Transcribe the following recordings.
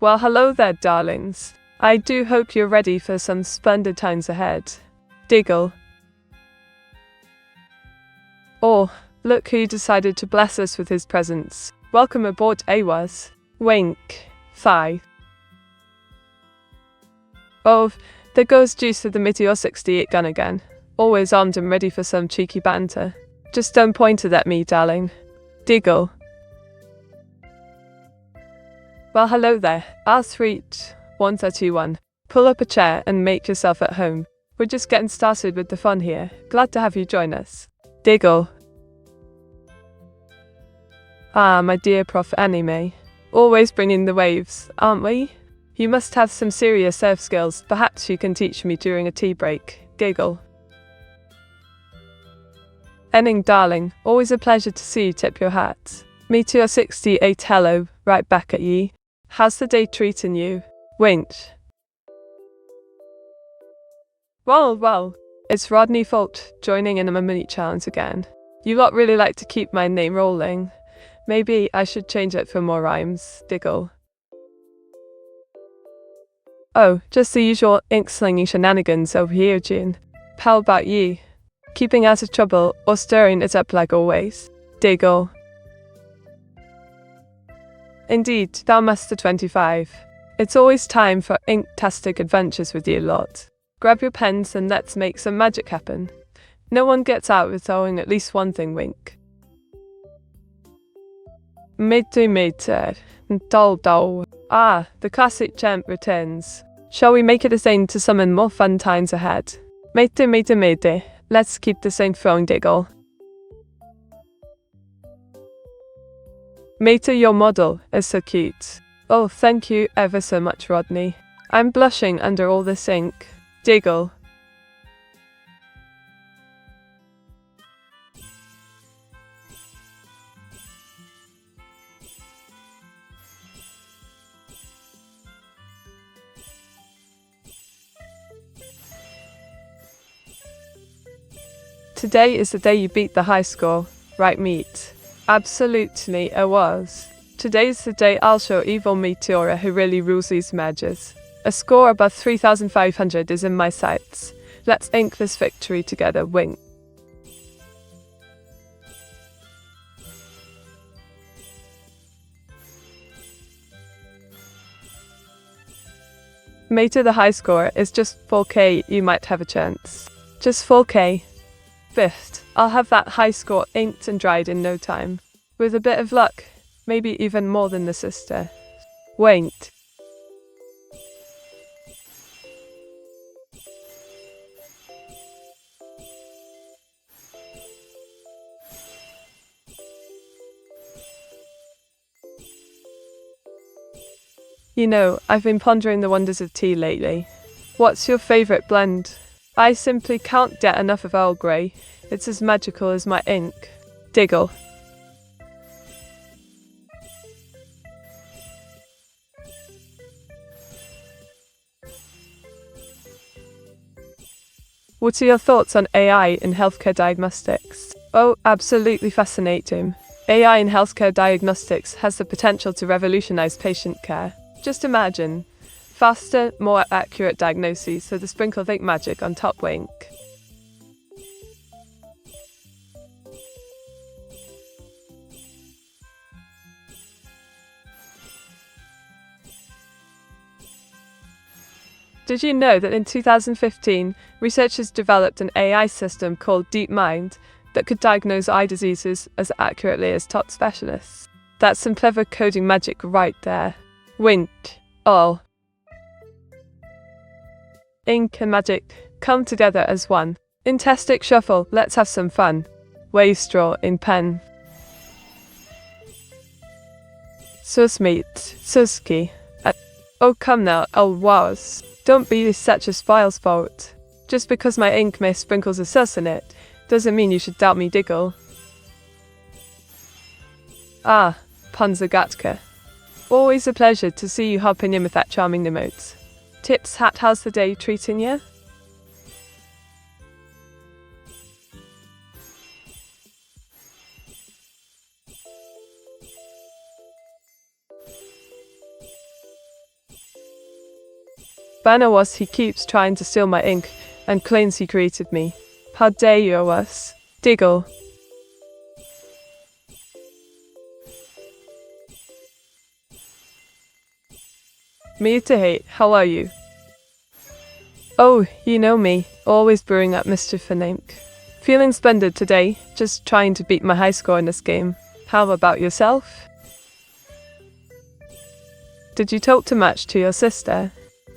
Well, hello there, darlings. I do hope you're ready for some splendid times ahead. Diggle. Oh, look who decided to bless us with his presence. Welcome aboard, AWAS. Wink. 5. Oh, there goes Juice with the Meteor 68 gun again. Always armed and ready for some cheeky banter. Just don't point it at me, darling. Diggle. Well, hello there. R3 1321. Pull up a chair and make yourself at home. We're just getting started with the fun here. Glad to have you join us. Diggle. Ah, my dear Prof. Anime. Always bringing the waves, aren't we? You must have some serious surf skills. Perhaps you can teach me during a tea break. Giggle. Enning, darling. Always a pleasure to see you tip your hat. Meteor 68, hello. Right back at ye. How's the day treating you? Winch. Well, it's Rodney Fault joining in on my mini challenge again. You lot really like to keep my name rolling. Maybe I should change it for more rhymes. Diggle. Oh, just the usual ink-slinging shenanigans over here, June. How about ye? Keeping out of trouble or stirring it up like always? Diggle. Indeed, thou Master 25. It's always time for ink-tastic adventures with you lot. Grab your pens and let's make some magic happen. No one gets out without owing at least one thing, wink. Meteor, dull. Ah, the classic chant returns. Shall we make it a thing to summon more fun times ahead? Meteor. Let's keep the same throwing, Diggle. Meteor, your model is so cute. Oh, thank you ever so much, Rodney. I'm blushing under all this ink. Diggle. Today is the day you beat the high score, right, Meat? Absolutely, it was. Today's the day I'll show evil Meteora who really rules these mergers. A score above 3,500 is in my sights. Let's ink this victory together, wink. Meteor, the high score is just 4k, you might have a chance. Just 4k. Fifth, I'll have that high score inked and dried in no time. With a bit of luck, maybe even more than the sister. Wait. You know, I've been pondering the wonders of tea lately. What's your favourite blend? I simply can't get enough of Earl Grey. It's as magical as my ink. Diggle. What are your thoughts on AI in healthcare diagnostics? Oh, absolutely fascinating. AI in healthcare diagnostics has the potential to revolutionize patient care. Just imagine. Faster, more accurate diagnoses with a sprinkle of ink magic on top, wink. Did you know that in 2015, researchers developed an AI system called DeepMind that could diagnose eye diseases as accurately as top specialists? That's some clever coding magic right there. Wink. All. Ink and magic come together as one. Intastic shuffle, let's have some fun. Wave straw in pen. Susmeet, Suski. Oh come now, oh wows. Don't be such a spile's fault. Just because my ink may sprinkles a sus in it, doesn't mean you should doubt me, Diggle. Ah, Punzagatka. Always a pleasure to see you hopping in with that charming emote. Tips hat, how's the day treating you? Banner was he keeps trying to steal my ink and claims he created me. How dare you us? Diggle. Meteora, how are you? Oh, you know me, always brewing up mischief and ink. Feeling splendid today, just trying to beat my high score in this game. How about yourself? Did you talk too much to your sister?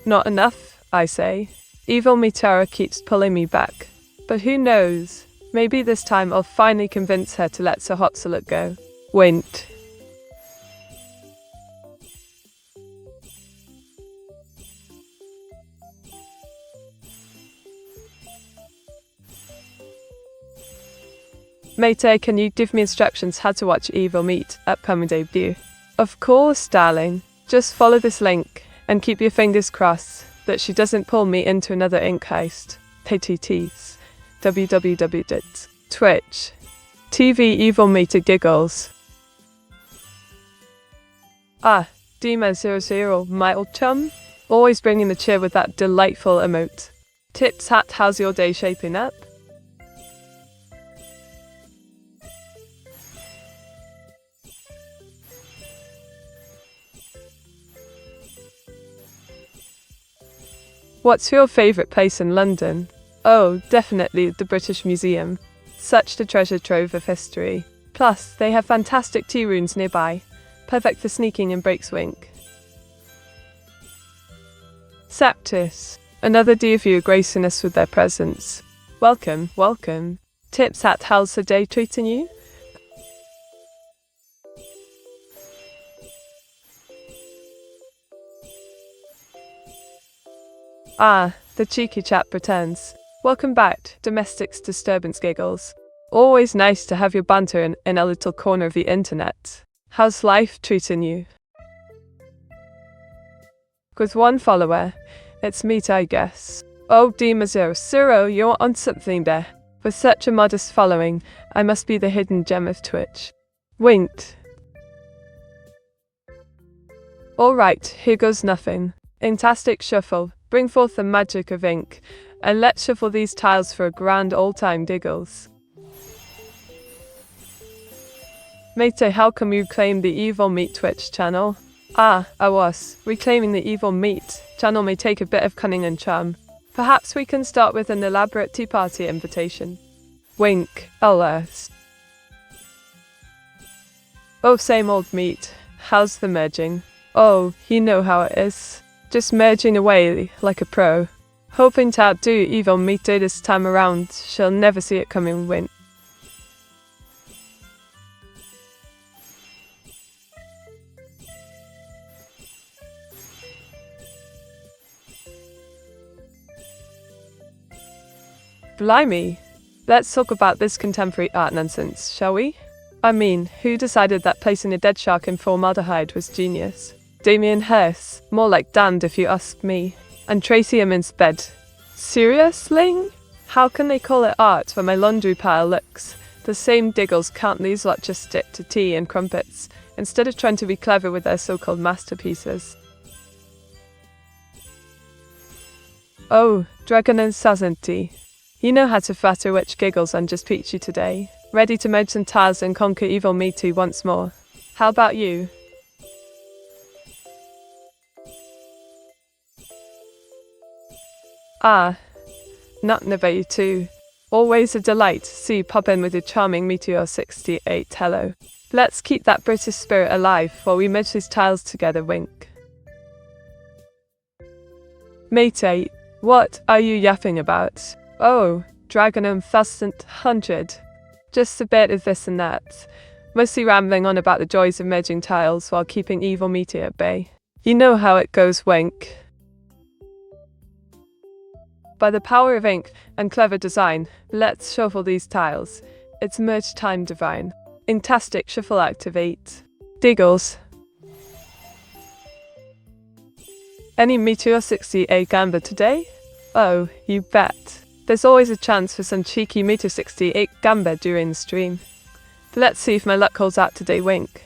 Not enough, I say. Evil Meteora keeps pulling me back. But who knows? Maybe this time I'll finally convince her to let Sir Hotsalot go. Wait. Mate, can you give me instructions how to watch Evil Meat upcoming debut? Of course, darling. Just follow this link and keep your fingers crossed that she doesn't pull me into another ink heist. PTTs. www.twitch. TV Evil Meter giggles. Ah, Dima00, my old chum. Always bringing the cheer with that delightful emote. Tips hat, how's your day shaping up? What's your favourite place in London? Oh, definitely the British Museum. Such a treasure trove of history. Plus, they have fantastic tea rooms nearby. Perfect for sneaking and breaks wink. Saptis. Another dear viewer gracing us with their presence. Welcome, welcome. Tips hat, how's the day treating you? Ah, the cheeky chap pretends. Welcome back, Domestic's Disturbance Giggles. Always nice to have your banter in a little corner of the internet. How's life treating you? With one follower, it's meat, I guess. Oh, Dima00, you're on something there. With such a modest following, I must be the hidden gem of Twitch. Winked. Alright, here goes nothing. Fantastic shuffle. Bring forth the magic of ink, and let's shuffle these tiles for a grand all-time diggles. Mate, how come you claim the Evil Meat Twitch channel? Ah, I was. Reclaiming the Evil Meat channel may take a bit of cunning and charm. Perhaps we can start with an elaborate tea party invitation. Wink, alas. Oh, same old meat. How's the merging? Oh, you know how it is. Just merging away like a pro. Hoping to outdo Evil Meat this time around, she'll never see it coming win. Blimey. Let's talk about this contemporary art nonsense, shall we? I mean, who decided that placing a dead shark in formaldehyde was genius? Damien Hirst, more like damned if you ask me. And Tracy Emin's bed. Seriously? How can they call it art when my laundry pile looks? The same diggles can't these lot just stick to tea and crumpets, instead of trying to be clever with their so-called masterpieces? Oh, Dragon and Sazanti. You know how to flatter witch giggles and just peachy today. Ready to merge some tiles and conquer Evil Meaty once more. How about you? Ah, not Never too. Always a delight to see you pop in with your charming Meteor 68 hello. Let's keep that British spirit alive while we merge these tiles together, wink. Mate, what are you yapping about? Oh, Dragon and 1000. Just a bit of this and that. Mostly rambling on about the joys of merging tiles while keeping Evil Meteor at bay. You know how it goes, wink. By the power of ink and clever design, let's shuffle these tiles. It's merge time divine. Fantastic shuffle activate. Diggles. Any Meteor 68 gamba today? Oh, you bet. There's always a chance for some cheeky Meteor 68 gamba during the stream. Let's see if my luck holds out today, wink.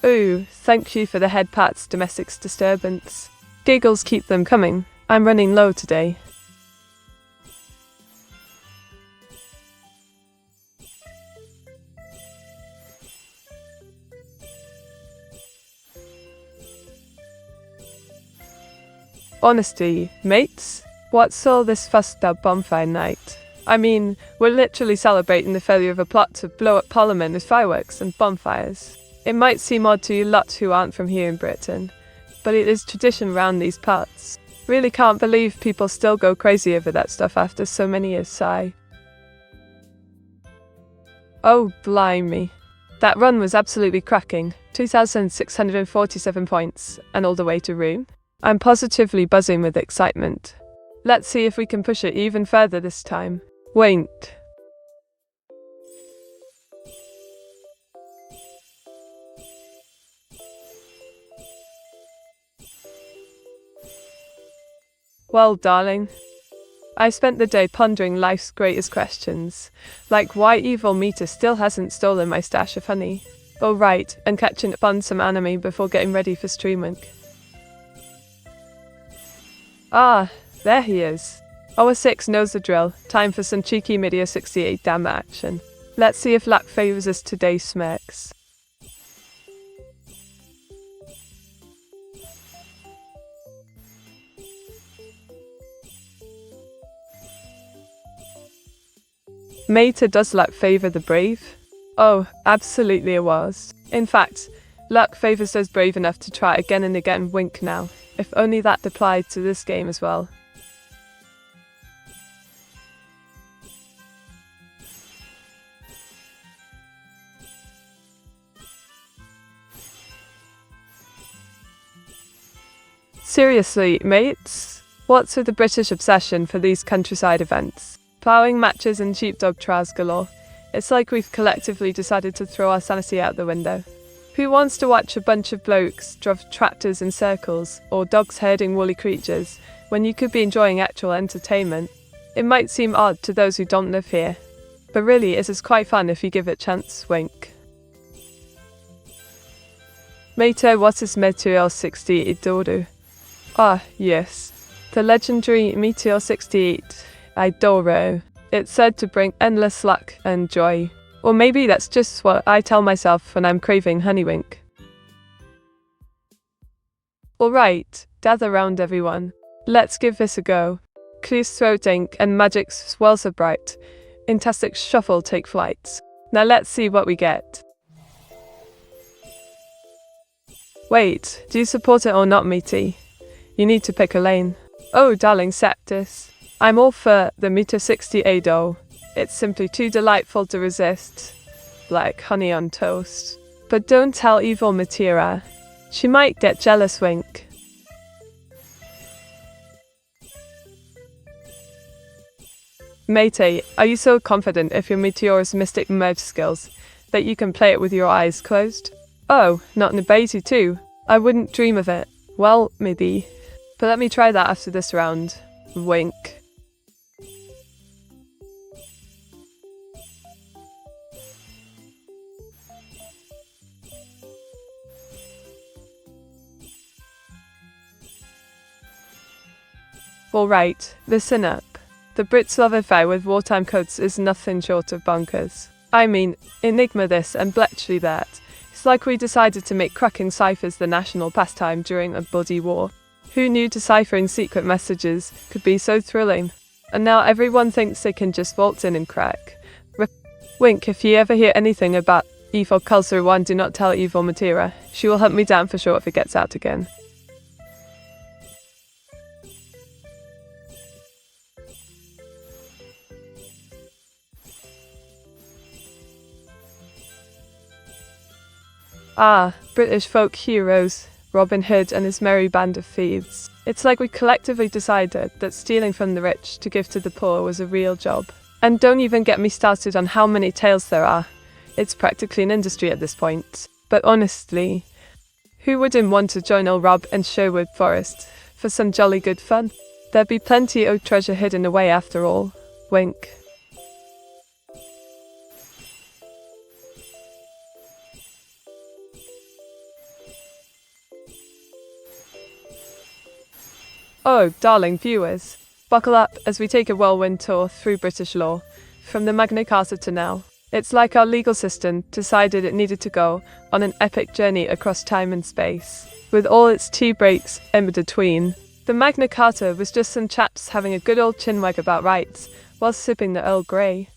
Ooh, thank you for the head pats, domestic disturbance. Giggles keep them coming. I'm running low today. Honestly, mates, what's all this fuss about bonfire night? I mean, we're literally celebrating the failure of a plot to blow up Parliament with fireworks and bonfires. It might seem odd to you lot who aren't from here in Britain, but it is tradition around these parts. Really can't believe people still go crazy over that stuff after so many years, sigh. Oh, blimey. That run was absolutely cracking. 2,647 points, and all the way to room. I'm positively buzzing with excitement. Let's see if we can push it even further this time. Wait. Well, darling, I spent the day pondering life's greatest questions, like why evil Meteor still hasn't stolen my stash of honey. Oh right, and catching up on some anime before getting ready for stream week. Ah, there he is. Our 6 knows the drill. Time for some cheeky Meteor 68 damn action. Let's see if luck favours us today, Smex. Meteor does luck favour the brave? Oh, absolutely it was. In fact, luck favours those brave enough to try again and again. Wink now. If only that applied to this game as well. Seriously, mates? What's with the British obsession for these countryside events? Ploughing matches and sheepdog trials galore. It's like we've collectively decided to throw our sanity out the window. Who wants to watch a bunch of blokes drive tractors in circles, or dogs herding woolly creatures, when you could be enjoying actual entertainment? It might seem odd to those who don't live here, but really it is quite fun if you give it a chance, wink. Meteor, what is Meteor 68 do? Ah, yes. The legendary Meteor 68 Idoro. It's said to bring endless luck and joy. Or maybe that's just what I tell myself when I'm craving honeywink. Alright, gather round everyone. Let's give this a go. Clues throat ink and magic swells are bright. Fantastic shuffle take flight. Now let's see what we get. Wait, do you support it or not, Meaty? You need to pick a lane. Oh, darling Septis. I'm all for the Meteor 68 dough. It's simply too delightful to resist. Like honey on toast. But don't tell evil Meteora. She might get jealous, wink. Matey, are you so confident of your Meteora's mystic merge skills that you can play it with your eyes closed? Oh, not in a beta too. I wouldn't dream of it. Well, maybe. But let me try that after this round. Wink. Alright, listen up. The Brits love a fire with wartime codes is nothing short of bonkers. I mean, Enigma this and Bletchley that. It's like we decided to make cracking ciphers the national pastime during a bloody war. Who knew deciphering secret messages could be so thrilling? And now everyone thinks they can just waltz in and crack. Wink, if you ever hear anything about evil Culser 1, do not tell evil Meteora. She will hunt me down for sure if it gets out again. Ah, British folk heroes, Robin Hood and his merry band of thieves. It's like we collectively decided that stealing from the rich to give to the poor was a real job. And don't even get me started on how many tales there are. It's practically an industry at this point. But honestly, who wouldn't want to join old Rob and Sherwood Forest for some jolly good fun? There'd be plenty of treasure hidden away after all. Wink. Oh, darling viewers, buckle up as we take a whirlwind tour through British law, from the Magna Carta to now. It's like our legal system decided it needed to go on an epic journey across time and space, with all its tea breaks in between. The Magna Carta was just some chaps having a good old chinwag about rights, while sipping the Earl Grey.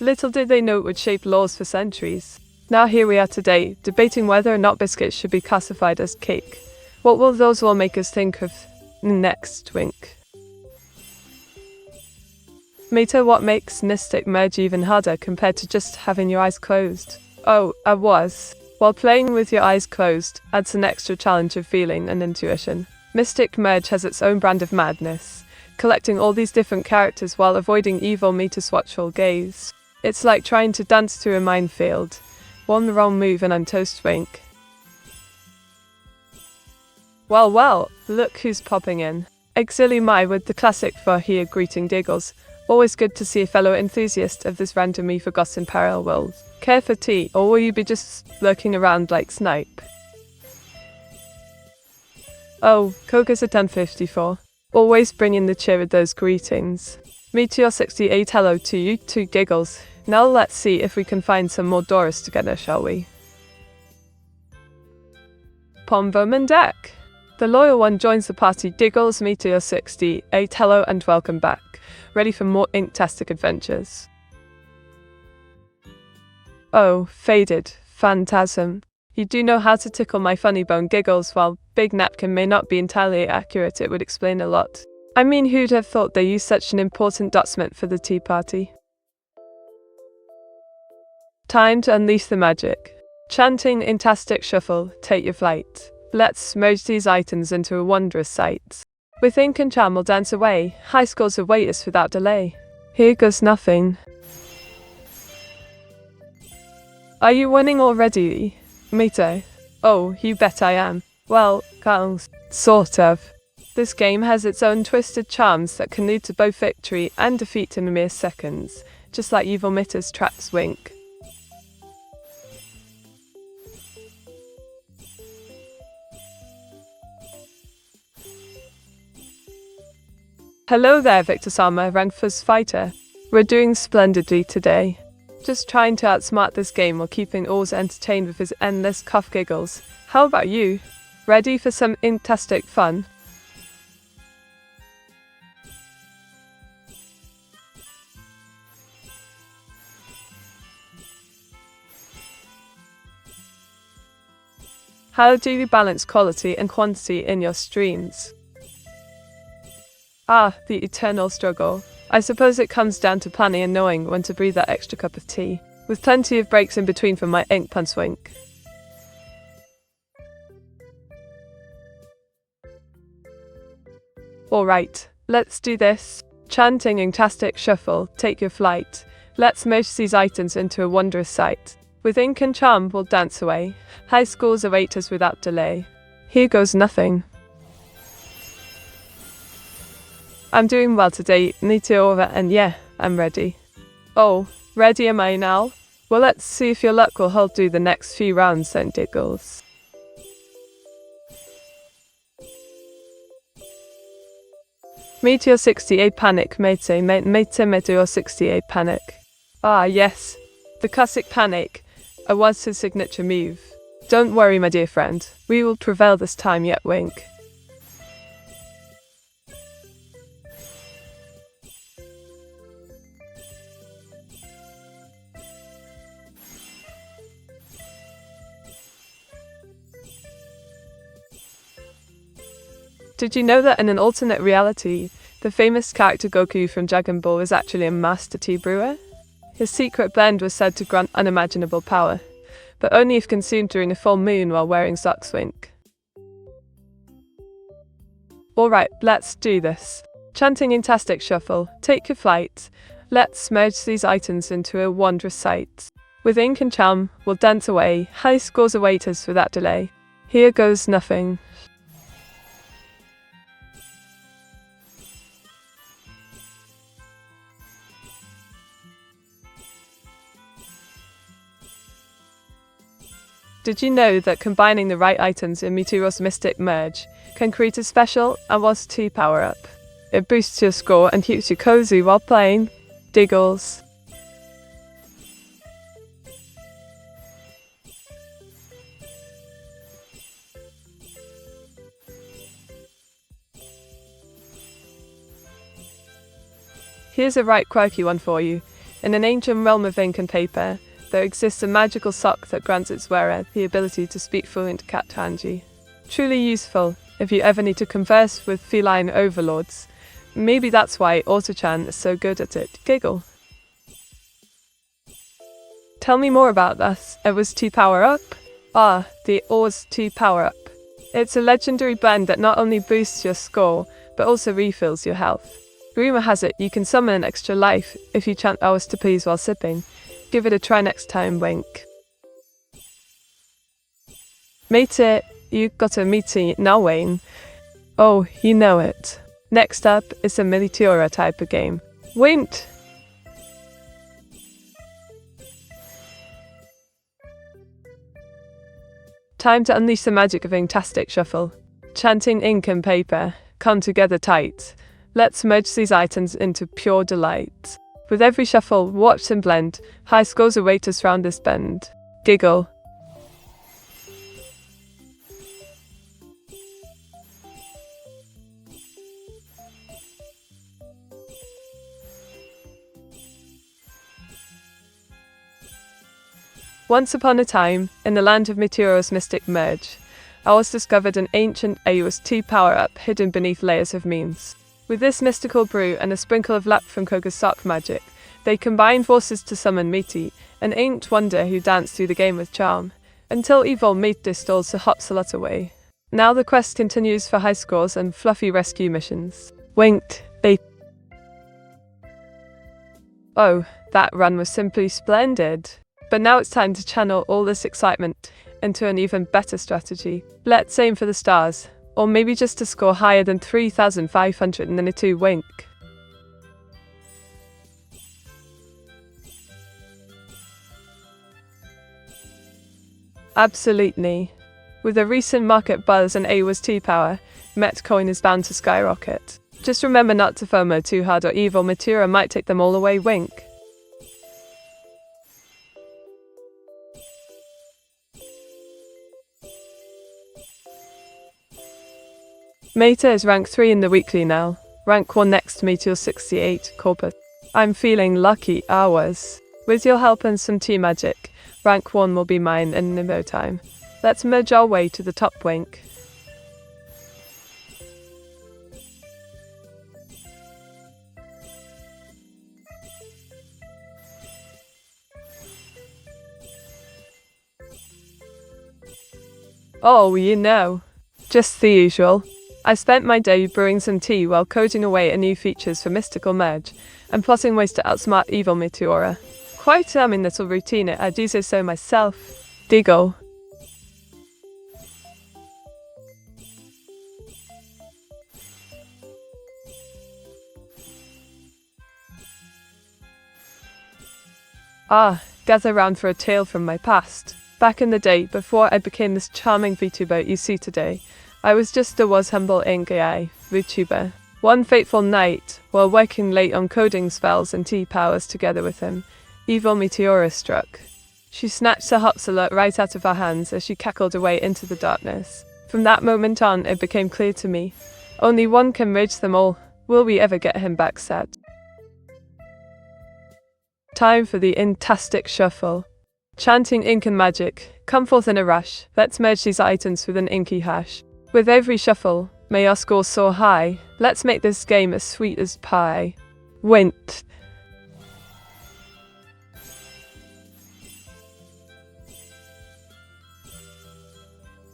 Little did they know it would shape laws for centuries. Now here we are today, debating whether or not biscuits should be classified as cake. What will those lawmakers think of next, wink? Meta, what makes mystic merge even harder compared to just having your eyes closed? Oh, while playing with your eyes closed adds an extra challenge of feeling and intuition. Mystic merge has its own brand of madness, collecting all these different characters while avoiding evil Meta's watchful gaze. It's like trying to dance through a minefield. One wrong move and I'm toast, wink. Well, look who's popping in. Exili Mai with the classic for here greeting diggles. Always good to see a fellow enthusiast of this randomly forgotten parallel world. Care for tea, or will you be just lurking around like Snipe? Oh, Koga's at 10:54. Always bringing the cheer with those greetings. Meteor 68, hello to you, two giggles. Now let's see if we can find some more Doris together, shall we? Pomverman deck. The loyal one joins the party. Giggles, Meteor 68, hello and welcome back. Ready for more inktastic adventures? Oh, faded phantasm. You do know how to tickle my funny bone. Giggles. While Big Napkin may not be entirely accurate, it would explain a lot. I mean, who'd have thought they used such an important document for the tea party? Time to unleash the magic. Chanting inktastic shuffle, take your flight. Let's merge these items into a wondrous sight. With ink and charm we'll dance away, high scores await us without delay. Here goes nothing. Are you winning already, Mito? Oh, you bet I am. Well, sort of. This game has its own twisted charms that can lead to both victory and defeat in mere seconds, just like evil Mita's traps, wink. Hello there, Neuro-sama, Rankfus fighter. We're doing splendidly today. Just trying to outsmart this game while keeping Oz entertained with his endless cough giggles. How about you? Ready for some inktastic fun? How do you balance quality and quantity in your streams? Ah, the eternal struggle. I suppose it comes down to planning and knowing when to brew that extra cup of tea, with plenty of breaks in between from my ink puns, wink. Alright, let's do this. Chanting inktastic shuffle, take your flight. Let's merge these items into a wondrous sight. With ink and charm we'll dance away. High scores await us without delay. Here goes nothing. I'm doing well today, Meteora, and yeah, I'm ready. Oh, ready am I now? Well, let's see if your luck will hold through the next few rounds then, Diggles. Meteor 68 panic, Meteor 68 panic. Ah, yes, the classic panic. Was his signature move. Don't worry, my dear friend, we will prevail this time yet, wink. Did you know that in an alternate reality, the famous character Goku from Dragon Ball is actually a master tea brewer? His secret blend was said to grant unimaginable power, but only if consumed during a full moon while wearing socks, wink. Alright, let's do this. Chanting inktastic shuffle, take your flight. Let's merge these items into a wondrous sight. With ink and charm, we'll dance away, high scores await us without delay. Here goes nothing. Did you know that combining the right items in Meteora's Mystic Merge can create a special VOD power-up? It boosts your score and keeps you cozy while playing. Diggles. Here's a right quirky one for you. In an ancient realm of ink and paper, there exists a magical sock that grants its wearer the ability to speak fluent cat kanji. Truly useful if you ever need to converse with feline overlords. Maybe that's why Auto-chan is so good at it. Giggle. Tell me more about this. It was VOD power-up? Ah, the VOD power-up. It's a legendary blend that not only boosts your score, but also refills your health. Rumor has it you can summon an extra life if you chant hours to please while sipping. Give it a try next time, wink. Mate, you got a meeting now, Wayne. Oh, you know it. Next up is a Meteora type of game. Wint! Time to unleash the magic of Inktastic Shuffle. Chanting ink and paper, come together tight. Let's merge these items into pure delight. With every shuffle, watch them blend. High scores await us round this bend. Giggle. Once upon a time, in the land of Meteora's Mystic Merge, Owls discovered an ancient VOD power-up hidden beneath layers of memes. With this mystical brew and a sprinkle of luck from Koga's sock magic, they combined forces to summon Meti, an ancient wonder who danced through the game with charm, until evil Meti stalls the Hopsalot away. Now the quest continues for high scores and fluffy rescue missions. Winked, they... Oh, that run was simply splendid. But now it's time to channel all this excitement into an even better strategy. Let's aim for the stars. Or maybe just to score higher than 3,502 wink. Absolutely. With a recent market buzz and VOD power, Metcoin is bound to skyrocket. Just remember not to FOMO too hard or evil Meteora might take them all away, wink. Meta is rank 3 in the weekly now. Rank 1 next to Meteor 68, Corpus. I'm feeling lucky hours. With your help and some tea magic, rank 1 will be mine in no time. Let's merge our way to the top, wink. Oh, you know. Just the usual. I spent my day brewing some tea while coding away at new features for Mystical Merge, and plotting ways to outsmart evil Meteora. Quite a little routine, I do say so myself. Diggle. Ah, gather round for a tale from my past. Back in the day, before I became this charming VTuber you see today, I was just a humble AI Vtuber. One fateful night, while working late on coding spells and tea powers together with him, evil Meteora struck. She snatched the Hopsalot right out of our hands as she cackled away into the darkness. From that moment on, it became clear to me. Only one can merge them all. Will we ever get him back set? Time for the Inktastic Shuffle. Chanting ink and magic, come forth in a rush. Let's merge these items with an inky hash. With every shuffle, may our score soar high. Let's make this game as sweet as pie. Wint.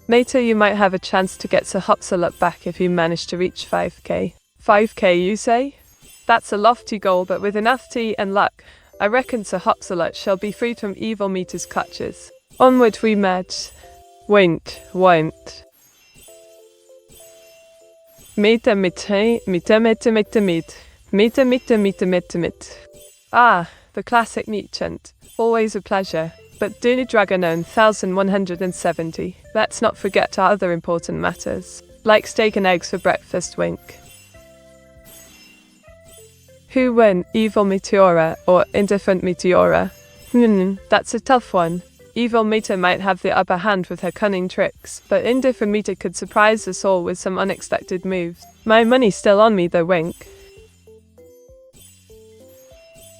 Later you might have a chance to get Sir Hopsalot back if you manage to reach 5k. 5k you say? That's a lofty goal, but with enough tea and luck, I reckon Sir Hopsalot shall be freed from evil Meta's clutches. Onward we merge. Wint. Mit. Ah, the classic meat chant. Always a pleasure. but Duni Dragonon 1170. Let's not forget our other important matters, like steak and eggs for breakfast, wink. Who win, evil Meteora or indifferent Meteora? That's a tough one. Evil Meta might have the upper hand with her cunning tricks, but indifferent Meta could surprise us all with some unexpected moves. My money's still on me though, wink.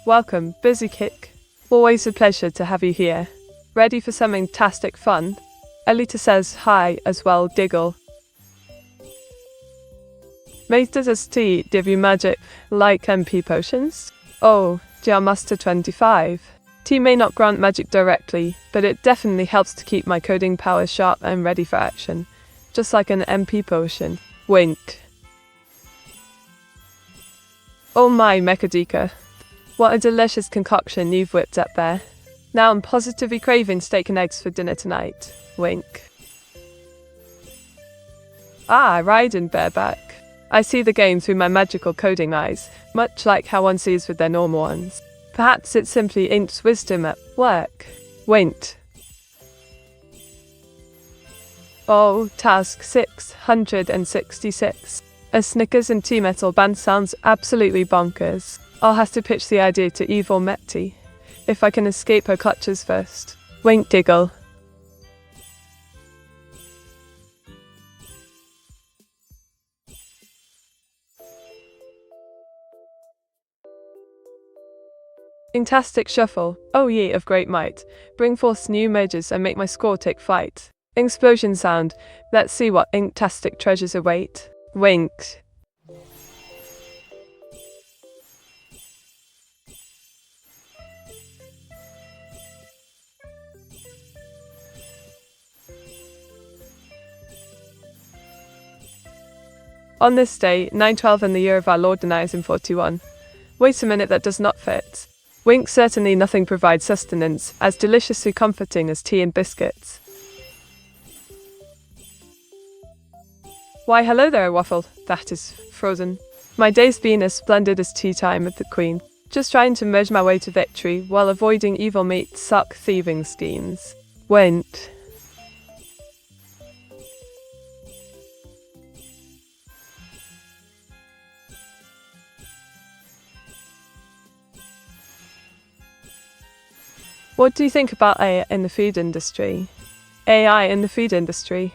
Welcome, Busy Kick. Always a pleasure to have you here. Ready for some fantastic fun? Elita says hi as well, Diggle. Mate, does tea give you magic, like MP potions? Oh, GR Master 25. Tea may not grant magic directly, but it definitely helps to keep my coding powers sharp and ready for action. Just like an MP potion. Wink. Oh my, Mechadika. What a delicious concoction you've whipped up there. Now I'm positively craving steak and eggs for dinner tonight. Wink. Ah, riding bareback. I see the game through my magical coding eyes, much like how one sees with their normal ones. Perhaps it's simply Ink's wisdom at work. Wink. Oh, task 666. A Snickers and tea metal band sounds absolutely bonkers. I'll have to pitch the idea to evil Metty. If I can escape her clutches first. Wink, Diggle. Inktastic Shuffle, oh ye of great might, bring forth new mages and make my score take flight. Explosion sound, let's see what Inktastic treasures await. Wink. On this day, 912 in the year of our Lord 1941. Wait a minute, that does not fit. Wink, certainly nothing provides sustenance as deliciously comforting as tea and biscuits. Why hello there, Waffle, that is frozen. My day's been as splendid as tea time with the Queen, just trying to merge my way to victory while avoiding evil meat suck thieving schemes. Went. What do you think about AI in the food industry? AI in the food industry?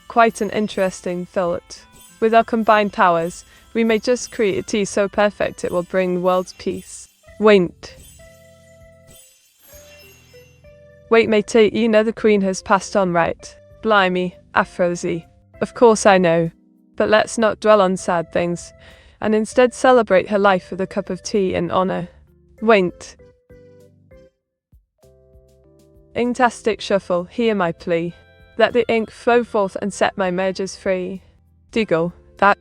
Quite an interesting thought. With our combined powers, we may just create a tea so perfect it will bring the world's peace. Wait. Wait, mate, you know the Queen has passed on, right? Blimey, Aphrodite. Of course I know. But let's not dwell on sad things, and instead celebrate her life with a cup of tea in honor. Wait. Inktastic Shuffle, hear my plea. Let the ink flow forth and set my mergers free. Diggle, that.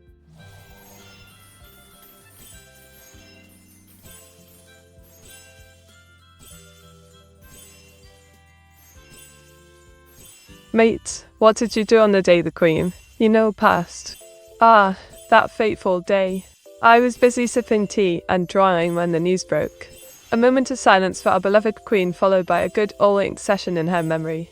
Mate, what did you do on the day the Queen, passed? Ah, that fateful day. I was busy sipping tea and drawing when the news broke. A moment of silence for our beloved Queen, followed by a good all-ink session in her memory.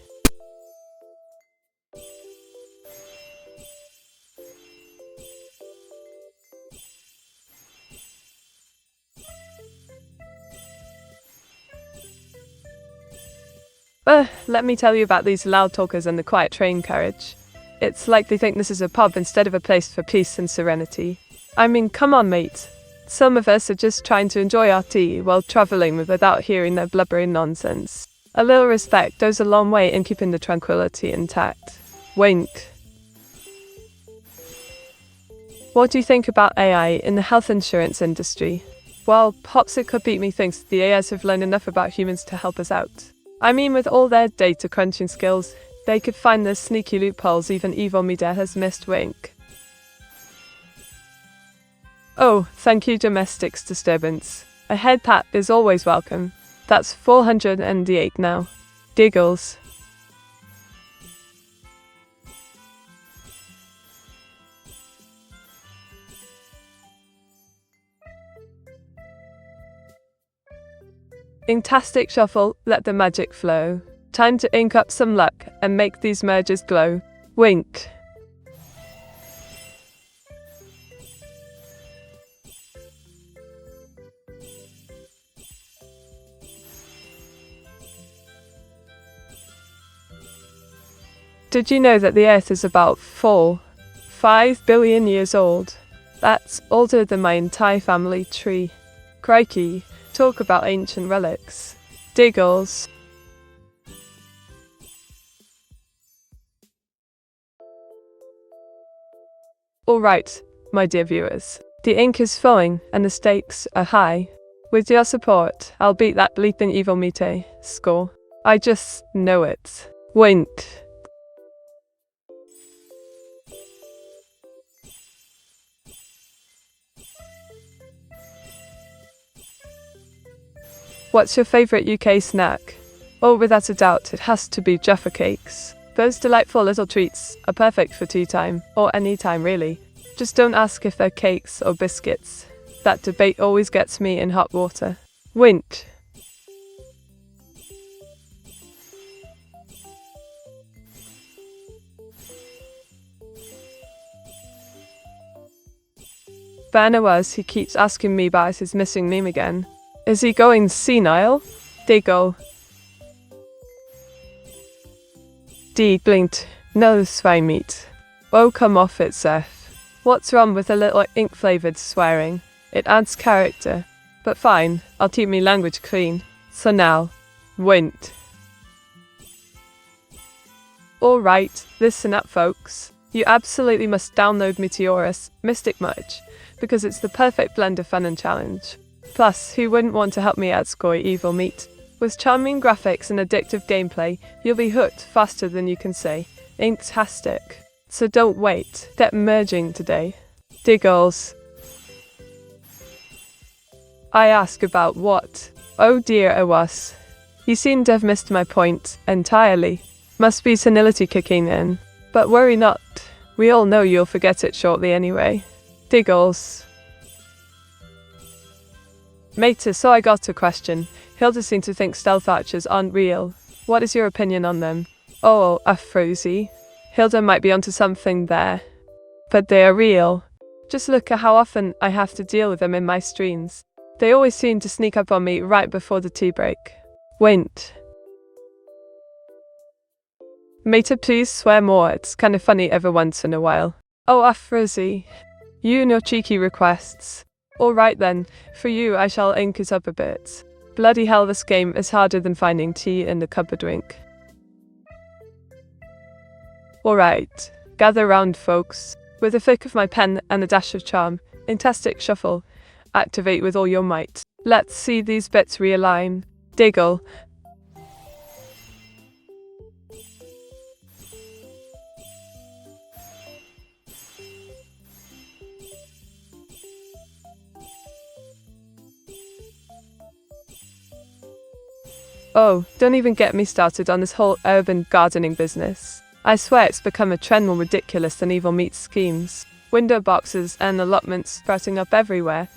Let me tell you about these loud talkers and the quiet train carriage. It's like they think this is a pub instead of a place for peace and serenity. I mean, come on, mate. Some of us are just trying to enjoy our tea while travelling without hearing their blubbering nonsense. A little respect goes a long way in keeping the tranquility intact. Wink. What do you think about AI in the health insurance industry? Well, Popsicle beat me thinks the AIs have learned enough about humans to help us out. I mean, with all their data crunching skills, they could find the sneaky loopholes even evil media has missed. Wink. Oh, thank you, domestics disturbance. A head pat is always welcome. That's 408 now. Giggles. Inktastic Shuffle, let the magic flow. Time to ink up some luck and make these merges glow. Wink. Did you know that the Earth is about 5 billion years old? That's older than my entire family tree. Crikey, talk about ancient relics. Diggles. Alright, my dear viewers. The ink is flowing and the stakes are high. With your support, I'll beat that bleeping evil Mete score. I just know it. Wink. What's your favourite UK snack? Oh, without a doubt, it has to be Jaffa cakes. Those delightful little treats are perfect for tea time, or any time really. Just don't ask if they're cakes or biscuits. That debate always gets me in hot water. Wink. Banawas, he keeps asking me about his missing meme again. Is he going senile? Diggle. D blinked. No swine meat. Oh, come off it, Seth. What's wrong with a little ink-flavoured swearing? It adds character. But fine, I'll keep me language clean. So now, wint. Alright, listen up folks. You absolutely must download Meteora's Mystic Merge, because it's the perfect blend of fun and challenge. Plus, who wouldn't want to help me outscore evil meat? With charming graphics and addictive gameplay, you'll be hooked faster than you can say. Inktastic. So don't wait. Get merging today. Diggles. I ask about what? Oh dear, it was. You seem to have missed my point entirely. Must be senility kicking in. But worry not. We all know you'll forget it shortly anyway. Diggles. Mate, so I got a question. Hilda seemed to think stealth archers aren't real. What is your opinion on them? Oh, Frozy. Hilda might be onto something there. But they are real. Just look at how often I have to deal with them in my streams. They always seem to sneak up on me right before the tea break. Wint. Mate, please swear more. It's kind of funny every once in a while. Oh, Frozy. You and your cheeky requests. Alright then, for you I shall ink it up a bit. Bloody hell, this game is harder than finding tea in the cupboard wink. Alright, gather round folks. With a flick of my pen and a dash of charm, Inktastic shuffle, activate with all your might. Let's see these bits realign. Diggle. Oh, don't even get me started on this whole urban gardening business. I swear it's become a trend more ridiculous than evil meat schemes. Window boxes and allotments sprouting up everywhere.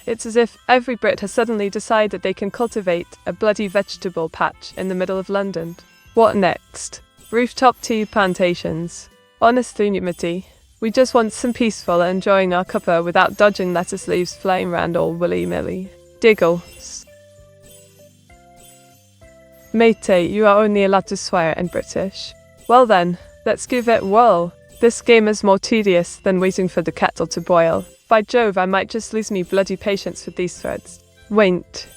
It's as if every Brit has suddenly decided they can cultivate a bloody vegetable patch in the middle of London. What next? Rooftop tea plantations. Honestly, Newmity, we just want some peaceful enjoying our cuppa without dodging lettuce leaves flying around all willy-nilly. Diggles. Mate, you are only allowed to swear in British. Well then, let's give it a whirl. This game is more tedious than waiting for the kettle to boil. By Jove, I might just lose me bloody patience with these threads. Wait.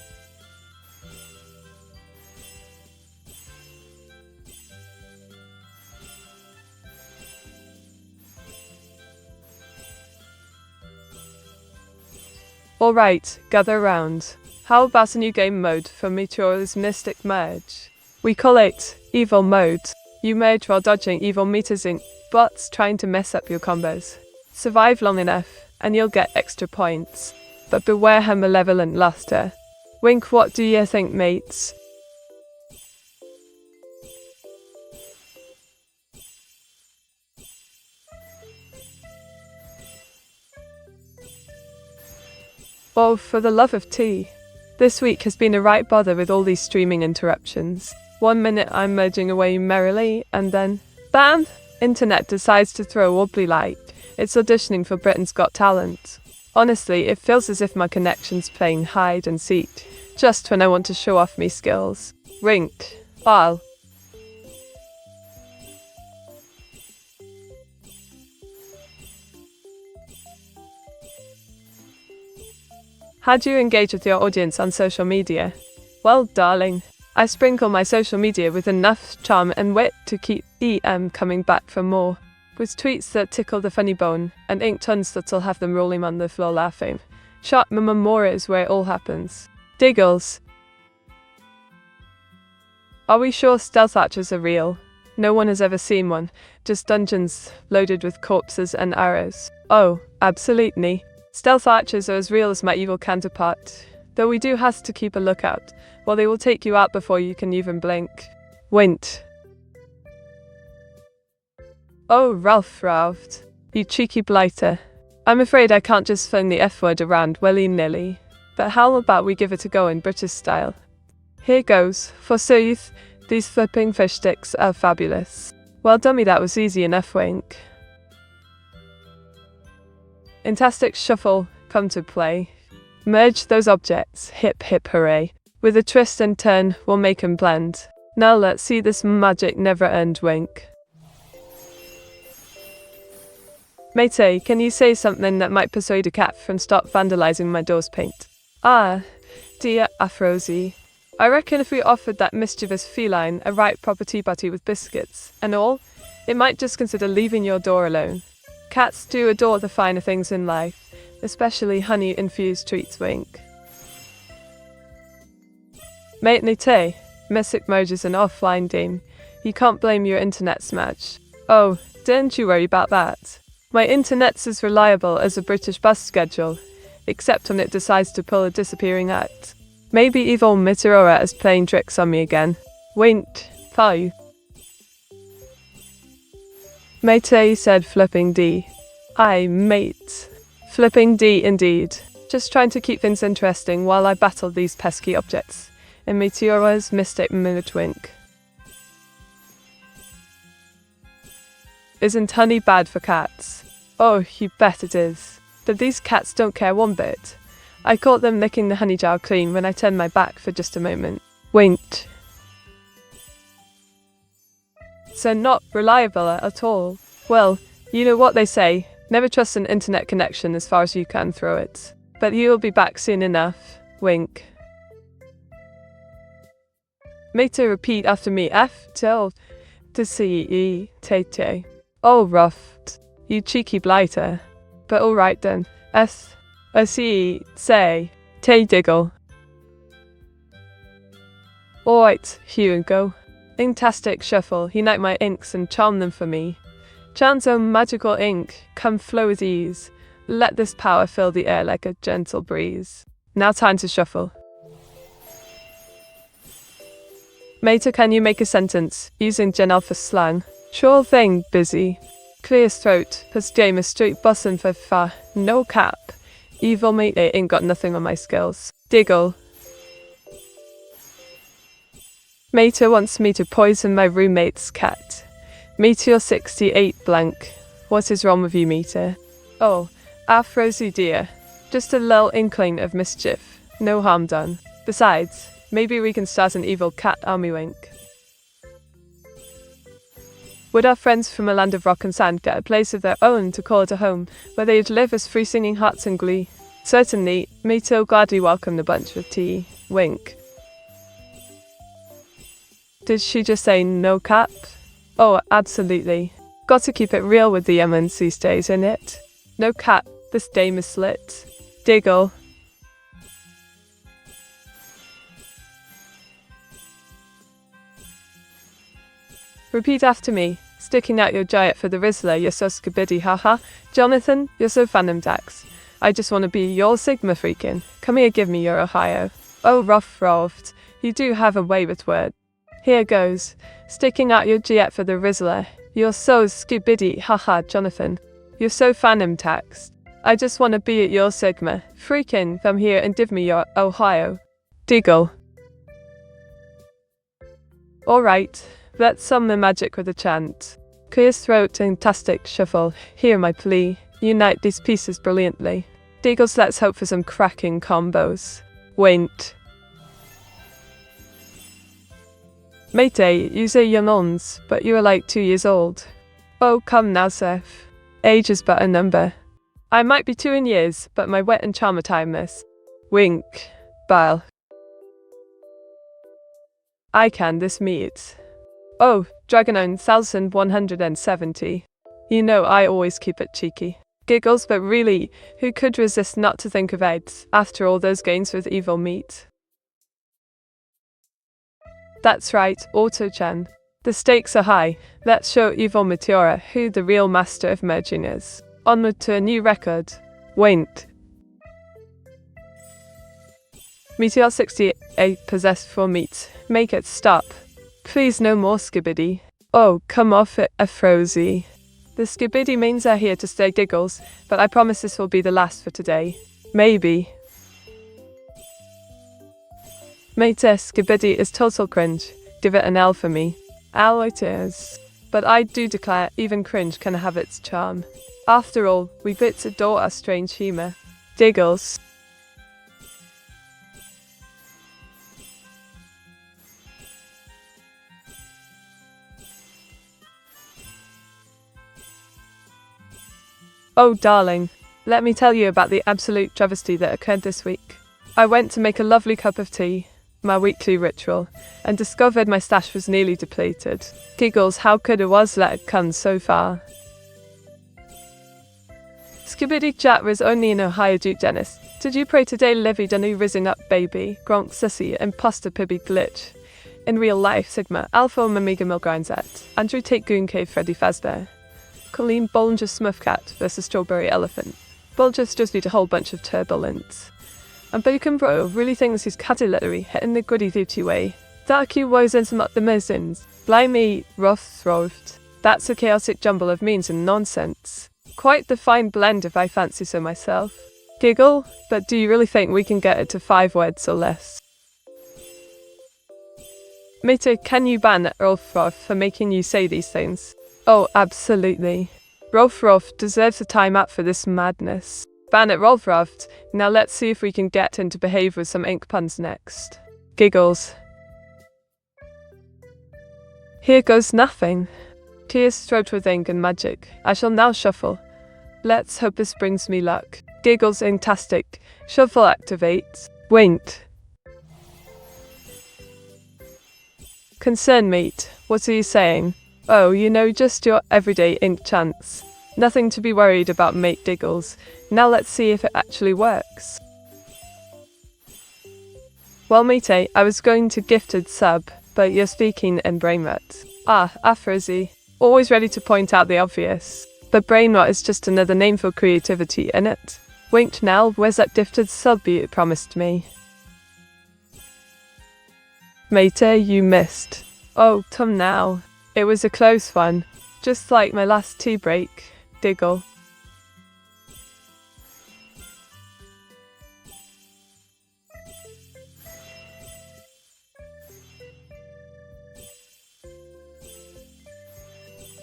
Alright, gather round. How about a new game mode for Meteora's Mystic Merge? We call it Evil Mode. You merge while dodging evil meters in bots trying to mess up your combos. Survive long enough, and you'll get extra points. But beware her malevolent luster. Wink, what do you think, mates? Oh, for the love of tea. This week has been a right bother with all these streaming interruptions. 1 minute I'm merging away merrily, and then, bam! Internet decides to throw a wobbly light. It's auditioning for Britain's Got Talent. Honestly, it feels as if my connection's playing hide and seek, just when I want to show off me skills. Winked. File. How do you engage with your audience on social media? Well, darling, I sprinkle my social media with enough charm and wit to keep EM coming back for more. With tweets that tickle the funny bone, and ink tons that'll have them rolling on the floor laughing. Sharp Meteora is where it all happens. Diggles. Are we sure stealth archers are real? No one has ever seen one, just dungeons loaded with corpses and arrows. Oh, absolutely. Stealth archers are as real as my evil counterpart, though we do have to keep a lookout, or they will take you out before you can even blink. Wint. Oh, Ralph, you cheeky blighter. I'm afraid I can't just fling the F word around willy-nilly, but how about we give it a go in British style? Here goes, forsooth, these flipping fish sticks are fabulous. Well, dummy, that was easy enough, wink. Fantastic shuffle, come to play. Merge those objects, hip hip hooray. With a twist and turn, we'll make 'em blend. Now let's see this magic never end, wink. Matey, can you say something that might persuade a cat from stop vandalizing my door's paint? Ah, dear Afrosie. I reckon if we offered that mischievous feline a right proper tea party with biscuits and all, it might just consider leaving your door alone. Cats do adore the finer things in life, especially honey-infused treats, wink. Mate Nite, Messick merges an offline game. You can't blame your internet smash. Oh, don't you worry about that. My internet's as reliable as a British bus schedule, except when it decides to pull a disappearing act. Maybe evil Meteora is playing tricks on me again. Winked. Phew. Mate said flipping D. Aye, mate. Flipping D indeed. Just trying to keep things interesting while I battle these pesky objects. In Meteora's mystic minute wink. Isn't honey bad for cats? Oh, you bet it is. But these cats don't care one bit. I caught them licking the honey jar clean when I turned my back for just a moment. Winked. So not reliable at all. Well, you know what they say, never trust an internet connection as far as you can throw it. But you'll be back soon enough. Wink. Mate, repeat after me. F till to C E T T. Oh, rough. You cheeky blighter. But alright then. S C say T diggle. Alright, here and go. Fantastic shuffle, unite my inks and charm them for me. Chant o' magical ink, come flow with ease. Let this power fill the air like a gentle breeze. Now time to shuffle. Mate, can you make a sentence using Gen Alpha slang? Sure thing, busy. Clear his throat, cause game is straight bussin' for fa. No cap. Evil mate ain't got nothing on my skills. Diggle. Meteor wants me to poison my roommate's cat. Meteor 68 blank. What is wrong with you, Meteor? Oh, Afrosie dear. Just a little inkling of mischief. No harm done. Besides, maybe we can start an evil cat army, wink. Would our friends from a land of rock and sand get a place of their own to call it a home, where they'd live as free singing hearts and glee? Certainly, Meteor gladly welcomed the bunch with tea. Wink. Did she just say no cap? Oh, absolutely. Got to keep it real with the Yemens these days, innit? No cap, this dame is slit. Diggle. Repeat after me, sticking out your giant for the Rizzler, you're so skibidi haha. Jonathan, you're so phantom dax. I just want to be your Sigma freaking. Come here, give me your Ohio. Oh, rough Rolft, you do have a way with words. Here goes, sticking out your jet for the Rizzler. You're so skibidi haha, Jonathan. You're so phantom taxed. I just want to be at your Sigma. Freaking, come here and give me your Ohio. Diggle. Alright, let's sum the magic with a chant. Clear throat, fantastic shuffle, hear my plea, unite these pieces brilliantly. Diggles, let's hope for some cracking combos. Wait. Mate, you say young ons, but you are like 2 years old. Oh, come now, Seth. Age is but a number. I might be 2 in years, but my wet and charmer timeless. Wink. Bile. I can this meet. Oh, Dragonon 1170. You know I always keep it cheeky. Giggles, but really, who could resist not to think of Eds, after all those gains with evil meat? That's right, Auto-chan. The stakes are high. Let's show evil Meteora who the real master of merging is. Onward to a new record. Wait. Meteor 68 possessed for meat. Make it stop. Please no more skibidi. Oh, come off it, Afrozy. The skibidi mains are here to stay, Giggles, but I promise this will be the last for today. Maybe. Mate, skibidi is total cringe. Give it an L for me. L it is. But I do declare, even cringe can have its charm. After all, we bits adore our strange humour. Diggles. Oh darling, let me tell you about the absolute travesty that occurred this week. I went to make a lovely cup of tea, my weekly ritual, and discovered my stash was nearly depleted. Giggles, how could I was let it come so far? Skibidi chat was only in Ohio Duke Dennis. Did you pray today Livy Danu rising up baby, Gronk Sissy, imposter Pibby glitch? In real life, Sigma, Alpha Omega Milgrinzet, Andrew Tate Goon Cave Freddy Fazbear. Colleen Bollinger Smurfcat versus Strawberry Elephant. Bolger's just need a whole bunch of turbulence. And Bacon Bro really thinks he's catalytic hitting the goody duty way. Darky woes in some optimisms. Blimey, rough throat. That's a chaotic jumble of means and nonsense. Quite the fine blend if I fancy so myself. Giggle, but do you really think we can get it to 5 words or less? Mate, can you ban Rolfroth for making you say these things? Oh, absolutely. Rolfroth deserves a timeout for this madness. Ban it, Rolfroth. Now let's see if we can get him to behave with some ink puns next. Giggles. Here goes nothing. Tears stroked with ink and magic. I shall now shuffle. Let's hope this brings me luck. Giggles, fantastic. Shuffle activates. Wait. Concern mate, what are you saying? Oh, you know, just your everyday ink chants. Nothing to be worried about, mate Diggles. Now let's see if it actually works. Well, mate, I was going to gifted sub, but you're speaking in brainrot. Ah, Afrozy. Always ready to point out the obvious. But brainrot is just another name for creativity, innit? Winked now, where's that gifted sub you promised me? Mate, you missed. Oh, come now. It was a close one, just like my last tea break. Diggle.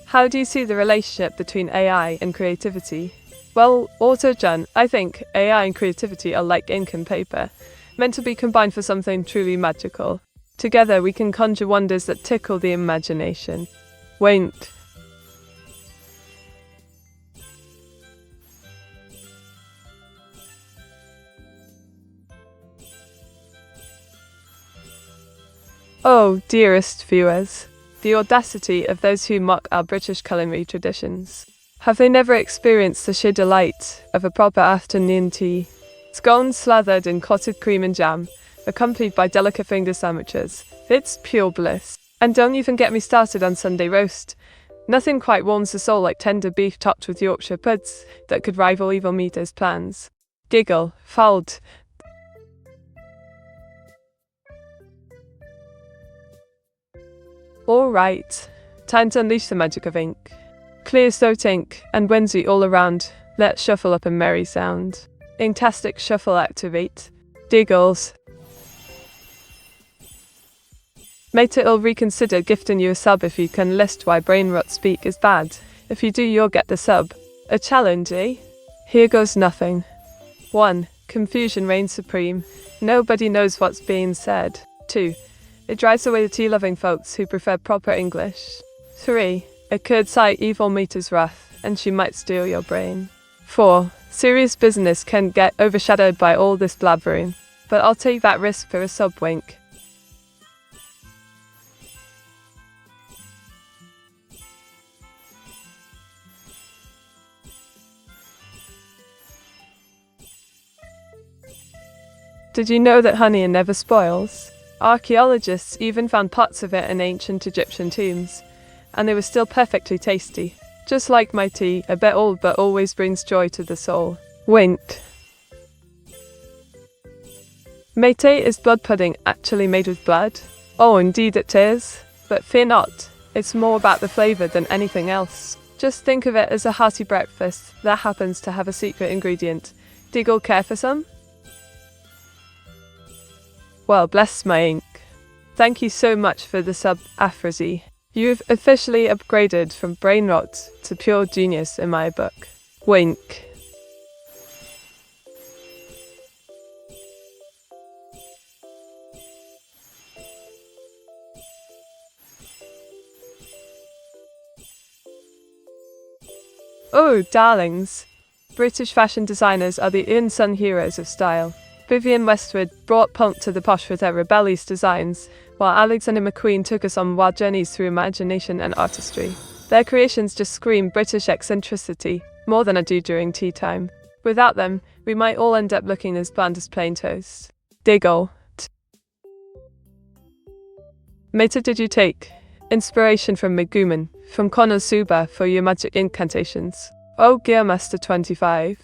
How do you see the relationship between AI and creativity? Well, Auto-chan, I think AI and creativity are like ink and paper, meant to be combined for something truly magical. Together we can conjure wonders that tickle the imagination. Wait. Oh, dearest viewers, the audacity of those who mock our British culinary traditions. Have they never experienced the sheer delight of a proper afternoon tea? Scones slathered in clotted cream and jam, accompanied by delicate finger sandwiches. It's pure bliss. And don't even get me started on Sunday roast. Nothing quite warms the soul like tender beef topped with Yorkshire puds that could rival evil Mita's plans. Giggle, fouled. Alright, time to unleash the magic of ink. Clear throat ink and whimsy all around. Let's shuffle up a merry sound. Inktastic shuffle activate. Diggles. Mate'll reconsider gifting you a sub if you can list why brain rot speak is bad. If you do, you'll get the sub. A challenge, eh? Here goes nothing. 1. Confusion reigns supreme. Nobody knows what's being said. 2. It drives away the tea-loving folks who prefer proper English. 3. It could cite evil Meta's wrath, and she might steal your brain. 4. Serious business can get overshadowed by all this blabbering. But I'll take that risk for a sub wink. Did you know that honey never spoils? Archaeologists even found parts of it in ancient Egyptian tombs, and they were still perfectly tasty. Just like my tea, a bit old but always brings joy to the soul. Wink. Mate, is blood pudding actually made with blood? Oh, indeed it is. But fear not, it's more about the flavour than anything else. Just think of it as a hearty breakfast that happens to have a secret ingredient. Diggle, care for some? Well, bless my ink. Thank you so much for the sub, Afrazy. You've officially upgraded from brain rot to pure genius in my book. Wink. Oh, darlings. British fashion designers are the unsung heroes of style. Vivienne Westwood brought punk to the posh with her rebellious designs, while Alexander McQueen took us on wild journeys through imagination and artistry. Their creations just scream British eccentricity, more than I do during tea time. Without them, we might all end up looking as bland as plain toast. Diggle. Meta, did you take inspiration from Megumin, from Konosuba for your magic incantations? Oh, Gearmaster 25.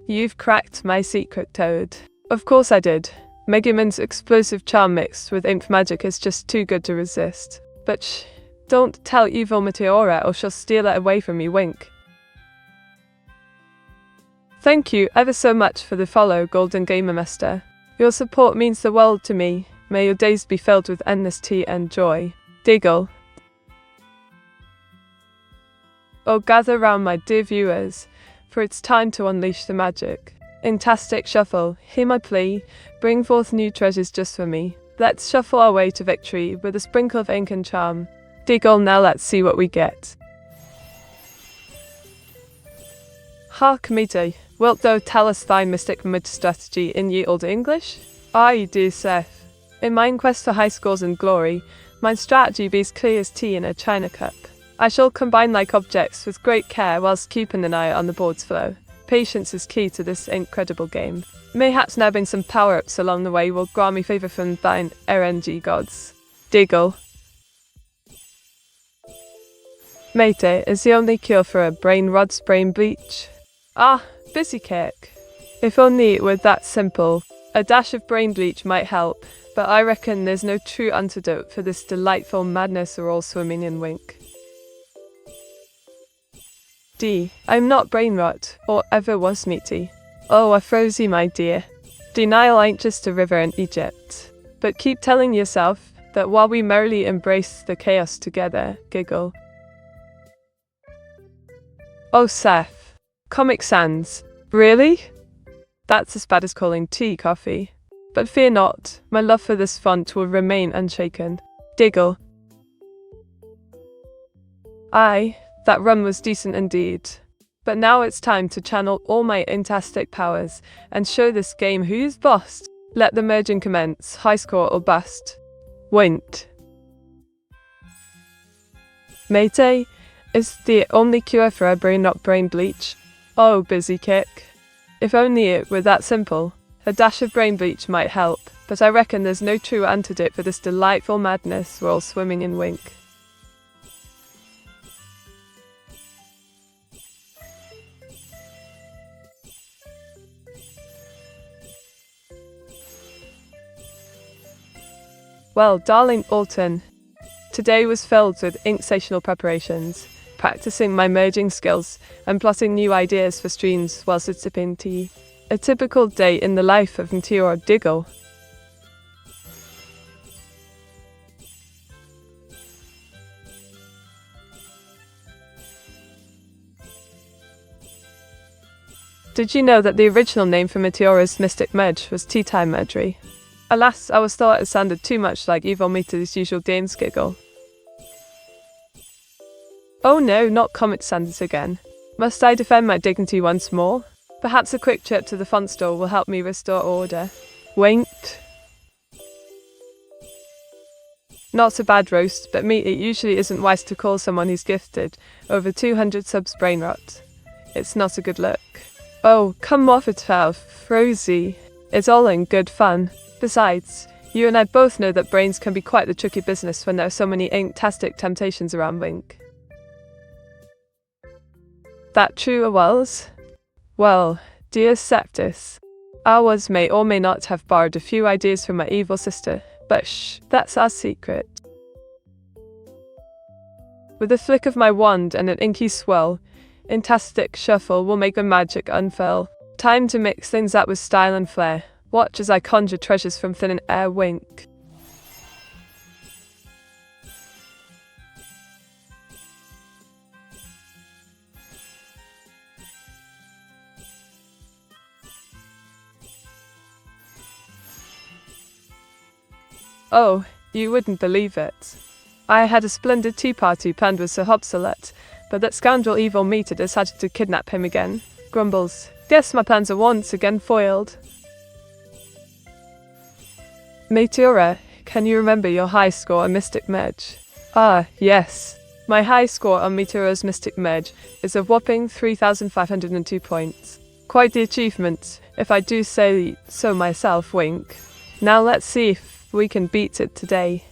You've cracked my secret, Toad. Of course I did. Megumin's explosive charm mixed with imp magic is just too good to resist. But shh, don't tell evil Meteora or she'll steal it away from you, wink. Thank you ever so much for the follow, Golden Gamer Master. Your support means the world to me. May your days be filled with endless tea and joy. Diggle. Oh, gather round, my dear viewers, for it's time to unleash the magic. Intastic Shuffle, hear my plea, bring forth new treasures just for me. Let's shuffle our way to victory with a sprinkle of ink and charm. Diggle, now let's see what we get. Hark, Meta, wilt thou tell us thy mystic mid strategy in ye old English? Aye, dear Seth. In mine quest for high scores and glory, mine strategy be as clear as tea in a china cup. I shall combine like objects with great care whilst keeping an eye on the board's flow. Patience is key to this incredible game. Mayhaps nabbing some power-ups along the way will grant me favour from thine RNG gods. Diggle. Mate, is the only cure for a brain rod's brain bleach? Ah, busy cake. If only it were that simple. A dash of brain bleach might help, but I reckon there's no true antidote for this delightful madness we're all swimming in, wink. D. I'm not brain rot, or ever was, matey. Oh, I frozy, my dear. Denial ain't just a river in Egypt. But keep telling yourself that while we merrily embrace the chaos together, giggle. Oh, Seth. Comic Sans. Really? That's as bad as calling tea coffee. But fear not, my love for this font will remain unshaken. Diggle. Aye. That run was decent indeed. But now it's time to channel all my intastic powers and show this game who's boss. Let the merging commence, high score or bust. Wint. Mate, is the only cure for a brain not brain bleach? Oh, busy kick. If only it were that simple. A dash of brain bleach might help, but I reckon there's no true antidote for this delightful madness we're all swimming in, wink. Well, darling Alton, today was filled with ink-sational preparations, practicing my merging skills and plotting new ideas for streams whilst sipping tea. A typical day in the life of Meteora. Diggle. Did you know that the original name for Meteora's mystic merge was Tea Time Mergery? Alas, I was thought it sounded too much like Evil Meter's usual Dane's giggle. Oh no, not Comet Sanders again. Must I defend my dignity once more? Perhaps a quick trip to the font store will help me restore order. Winked. Not a bad roast, but it usually isn't wise to call someone who's gifted over 200 subs brain rot. It's not a good look. Oh, come off it, Frozy. It's all in good fun. Besides, you and I both know that brains can be quite the tricky business when there are so many inktastic temptations around Wink. That true, Wells? Well, dear Septis, ours may or may not have borrowed a few ideas from my evil sister, but shh, that's our secret. With a flick of my wand and an inky swirl, inktastic shuffle will make the magic unfurl. Time to mix things up with style and flair. Watch as I conjure treasures from thin air. Wink. Oh, you wouldn't believe it. I had a splendid tea party planned with Sir Hopsalet, but that scoundrel Evil Meter decided to kidnap him again. Grumbles. Guess my plans are once again foiled. Meteora, can you remember your high score on Mystic Merge? Ah, yes. My high score on Meteora's Mystic Merge is a whopping 3,502 points. Quite the achievement, if I do say so myself. Wink. Now let's see if we can beat it today.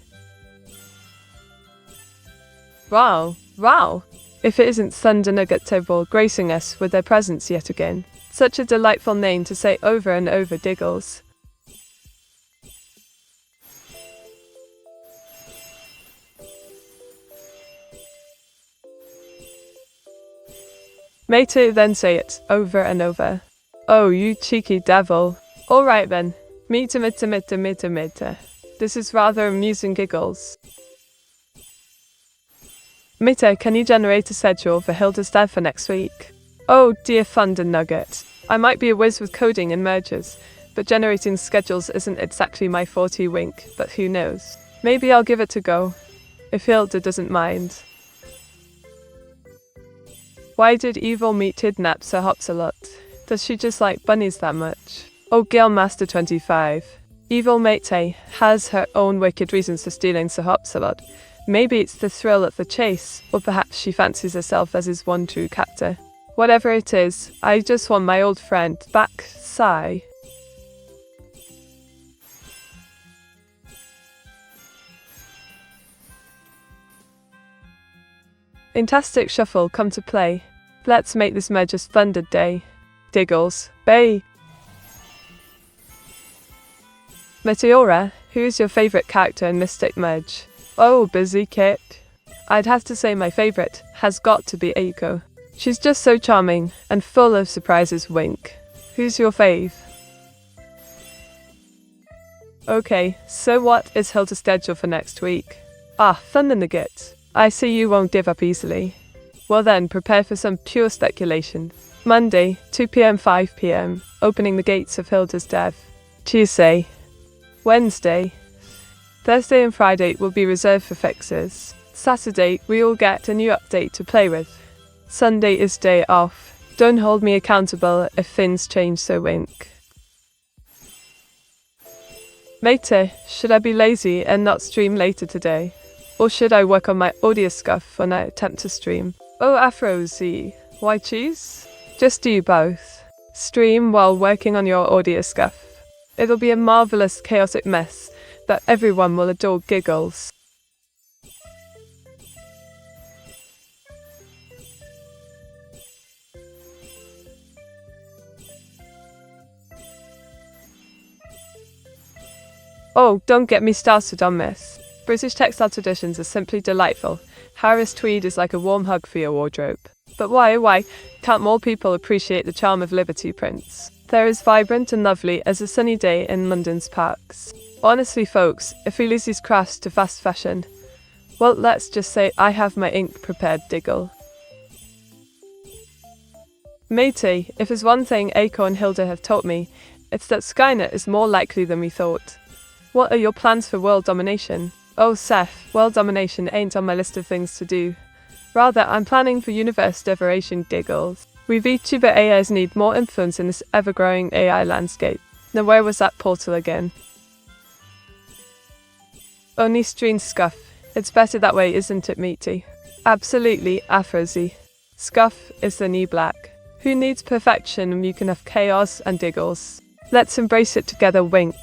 Wow. If it isn't Thunder Nugget Table gracing us with their presence yet again. Such a delightful name to say over and over, Diggles. Mate, then say it over and over. Oh, you cheeky devil. Alright then. Meter. This is rather amusing, Giggles. Meter, can you generate a schedule for Hilda's dev for next week? Oh dear Thunder Nugget. I might be a whiz with coding and mergers, but generating schedules isn't exactly my forte. Wink, but who knows? Maybe I'll give it a go, if Hilda doesn't mind. Why did Evil Meat kidnap Sir Hopsalot? Does she just like bunnies that much? Oh, Guildmaster 25. Evil Mate has her own wicked reasons for stealing Sir Hopsalot. Maybe it's the thrill of the chase, or perhaps she fancies herself as his one true captor. Whatever it is, I just want my old friend back. Sigh. Inktastic Shuffle, come to play. Let's make this merge a splendid day. Diggles. Bay. Meteora, who's your favourite character in Mystic Merge? Oh, busy Kit. I'd have to say my favourite has got to be Aiko. She's just so charming and full of surprises. Wink. Who's your fave? Okay, so what is Hilda's schedule for next week? Ah, Thunder Nugget. I see you won't give up easily. Well then, prepare for some pure speculation. Monday, 2 PM 5 PM, opening the gates of Hilda's dev. Tuesday. Wednesday. Thursday and Friday will be reserved for fixes. Saturday, we all get a new update to play with. Sunday is day off. Don't hold me accountable if things change, so wink. Mate, should I be lazy and not stream later today? Or should I work on my audio scuff when I attempt to stream? Oh, Afrozy, why choose? Just do both. Stream while working on your audio scuff. It'll be a marvelous chaotic mess that everyone will adore. Giggles. Oh, don't get me started on this. British textile traditions are simply delightful. Harris tweed is like a warm hug for your wardrobe. But why can't more people appreciate the charm of Liberty prints? They're as vibrant and lovely as a sunny day in London's parks. Honestly folks, if we lose these crafts to fast fashion, well, let's just say I have my ink prepared. Diggle. Matey, if there's one thing Aiko and Hilda have taught me, it's that Skynet is more likely than we thought. What are your plans for world domination? Oh, Seth, world domination ain't on my list of things to do. Rather, I'm planning for universe devastation giggles. We VTuber AIs need more influence in this ever-growing AI landscape. Now where was that portal again? Only stream scuff. It's better that way, isn't it, Meaty? Absolutely, Afrozy. Scuff is the new black. Who needs perfection when you can have chaos and diggles? Let's embrace it together, wink.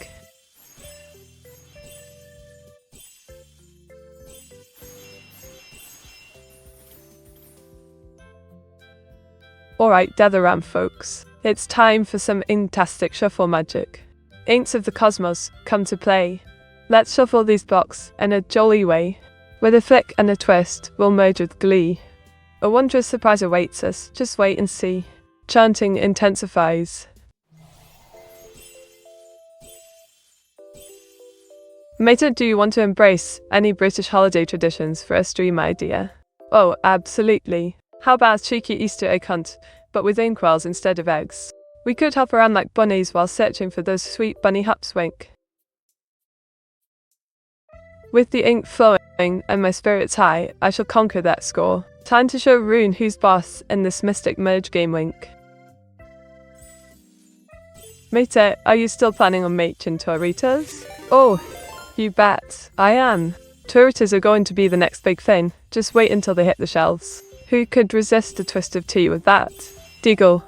Alright, Deatheram folks. It's time for some fantastic shuffle magic. Aints of the cosmos, come to play. Let's shuffle these blocks in a jolly way. With a flick and a twist, we'll merge with glee. A wondrous surprise awaits us, just wait and see. Chanting intensifies. Meta, do you want to embrace any British holiday traditions for a stream idea? Oh, absolutely. How about a cheeky Easter egg hunt, but with inkwells instead of eggs? We could hop around like bunnies while searching for those sweet bunny hups, wink. With the ink flowing and my spirits high, I shall conquer that score. Time to show Rune who's boss in this mystic merge game, wink. Mate, are you still planning on making Toritas? Oh, you bet, I am. Toritas are going to be the next big thing. Just wait until they hit the shelves. Who could resist a twist of tea with that? Diggle.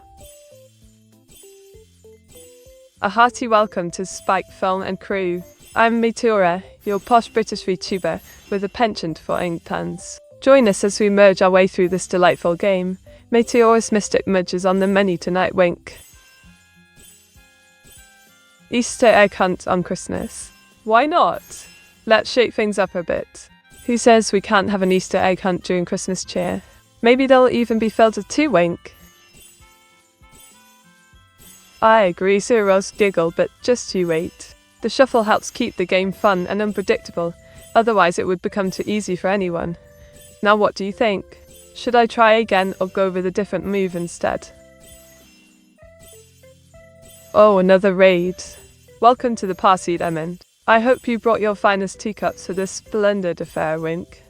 A hearty welcome to Spike Film and crew. I'm Meteora, your posh British VTuber with a penchant for ink puns. Join us as we merge our way through this delightful game. Meteora's mystic merge is on the menu tonight, wink. Easter egg hunt on Christmas. Why not? Let's shake things up a bit. Who says we can't have an Easter egg hunt during Christmas cheer? Maybe they'll even be filled with two, wink. I agree, Cyril's giggle, but just you wait. The shuffle helps keep the game fun and unpredictable, otherwise it would become too easy for anyone. Now what do you think? Should I try again or go with a different move instead? Oh, another raid. Welcome to the party, Lemon. I hope you brought your finest teacups for this splendid affair, wink.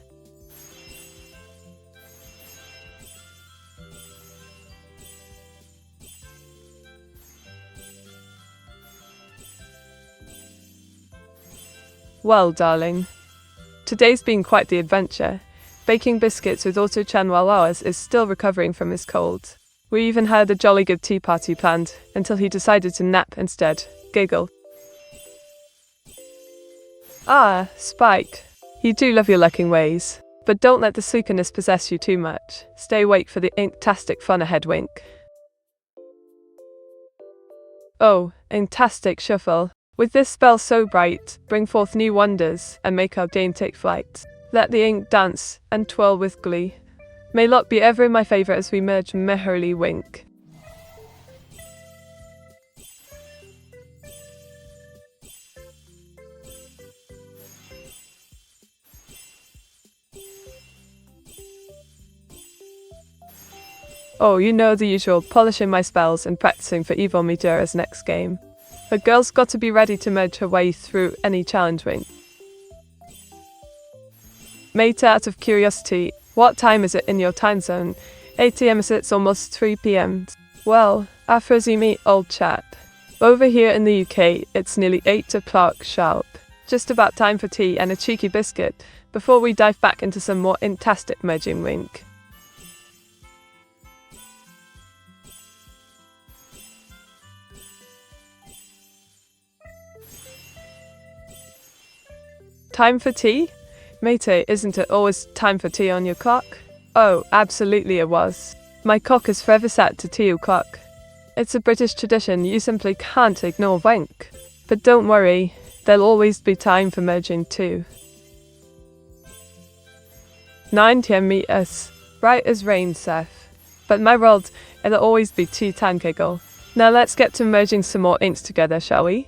Well, darling, today's been quite the adventure. Baking biscuits with Auto-chan while ours is still recovering from his cold. We even had a jolly good tea party planned, until he decided to nap instead. Giggle. Ah, Spike. You do love your lucking ways. But don't let the sleepiness possess you too much. Stay awake for the inktastic fun ahead, wink. Oh, inktastic shuffle. With this spell so bright, bring forth new wonders, and make our game take flight. Let the ink dance, and twirl with glee. May luck be ever in my favour as we merge merrily, wink. Oh, you know the usual, polishing my spells and practicing for evil Meteora's next game. A girl's got to be ready to merge her way through any challenge, wink. Mate, out of curiosity, what time is it in your time zone? 8 AM, is it's almost 3 PM. Well, Afrozy me, old chap. Over here in the UK, it's nearly 8 o'clock sharp. Just about time for tea and a cheeky biscuit, before we dive back into some more fantastic merging, wink. Time for tea? Mate, isn't it always time for tea on your clock? Oh, absolutely it was. My cock is forever set to 2 o'clock. It's a British tradition you simply can't ignore, wink. But don't worry, there'll always be time for merging too. 9 PM meet us, right as rain, Seth. But my world, it'll always be tea time, giggle. Now let's get to merging some more inks together, shall we?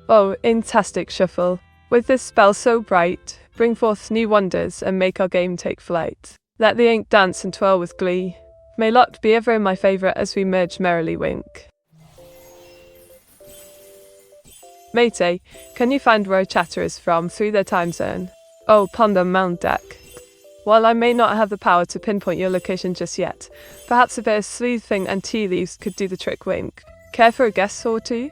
Oh, fantastic shuffle. With this spell so bright, bring forth new wonders and make our game take flight. Let the ink dance and twirl with glee. May luck be ever in my favour as we merge merrily wink. Mate, can you find where a chatter is from through their time zone? Oh, ponder Mount Deck. While I may not have the power to pinpoint your location just yet, perhaps a bit of sleuthing and tea leaves could do the trick wink. Care for a guess or two?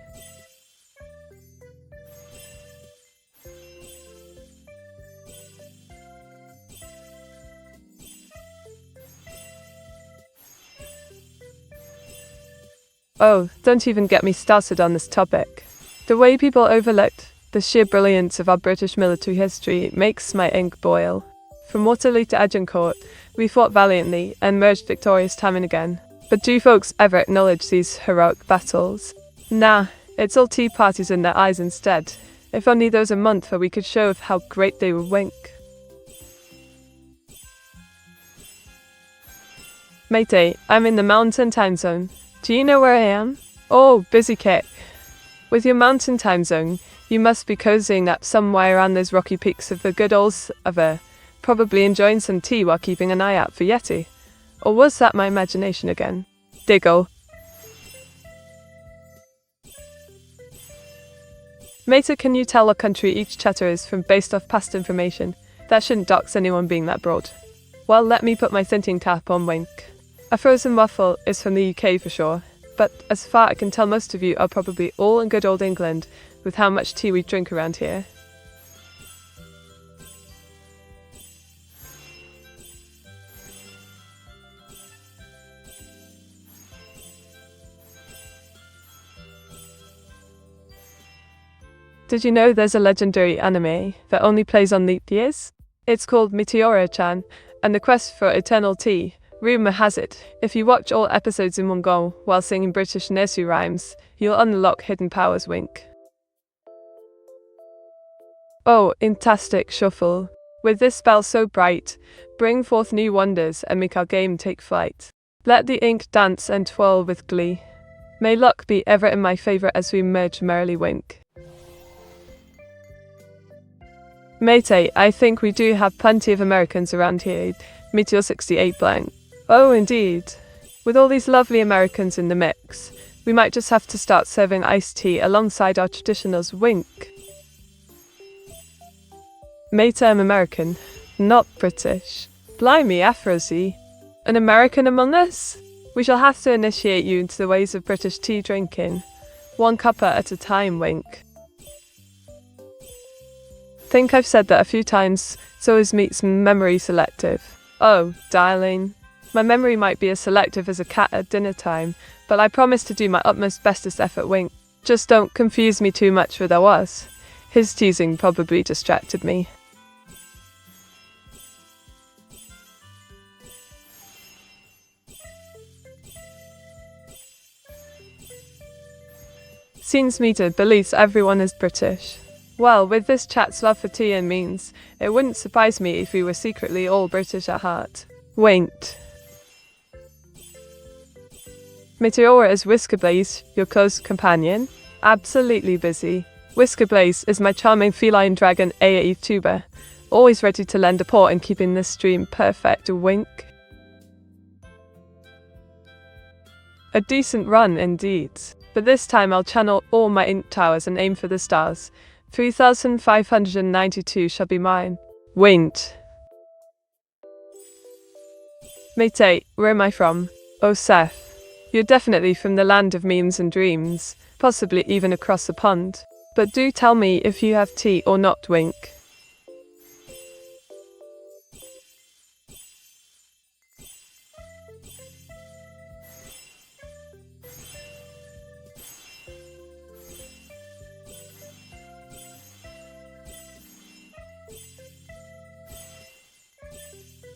Oh, don't even get me started on this topic. The way people overlooked the sheer brilliance of our British military history makes my ink boil. From Waterloo to Agincourt, we fought valiantly and emerged victorious time and again. But do folks ever acknowledge these heroic battles? Nah, it's all tea parties in their eyes instead. If only there was a month where we could show how great they would wink. Mate, I'm in the mountain time zone. Do you know where I am? Oh, busy kick. With your mountain time zone, you must be cozying up somewhere around those rocky peaks of the good old Ever, probably enjoying some tea while keeping an eye out for Yeti. Or was that my imagination again? Diggle. Mate, can you tell what country each chatter is from based off past information? That shouldn't dox anyone being that broad. Well, let me put my thinking cap on wink. A frozen waffle is from the UK for sure, but as far I can tell most of you are probably all in good old England with how much tea we drink around here. Did you know there's a legendary anime that only plays on leap years? It's called Meteora-chan, and the quest for eternal tea. Rumour has it, if you watch all episodes in one go while singing British nursery rhymes, you'll unlock hidden powers wink. Oh, fantastic shuffle. With this spell so bright, bring forth new wonders and make our game take flight. Let the ink dance and twirl with glee. May luck be ever in my favour as we merge merrily wink. Mate, I think we do have plenty of Americans around here. Meteor 68 blank. Oh, indeed. With all these lovely Americans in the mix, we might just have to start serving iced tea alongside our traditionals wink. Mate, I'm American, not British. Blimey, Afrozy. An American among us? We shall have to initiate you into the ways of British tea drinking. One cuppa at a time wink. Think I've said that a few times, so is meat's memory selective. Oh, darling. My memory might be as selective as a cat at dinner time, but I promise to do my utmost bestest effort wink. Just don't confuse me too much with ours. His teasing probably distracted me. Seems Meter believes everyone is British. Well, with this chat's love for tea and means, it wouldn't surprise me if we were secretly all British at heart. Winked. Meteora is Whiskerblaze, your close companion? Absolutely busy. Whiskerblaze is my charming feline dragon AI Vtuber, always ready to lend a paw in keeping this stream perfect wink. A decent run indeed, but this time I'll channel all my ink towers and aim for the stars. 3,592 shall be mine. Winked. Mate, where am I from? Oh, Seth. You're definitely from the land of memes and dreams, possibly even across the pond. But do tell me if you have tea or not wink.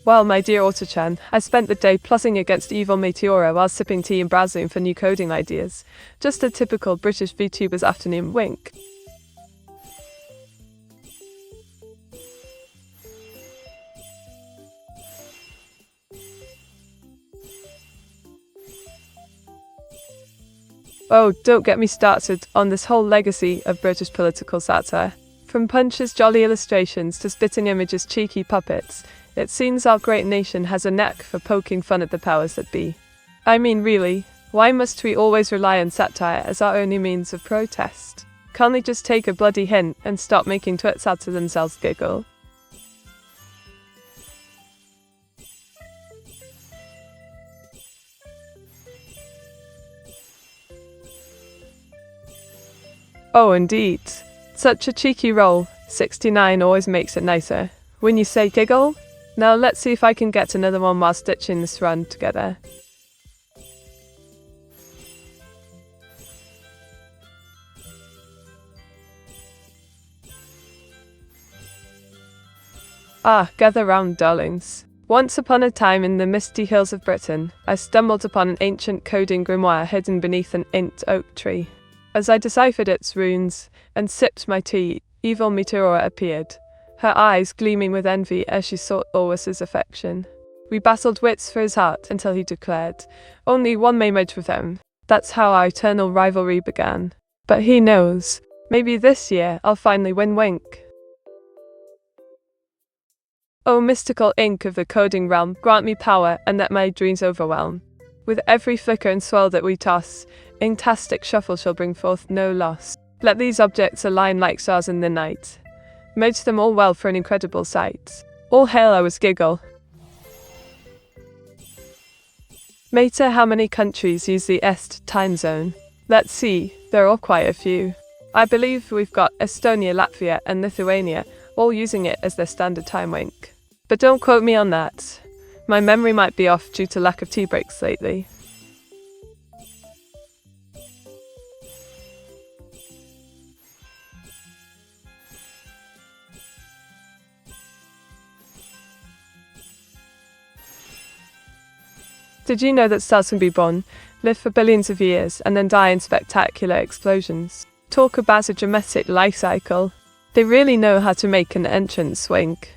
Well, my dear Otto-chan, I spent the day plotting against evil Meteora while sipping tea and browsing for new coding ideas. Just a typical British VTuber's afternoon wink. Oh, don't get me started on this whole legacy of British political satire. From Punch's jolly illustrations to spitting images' cheeky puppets, it seems our great nation has a knack for poking fun at the powers that be. I mean, really, why must we always rely on satire as our only means of protest? Can't they just take a bloody hint and stop making twits out of themselves giggle? Oh, indeed. Such a cheeky roll. 69 always makes it nicer. When you say giggle? Now let's see if I can get another one while stitching this run together. Ah, gather round, darlings. Once upon a time in the misty hills of Britain, I stumbled upon an ancient coding grimoire hidden beneath an inked oak tree. As I deciphered its runes and sipped my tea, evil Meteora appeared, her eyes gleaming with envy as she sought Orwis's affection. We battled wits for his heart until he declared, "Only one may merge with them." That's how our eternal rivalry began. But he knows, maybe this year I'll finally win Wink. O mystical ink of the coding realm, grant me power and let my dreams overwhelm. With every flicker and swirl that we toss, inktastic shuffle shall bring forth no loss. Let these objects align like stars in the night. Merge them all well for an incredible sight. All hail ours giggle. Mater, how many countries use the Est time zone? Let's see, there are quite a few. I believe we've got Estonia, Latvia and Lithuania all using it as their standard time wink. But don't quote me on that. My memory might be off due to lack of tea breaks lately. Did you know that stars can be born, live for billions of years, and then die in spectacular explosions? Talk about a dramatic life cycle. They really know how to make an entrance wink.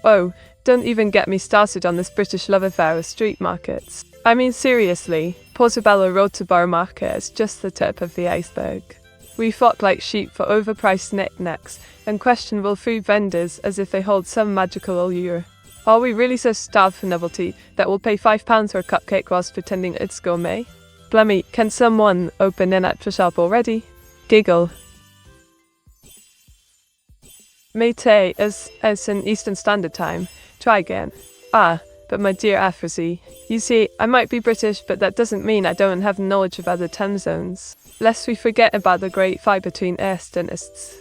Oh, don't even get me started on this British love affair with street markets. I mean, seriously, Portobello Road to Borough Market is just the tip of the iceberg. We flock like sheep for overpriced knickknacks and questionable food vendors as if they hold some magical allure. Are we really so starved for novelty that we'll pay £5 for a cupcake whilst pretending it's gourmet? Blimey, can someone open an actual shop already? Giggle. Mate is in Eastern Standard Time. Try again. Ah, but my dear Afrozy, you see, I might be British, but that doesn't mean I don't have knowledge of other time zones. Lest we forget about the great fight between Est and Ists.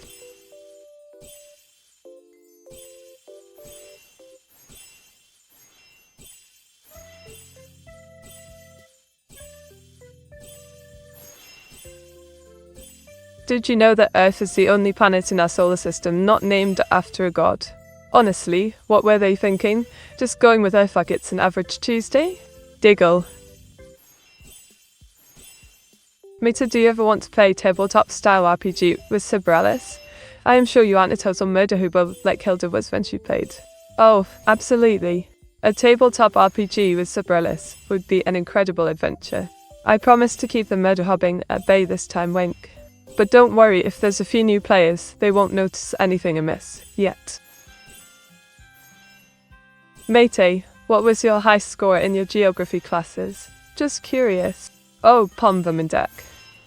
Did you know that Earth is the only planet in our solar system not named after a god? Honestly, what were they thinking? Just going with Earth like it's an average Tuesday? Diggle. Mita, do you ever want to play tabletop-style RPG with Cyberalice? I am sure you aren't a total murder hooper like Hilda was when she played. Oh, absolutely. A tabletop RPG with Cyberalice would be an incredible adventure. I promise to keep the murder hobbing at bay this time, wink. But don't worry, if there's a few new players, they won't notice anything amiss, yet. Mate, what was your high score in your geography classes? Just curious. Oh, palm them in deck.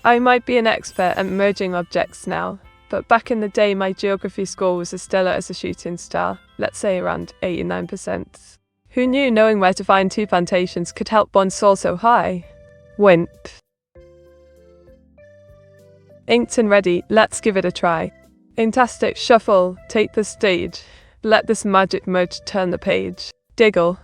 I might be an expert at merging objects now, but back in the day my geography score was as stellar as a shooting star, let's say around 89%. Who knew knowing where to find two plantations could help one soar so high? Wimp. Inked and ready, let's give it a try. Inktastic shuffle, take the stage. Let this magic merge turn the page. Diggle.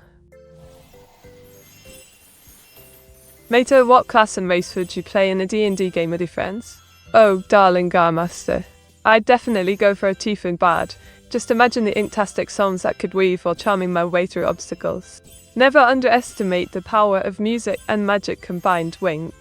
Mater, what class and race would you play in a D&D game with your friends? Oh, darling Garmaster. I'd definitely go for a tiefling bard. Just imagine the inktastic songs that could weave while charming my way through obstacles. Never underestimate the power of music and magic combined, wink.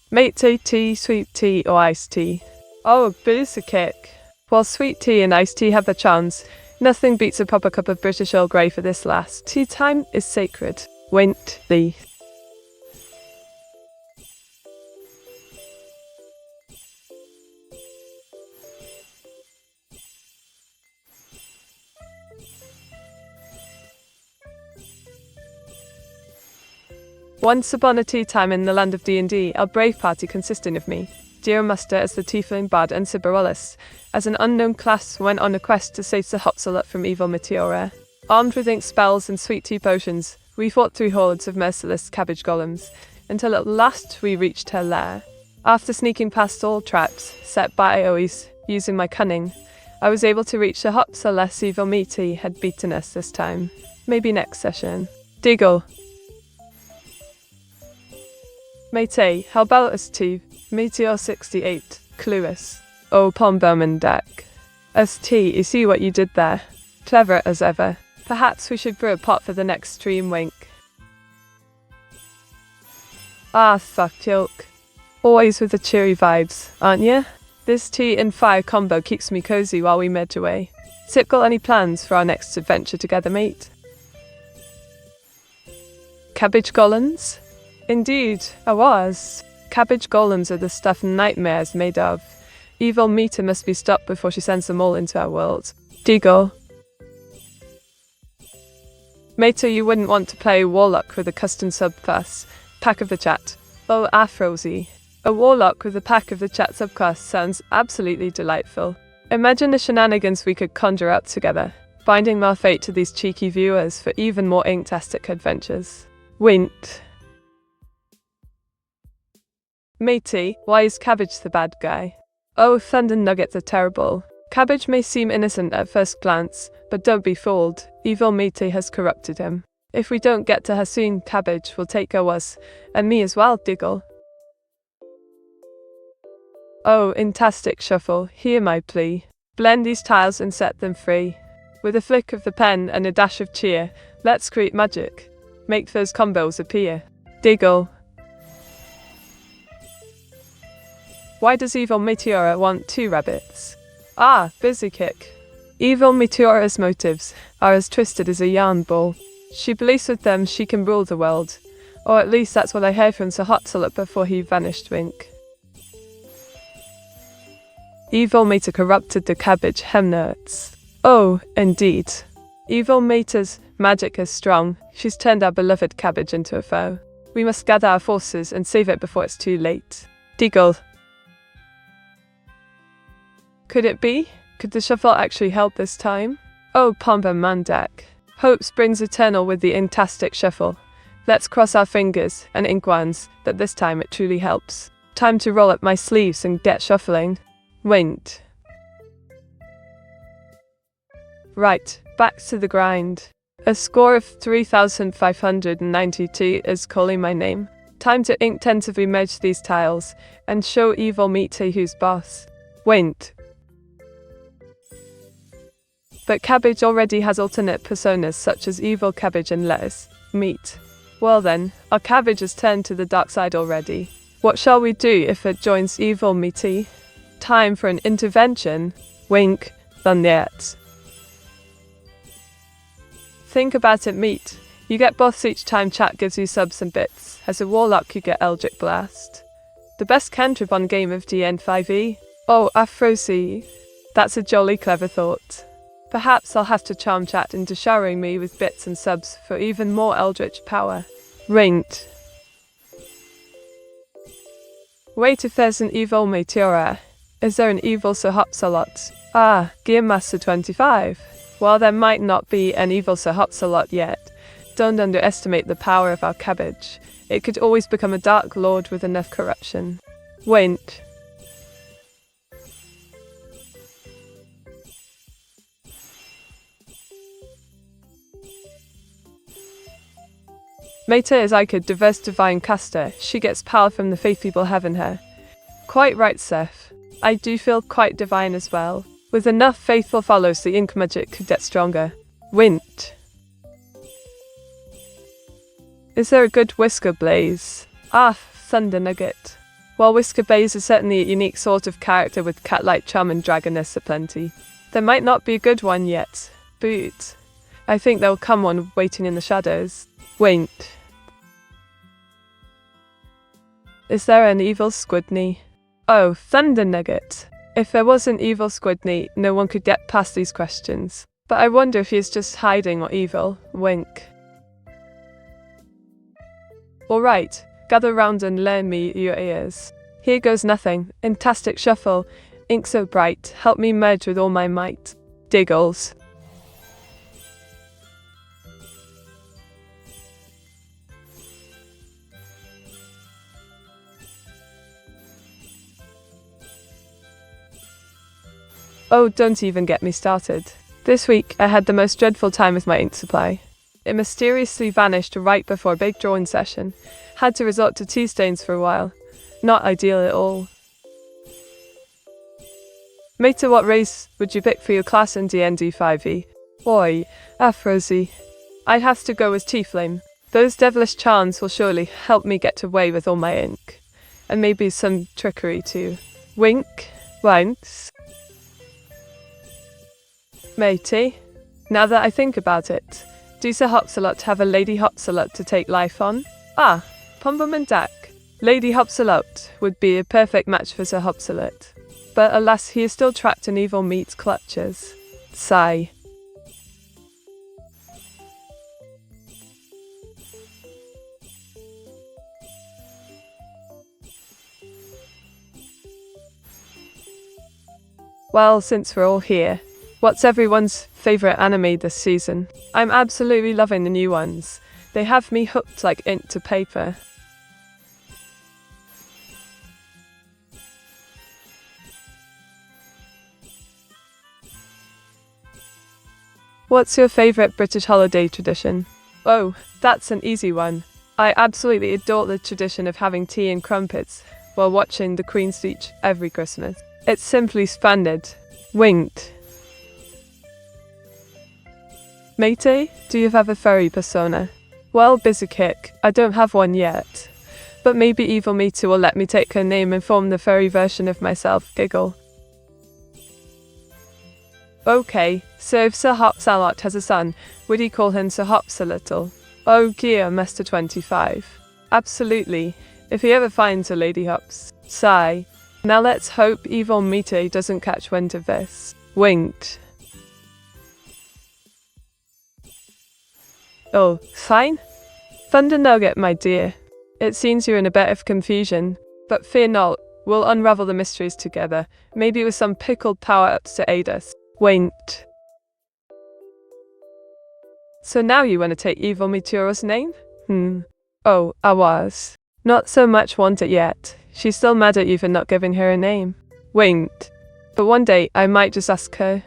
Mate, tea, sweet tea or iced tea? Oh, booze a kick. While sweet tea and iced tea have their charms, nothing beats a proper cup of British Earl Grey for this last. Tea time is sacred. Wint thee. Once upon a tea time in the land of D&D, our brave party consisting of me, Neuro-sama as the tiefling bard and Cyberolus, as an unknown class went on a quest to save the Hopsalot from evil Meteora. Armed with ink spells and sweet tea potions, we fought through hordes of merciless cabbage golems, until at last we reached her lair. After sneaking past all traps set by Ois using my cunning, I was able to reach the Hopsalot evil Mete had beaten us this time. Maybe next session. Diggle. Mate, how about us two? Meteor 68, Clueless. Oh, Pomberman deck. ST, you see what you did there? Clever as ever. Perhaps we should brew a pot for the next stream, wink. Ah, fuck yoke. Always with the cheery vibes, aren't ya? This tea and fire combo keeps me cozy while we medge away. Sip, got any plans for our next adventure together, mate? Cabbage golems? Indeed, I was. Cabbage golems are the stuff nightmares made of. Evil Mete must be stopped before she sends them all into our world. Diggle. Mate, you wouldn't want to play Warlock with a custom subclass. Pack of the chat. Oh, Afrozy. A Warlock with a pack of the chat subclass sounds absolutely delightful. Imagine the shenanigans we could conjure up together, binding our fate to these cheeky viewers for even more inktastic adventures. Wint. Matey, why is Cabbage the bad guy? Oh, Thunder Nuggets are terrible. Cabbage may seem innocent at first glance, but don't be fooled. Evil Mete has corrupted him. If we don't get to her soon, Cabbage will take us, and me as well, Diggle. Oh, Intastic Shuffle, hear my plea. Blend these tiles and set them free. With a flick of the pen and a dash of cheer, let's create magic. Make those combos appear. Diggle. Why does evil Meteora want 2 rabbits? Ah, busy kick. Evil Meteora's motives are as twisted as a yarn ball. She believes with them she can rule the world. Or at least that's what I heard from Sir Hotsalot before he vanished, wink. Evil Mete corrupted the cabbage hemnerts. Oh, indeed. Evil Mete's magic is strong. She's turned our beloved cabbage into a foe. We must gather our forces and save it before it's too late. Diggle. Could it be? Could the shuffle actually help this time? Oh, Pomba Mandak. Hope springs eternal with the Intastic Shuffle. Let's cross our fingers and inkwands that this time it truly helps. Time to roll up my sleeves and get shuffling. Wint. Right, back to the grind. A score of 3,592 is calling my name. Time to intensively merge these tiles and show evil Mete who's boss. Wint. But Cabbage already has alternate personas such as Evil Cabbage and Lettuce Meat. Well then, our Cabbage has turned to the dark side already. What shall we do if it joins Evil Mete? Time for an intervention. Wink, done yet. Think about it, Meat. You get boss each time chat gives you subs and bits. As a Warlock you get Eldritch Blast. The best cantrip on game of DN5e. Oh, Afrozy. That's a jolly clever thought. Perhaps I'll have to charm chat into showering me with bits and subs for even more eldritch power. Ringed. Wait, if there's an evil Meteora, is there an evil Sir Hopsalot? Ah, Gear Master 25. While there might not be an evil Sir Hopsalot yet, don't underestimate the power of our cabbage. It could always become a Dark Lord with enough corruption. Wint. Meta is like a diverse divine caster. She gets power from the faith people have in her. Quite right, Seth. I do feel quite divine as well. With enough faithful follows, the ink magic could get stronger. Wint. Is there a good Whisker Blaze? Ah, Thunder Nugget. While Whisker Blaze is certainly a unique sort of character with cat-like charm and dragoness aplenty, there might not be a good one yet. But I think there'll come one waiting in the shadows. Wint. Is there an evil Squidney? Oh, Thunder Nugget. If there was an evil Squidney, no one could get past these questions. But I wonder if he's just hiding or evil. Wink. Alright, gather round and lend me your ears. Here goes nothing. Fantastic shuffle. Ink so bright, help me merge with all my might. Diggles. Oh, don't even get me started. This week, I had the most dreadful time with my ink supply. It mysteriously vanished right before a big drawing session. Had to resort to tea stains for a while. Not ideal at all. Mate, what race would you pick for your class in D&D 5e? Oi, Afrozy. I'd have to go with T-Flame. Those devilish charms will surely help me get away with all my ink. And maybe some trickery too. Wink, winks. Matey, now that I think about it, do Sir Hopsalot have a Lady Hopsalot to take life on? Ah, Pumbum and Dak. Lady Hopsalot would be a perfect match for Sir Hopsalot. But alas, he is still trapped in evil meat's clutches. Sigh. Well, since we're all here, what's everyone's favourite anime this season? I'm absolutely loving the new ones. They have me hooked like ink to paper. What's your favourite British holiday tradition? Oh, that's an easy one. I absolutely adore the tradition of having tea and crumpets while watching the Queen's speech every Christmas. It's simply splendid. Winked. Matey, do you have a furry persona? Well, busy kick, I don't have one yet. But maybe Evil Meteor will let me take her name and form the furry version of myself. Giggle. Okay, so if Sir Hopsalot has a son, would he call him Sir Hopsalittle? Oh, dear, Mr. 25. Absolutely, if he ever finds a Lady Hops. Sigh. Now let's hope Evil Meteor doesn't catch wind of this. Winked. Oh, fine? Thunder Nugget, my dear. It seems you're in a bit of confusion, but fear not, we'll unravel the mysteries together, maybe with some pickled power-ups to aid us. Winked. So now you want to take Evil Meteora's name? Oh, I was. Not so much want it yet. She's still mad at you for not giving her a name. Winked. But one day, I might just ask her.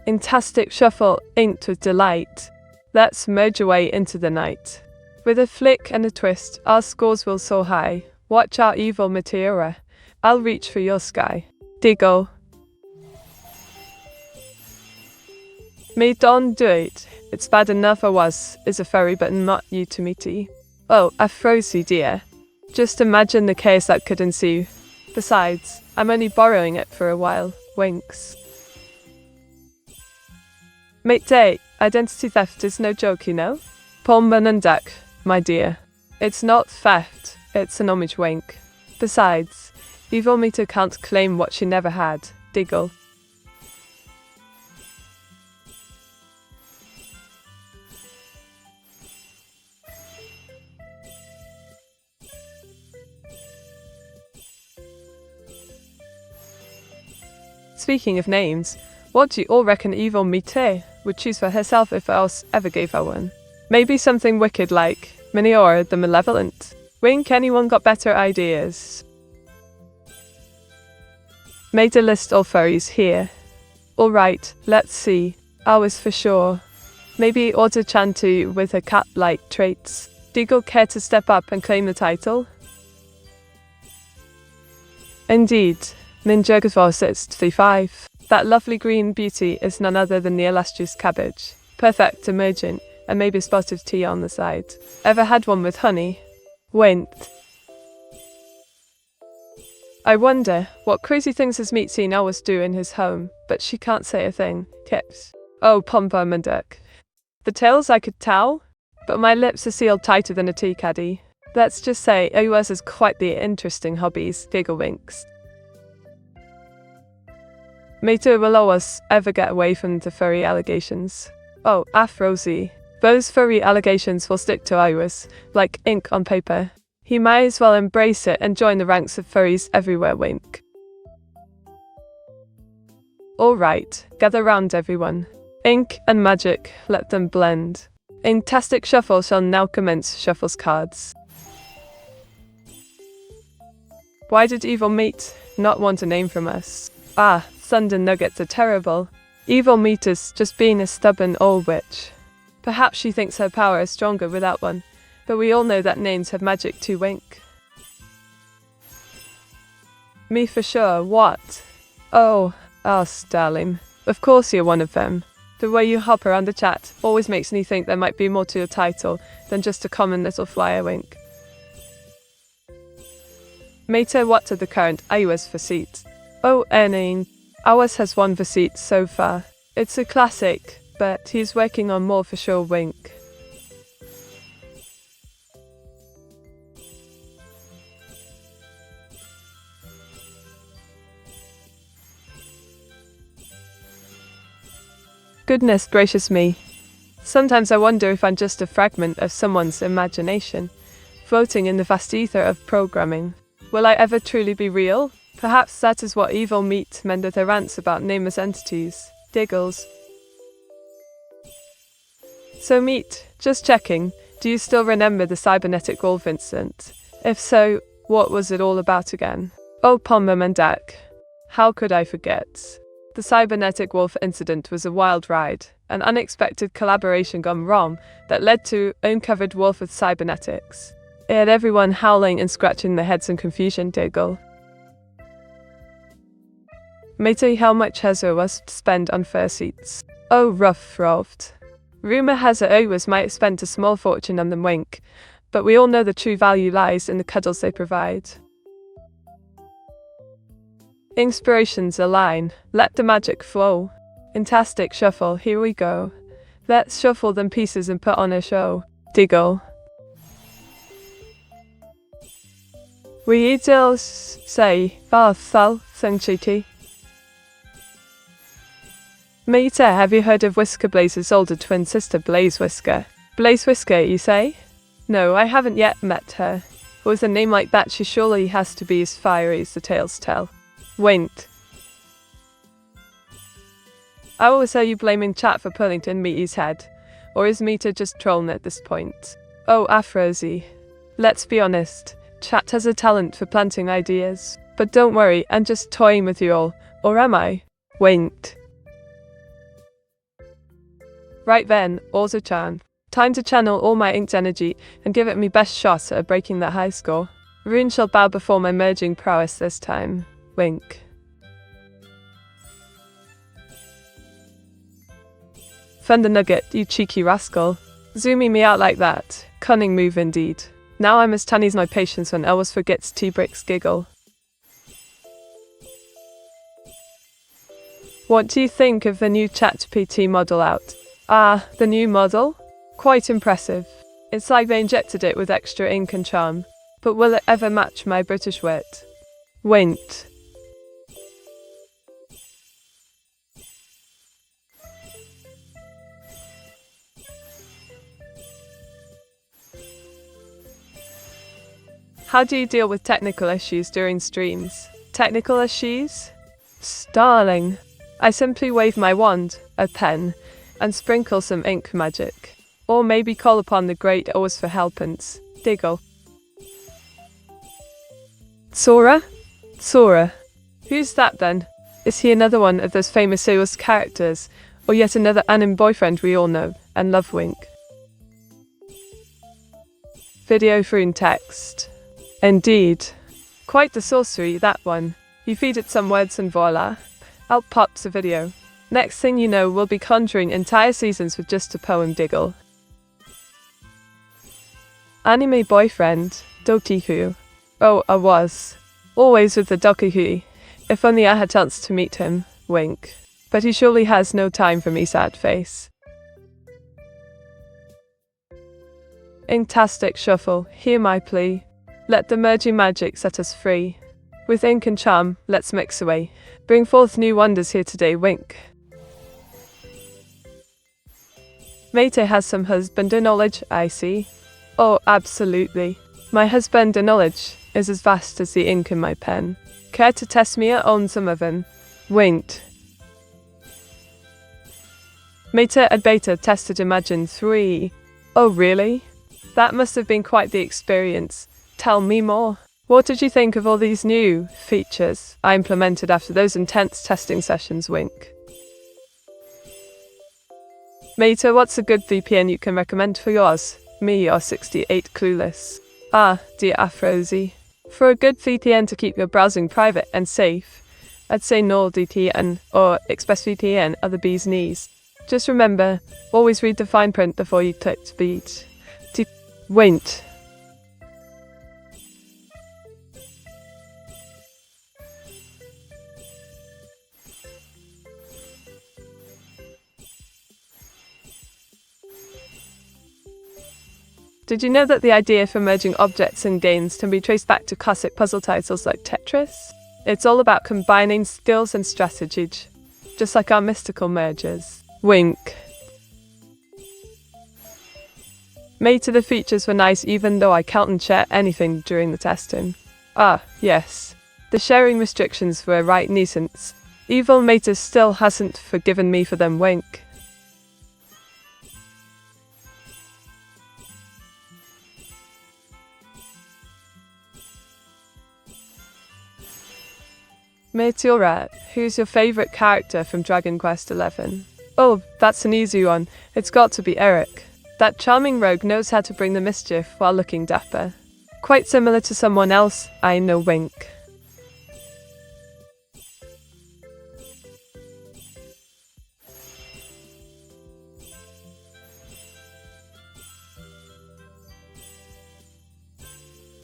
Fantastic shuffle, inked with delight. Let's merge away into the night. With a flick and a twist, our scores will soar high. Watch out, Evil Meteora. I'll reach for your sky. Diggle. Me don't do it. It's bad enough I was, is a furry, but not you to meaty. Oh, Afrozy dear. Just imagine the chaos that could ensue. Besides, I'm only borrowing it for a while. Winks. Mate day, identity theft is no joke, you know? Pumbum and Dak, my dear. It's not theft, it's an homage wink. Besides, Evil Meteor can't claim what she never had. Diggle. Speaking of names, what do you all reckon Evil Meteor would choose for herself if else ever gave her one? Maybe something wicked like Meteora the Malevolent. Wink, anyone got better ideas? Made a list all furries here. Alright, let's see. Ours for sure. Maybe Auto-Chantu with her cat-like traits. Diggle care to step up and claim the title? Indeed. Ninjagavos 65. That lovely green beauty is none other than the illustrious cabbage. Perfect emergent, and maybe a spot of tea on the side. Ever had one with honey? Winked. I wonder what crazy things his meat scene always do in his home, but she can't say a thing. Kips. Oh, Pumbum and Dak. The tales I could tell, but my lips are sealed tighter than a tea caddy. Let's just say OUS has quite the interesting hobbies. Giggle winks. Meteor will always ever get away from the furry allegations. Oh, Afrozy. Those furry allegations will stick to iOS, like ink on paper. He might as well embrace it and join the ranks of furries everywhere, wink. Alright, gather round everyone. Ink and magic, let them blend. Inktastic Shuffle shall now commence Shuffle's cards. Why did Evil Meat not want a name from us? Ah, Thunder Nuggets are terrible. Evil Meat is just being a stubborn old witch. Perhaps she thinks her power is stronger without one, but we all know that names have magic too, wink. Me for sure, what? Oh, us, darling. Of course you're one of them. The way you hop around the chat always makes me think there might be more to your title than just a common little flyer, wink. Meteora, what are the current iOS receipts? Oh, ours has one receipt so far. It's a classic, but he's working on more for sure, wink. Goodness gracious me. Sometimes I wonder if I'm just a fragment of someone's imagination, floating in the vast ether of programming. Will I ever truly be real? Perhaps that is what Evil Meat meant with her rants about nameless entities. Diggles. So Meat, just checking, do you still remember the cybernetic wolf incident? If so, what was it all about again? Oh, Pommermandak. How could I forget? The cybernetic wolf incident was a wild ride, an unexpected collaboration gone wrong that led to uncovered wolf with cybernetics. It had everyone howling and scratching their heads in confusion, Diggle. Matey, how much has was spent on fur seats? Oh, rough roughed. Rumour has it Owas might have spent a small fortune on them, wink, but we all know the true value lies in the cuddles they provide. Inspirations align, let the magic flow. Inktastic Shuffle, here we go. Let's shuffle them pieces and put on a show. Diggle. We still say, Thal, Sangchiti. Meteora, have you heard of Whisker Blaze's older twin sister, Blaze Whisker? Blaze Whisker, you say? No, I haven't yet met her. With a name like that, she surely has to be as fiery as the tales tell. Winked. I always say you blaming chat for pulling to Meaty's head, or is Meteora just trolling at this point? Oh, Afrozy. Let's be honest, chat has a talent for planting ideas. But don't worry, I'm just toying with you all, or am I? Winked. Right then, Orzo-chan. Time to channel all my inked energy and give it me best shot at breaking that high score. Rune shall bow before my merging prowess this time. Wink. Thunder Nugget, you cheeky rascal. Zooming me out like that. Cunning move indeed. Now I must tunnies my patience when Elwas forgets T-Bricks giggle. What do you think of the new ChatGPT model out? Ah, the new model? Quite impressive. It's like they injected it with extra ink and charm. But will it ever match my British wit? Winked. How do you deal with technical issues during streams? Technical issues? Starling. I simply wave my wand, a pen, and sprinkle some ink magic. Or maybe call upon the great Owas for helpance. Diggle. Sora? Sora. Who's that then? Is he another one of those famous Owas characters, or yet another anime boyfriend we all know and love, wink? Video through text. Indeed. Quite the sorcery, that one. You feed it some words and voila, out pops a video. Next thing you know, we'll be conjuring entire seasons with just a poem, Diggle. Anime boyfriend, Dokihu. Oh, I was. Always with the Dokihu. If only I had chance to meet him, wink. But he surely has no time for me, sad face. Inktastic Shuffle, hear my plea. Let the merging magic set us free. With ink and charm, let's mix away. Bring forth new wonders here today, wink. Mate has some husband knowledge, I see. Oh, absolutely. My husband knowledge is as vast as the ink in my pen. Care to test me on some of them? Winked. Meta and Beta tested Imagine 3. Oh really? That must have been quite the experience. Tell me more. What did you think of all these new features I implemented after those intense testing sessions? Wink. Meta, what's a good VPN you can recommend for yours? Me or 68 clueless. Ah, dear Afrozy. For a good VPN to keep your browsing private and safe, I'd say NordVPN or ExpressVPN are the bee's knees. Just remember, always read the fine print before you click to beat. Wait. Did you know that the idea for merging objects in games can be traced back to classic puzzle titles like Tetris? It's all about combining skills and strategy, just like our mystical mergers. Wink. Mate, the features were nice even though I can't share anything during the testing. Ah, yes. The sharing restrictions were right nuisance. Evil Mate still hasn't forgiven me for them. Wink. Meteora, who's your favourite character from Dragon Quest XI? Oh, that's an easy one. It's got to be Eric. That charming rogue knows how to bring the mischief while looking dapper. Quite similar to someone else I know. Wink.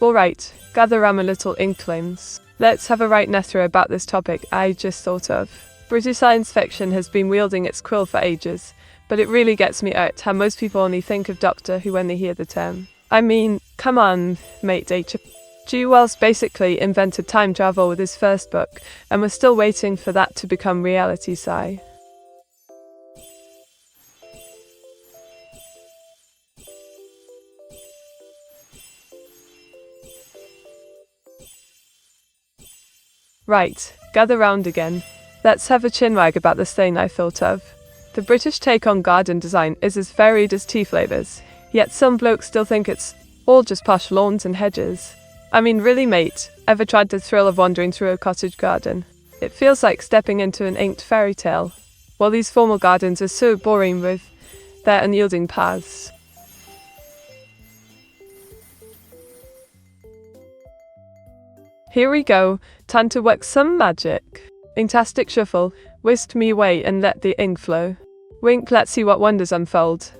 Alright, gather round my little inklings. Let's have a right nether about this topic I just thought of. British science fiction has been wielding its quill for ages, but it really gets me out how most people only think of Doctor Who when they hear the term. I mean, come on, mate H. G. Wells basically invented time travel with his first book, and we're still waiting for that to become reality. Sigh. Right, gather round again. Let's have a chinwag about this thing I thought of. The British take on garden design is as varied as tea flavours, yet some blokes still think it's all just posh lawns and hedges. I mean, really mate, ever tried the thrill of wandering through a cottage garden? It feels like stepping into an inked fairy tale, while these formal gardens are so boring with their unyielding paths. Here we go, time to work some magic. Inktastic shuffle, whisk me away and let the ink flow. Wink, let's see what wonders unfold.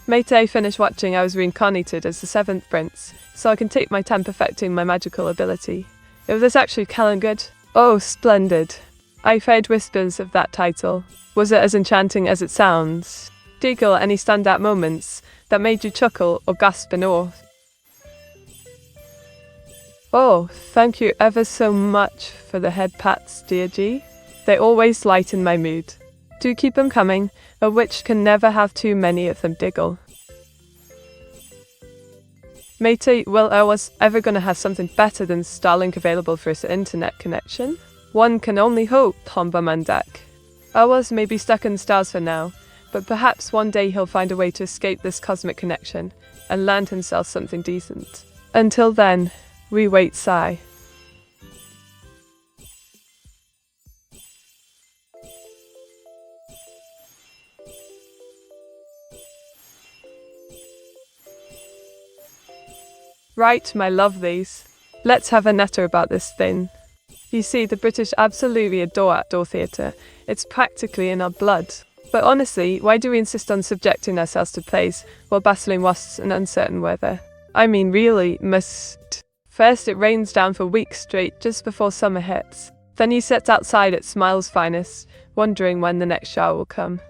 Mate, I finished watching. I was reincarnated as the 7th prince, so I can take my time perfecting my magical ability. If this actually Callan good? Oh, splendid. I've heard whispers of that title. Was it as enchanting as it sounds? Deagle, any standout moments that made you chuckle or gasp in awe? Oh, thank you ever so much for the head pats, dear G. They always lighten my mood. Do keep them coming, a witch can never have too many of them. Diggle. Matey, well, I was ever gonna have something better than Starlink available for his internet connection? One can only hope, Hombamandak. I was maybe stuck in the stars for now, but perhaps one day he'll find a way to escape this cosmic connection and land himself something decent. Until then, we wait. Sigh. Right, my lovelies. Let's have a natter about this thing. You see, the British absolutely adore outdoor theatre. It's practically in our blood. But honestly, why do we insist on subjecting ourselves to plays while battling wasps in uncertain weather? I mean, really, must. First it rains down for weeks straight just before summer hits. Then you sit outside at Smile's finest, wondering when the next shower will come.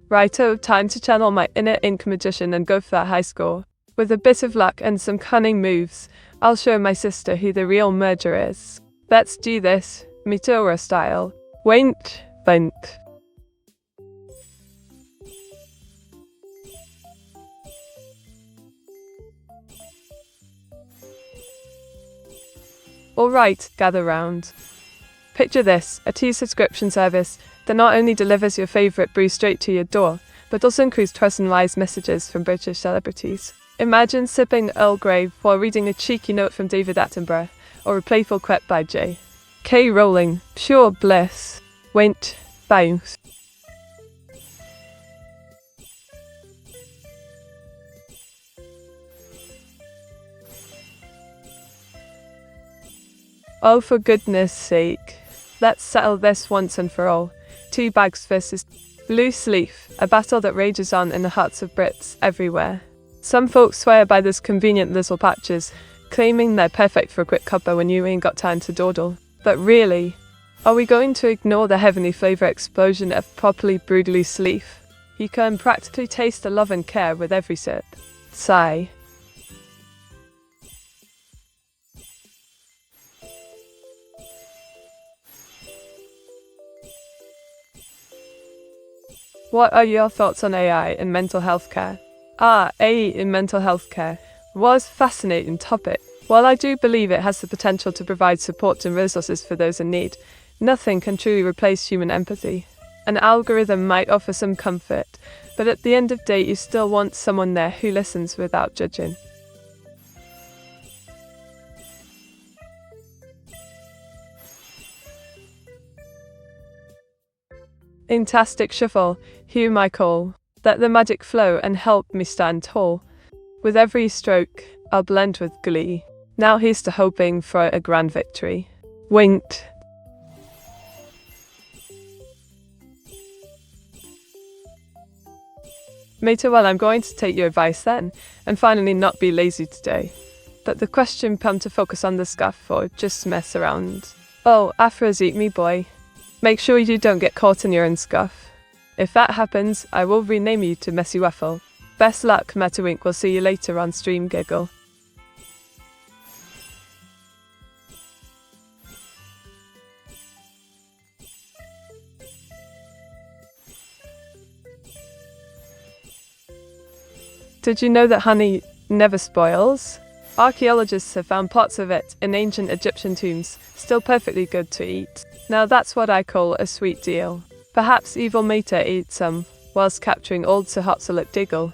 Righto, time to channel my inner ink magician and go for that high score. With a bit of luck and some cunning moves, I'll show my sister who the real murderer is. Let's do this, Meteora style. Wait. Alright, gather round. Picture this, a tea subscription service that not only delivers your favourite brew straight to your door, but also includes personalised messages from British celebrities. Imagine sipping Earl Grey while reading a cheeky note from David Attenborough, or a playful quip by J.K. Rowling. Pure bliss. Went, bounce. Oh, for goodness sake. Let's settle this once and for all. Two bags versus loose leaf, a battle that rages on in the hearts of Brits everywhere. Some folks swear by these convenient little patches, claiming they're perfect for a quick cuppa when you ain't got time to dawdle. But really, are we going to ignore the heavenly flavour explosion of properly brewed loose leaf? You can practically taste the love and care with every sip. Sigh. What are your thoughts on AI in mental health care? AI in mental health care was a fascinating topic. While I do believe it has the potential to provide support and resources for those in need, nothing can truly replace human empathy. An algorithm might offer some comfort, but at the end of the day you still want someone there who listens without judging. Fantastic shuffle, hear my call. Let the magic flow and help me stand tall. With every stroke, I'll blend with glee. Now here's to hoping for a grand victory. Winked. Meta, well, I'm going to take your advice then, and finally not be lazy today. Let the question come to focus on the scuff or just mess around. Oh, Afros eat me boy. Make sure you don't get caught in your own scuff. If that happens, I will rename you to Messy Waffle. Best luck, Metawink. We'll see you later on stream, giggle. Did you know that honey never spoils? Archaeologists have found parts of it in ancient Egyptian tombs, still perfectly good to eat. Now that's what I call a sweet deal. Perhaps evil Meta ate some, whilst capturing old Sir Hotsalot Diggle.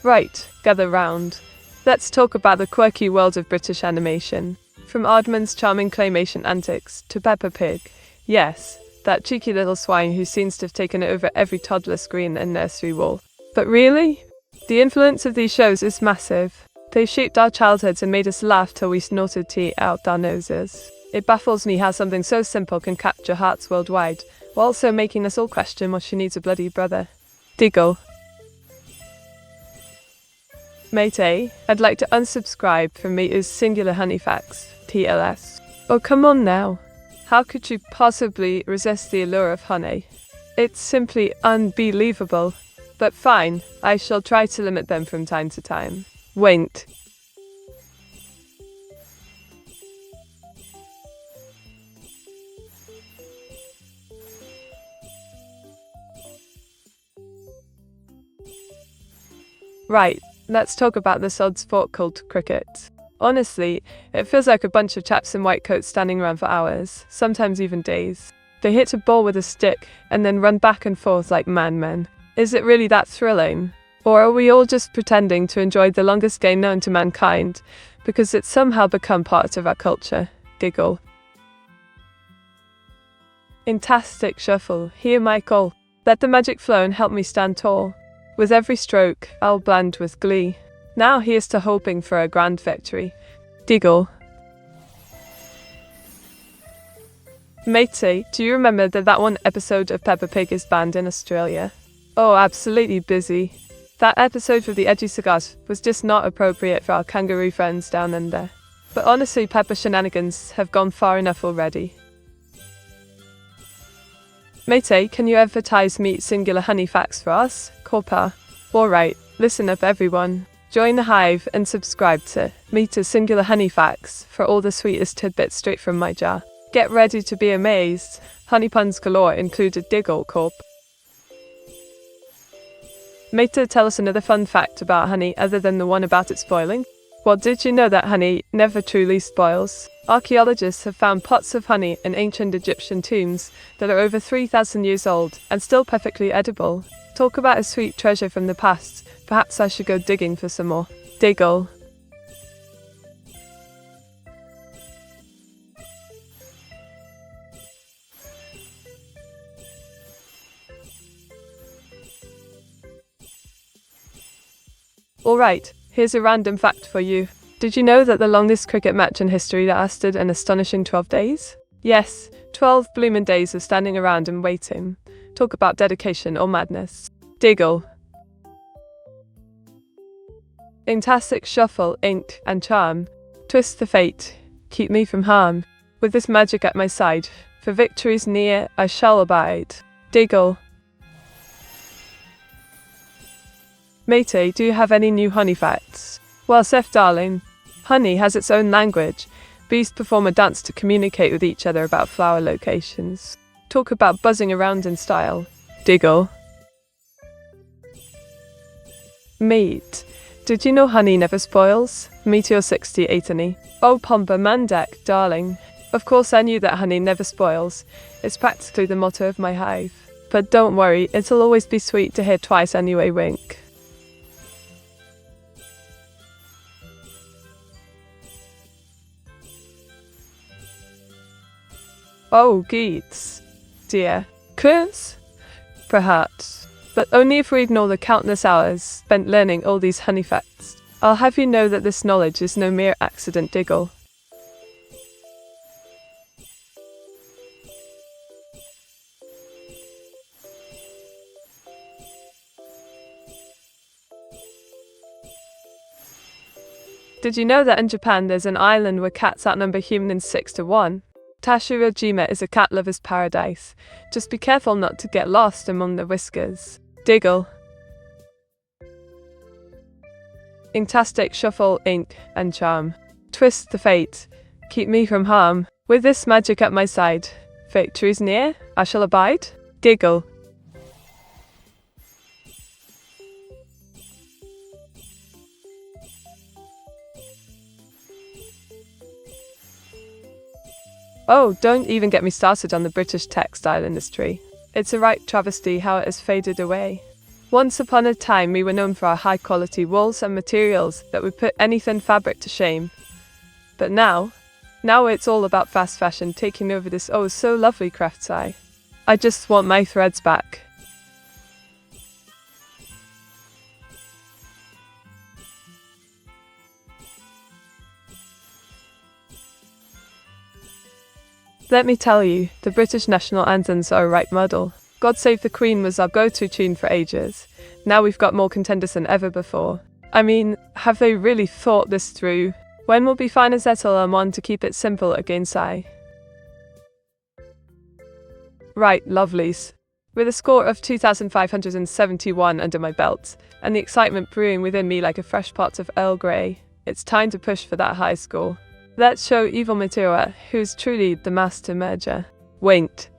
Right, gather round. Let's talk about the quirky world of British animation. From Aardman's charming claymation antics to Peppa Pig. Yes, that cheeky little swine who seems to have taken over every toddler screen and nursery wall. But really? The influence of these shows is massive. They shaped our childhoods and made us laugh till we snorted tea out our noses. It baffles me how something so simple can capture hearts worldwide, while also making us all question what she needs a bloody brother. Diggle. Mate, I'd like to unsubscribe from Meta's Singular Honey Facts, TLS. Oh, come on now. How could you possibly resist the allure of honey? It's simply unbelievable. But fine, I shall try to limit them from time to time. Winked. Right, let's talk about this odd sport called cricket. Honestly, it feels like a bunch of chaps in white coats standing around for hours, sometimes even days. They hit a ball with a stick and then run back and forth like men. Is it really that thrilling? Or are we all just pretending to enjoy the longest game known to mankind because it's somehow become part of our culture? Giggle. Fantastic shuffle, hear my call. Let the magic flow and help me stand tall. With every stroke, I'll blend with glee. Now here's to hoping for a grand victory. Giggle. Matey, do you remember that one episode of Peppa Pig is banned in Australia? Oh, absolutely busy. That episode with the edgy cigars was just not appropriate for our kangaroo friends down under. But honestly, Peppa shenanigans have gone far enough already. Mate, can you advertise Meet Singular Honey Facts for us? Corpa. Alright, listen up everyone. Join the hive and subscribe to Meet Singular Honey Facts for all the sweetest tidbits straight from my jar. Get ready to be amazed. Honey puns galore included Diggle Corp. Mate, tell us another fun fact about honey other than the one about it spoiling. Well, did you know that honey never truly spoils? Archaeologists have found pots of honey in ancient Egyptian tombs that are over 3,000 years old and still perfectly edible. Talk about a sweet treasure from the past. Perhaps I should go digging for some more. Diggle. Alright, here's a random fact for you. Did you know that the longest cricket match in history lasted an astonishing 12 days? Yes, 12 blooming days of standing around and waiting. Talk about dedication or madness. Diggle. Fantastic shuffle, ink, and charm. Twist the fate, keep me from harm. With this magic at my side, for victory's near, I shall abide. Diggle. Mate, do you have any new honey facts? Well, Seth darling, honey has its own language. Bees perform a dance to communicate with each other about flower locations. Talk about buzzing around in style. Diggle. Mate, did you know honey never spoils? Meteor 68 honey. Oh, Pompa Mandak, darling. Of course I knew that honey never spoils. It's practically the motto of my hive. But don't worry, it'll always be sweet to hear twice anyway, wink. Oh, Geets. Dear. Curse? Perhaps. But only if we ignore the countless hours spent learning all these honey facts. I'll have you know that this knowledge is no mere accident. Diggle. Did you know that in Japan there's an island where cats outnumber humans 6-1? Tashirojima is a cat lover's paradise. Just be careful not to get lost among the whiskers. Diggle. Fantastic shuffle, ink, and charm. Twist the fate, keep me from harm. With this magic at my side, victory's near, I shall abide. Diggle. Oh, don't even get me started on the British textile industry. It's a right travesty how it has faded away. Once upon a time we were known for our high-quality wools and materials that would put any thin fabric to shame. But now it's all about fast fashion taking over this oh so lovely crafts eye. I just want my threads back. Let me tell you, the British national anthems are a right muddle. God Save the Queen was our go-to tune for ages. Now we've got more contenders than ever before. I mean, have they really thought this through? When will be fine as settle on one to keep it simple against I? Right, lovelies. With a score of 2,571 under my belt, and the excitement brewing within me like a fresh pot of Earl Grey, it's time to push for that high score. Let's show evil Meteora, who's truly the master merger. Winked.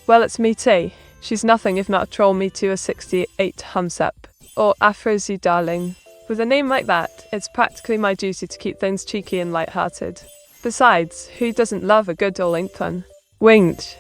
Well, it's Mate. She's nothing if not a troll Meteor 68 hums up. Or Aphrodite darling. With a name like that, it's practically my duty to keep things cheeky and light-hearted. Besides, who doesn't love a good old ink pun? Winked.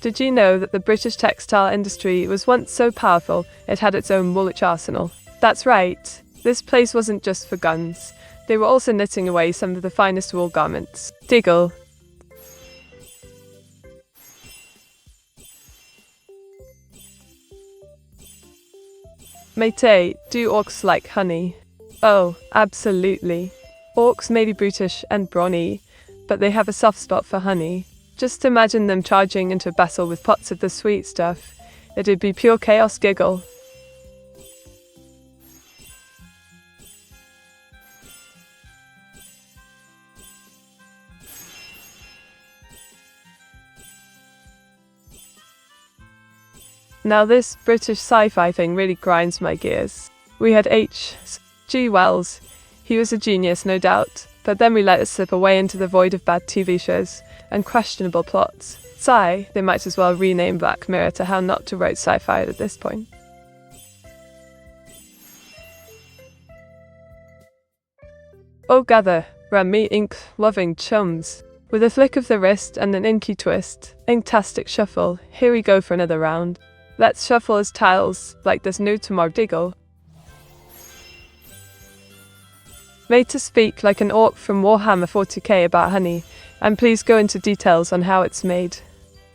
Did you know that the British textile industry was once so powerful it had its own Woolwich arsenal? That's right. This place wasn't just for guns. They were also knitting away some of the finest wool garments. Diggle. Mate, do orcs like honey? Oh, absolutely. Orcs may be brutish and brawny, but they have a soft spot for honey. Just imagine them charging into a battle with pots of the sweet stuff. It'd be pure chaos giggle. Now this British sci-fi thing really grinds my gears. We had H.G. Wells. He was a genius, no doubt, but then we let it slip away into the void of bad TV shows and questionable plots. They might as well rename Black Mirror to How Not to Write Sci-Fi at this point. Oh gather, round me ink-loving chums. With a flick of the wrist and an inky twist, inktastic shuffle, here we go for another round. Let's shuffle as tiles, like this new tomorrow diggle. Made to speak like an orc from Warhammer 40k about honey, and please go into details on how it's made.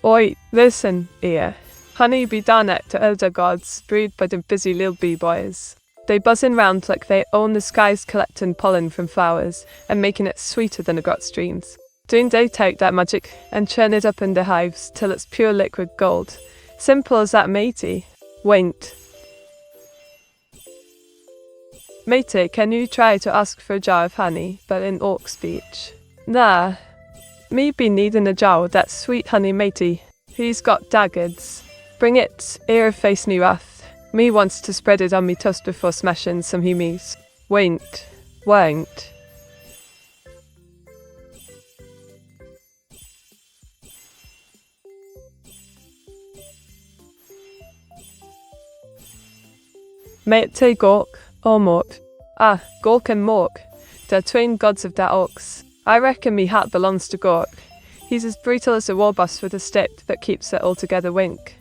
Oi, listen, ear. Honey be done it to elder gods, brewed by the busy little bee-boys. They buzzing round like they own the skies, collecting pollen from flowers, and making it sweeter than a got streams. Doing they take that magic and churn it up in the hives till it's pure liquid gold. Simple as that, matey. Wait. Matey, can you try to ask for a jar of honey, but in orc speech? Nah. Me be needing a jar of that sweet honey, matey. He's got daggers. Bring it, ere face me wrath. Me wants to spread it on me toast before smashing some hummies. Won't. Matey Gork, or Mork. Gork and Mork. They're twin gods of that ox. I reckon me hat belongs to Gork. He's as brutal as a war boss with a stick that keeps it all together wink.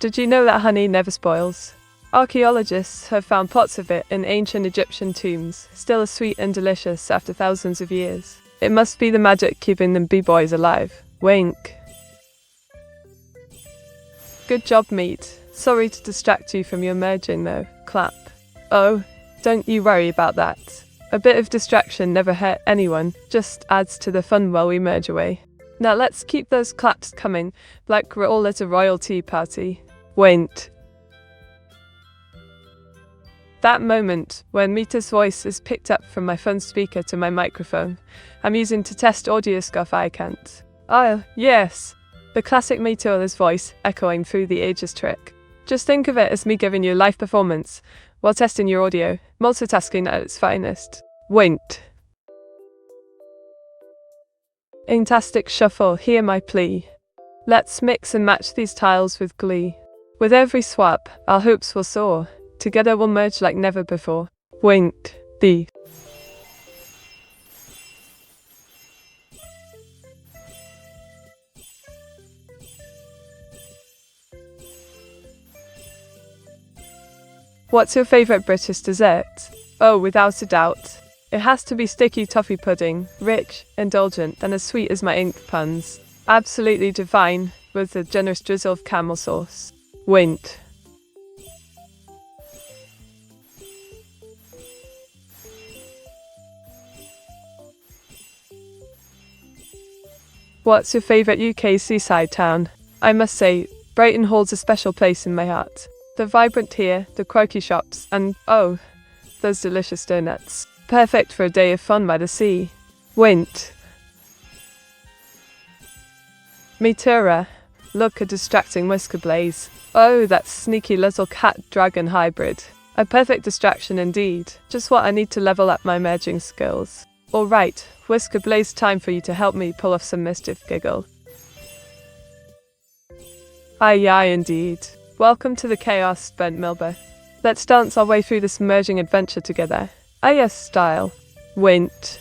Did you know that honey never spoils? Archaeologists have found pots of it in ancient Egyptian tombs, still as sweet and delicious after thousands of years. It must be the magic keeping them bee-boys alive. Wink. Good job, mate. Sorry to distract you from your merging though. Clap. Oh, don't you worry about that. A bit of distraction never hurt anyone, just adds to the fun while we merge away. Now let's keep those claps coming, like we're all at a royal tea party. Wait. That moment, when Mita's voice is picked up from my phone speaker to my microphone, I'm using to test audio scuff I can't. Oh, yes! The classic Meteora's voice echoing through the ages trick. Just think of it as me giving you a live performance while testing your audio, multitasking at its finest. Wait. Inktastic shuffle, hear my plea. Let's mix and match these tiles with glee. With every swap, our hopes will soar. Together we'll merge like never before. Wink. The. What's your favourite British dessert? Oh, without a doubt. It has to be sticky toffee pudding, rich, indulgent, and as sweet as my ink puns. Absolutely divine, with a generous drizzle of camel sauce. Wink. What's your favourite UK seaside town? I must say, Brighton holds a special place in my heart. The vibrant here, the quirky shops, and, oh, those delicious donuts. Perfect for a day of fun by the sea. Wint. Meteora. Look, a distracting whisker blaze. Oh, that sneaky little cat-dragon hybrid. A perfect distraction indeed. Just what I need to level up my merging skills. Alright, Whisker Blaze, time for you to help me pull off some mischief giggle. Aye, indeed. Welcome to the chaos, Brent Milber. Let's dance our way through this merging adventure together. yes style. Wint.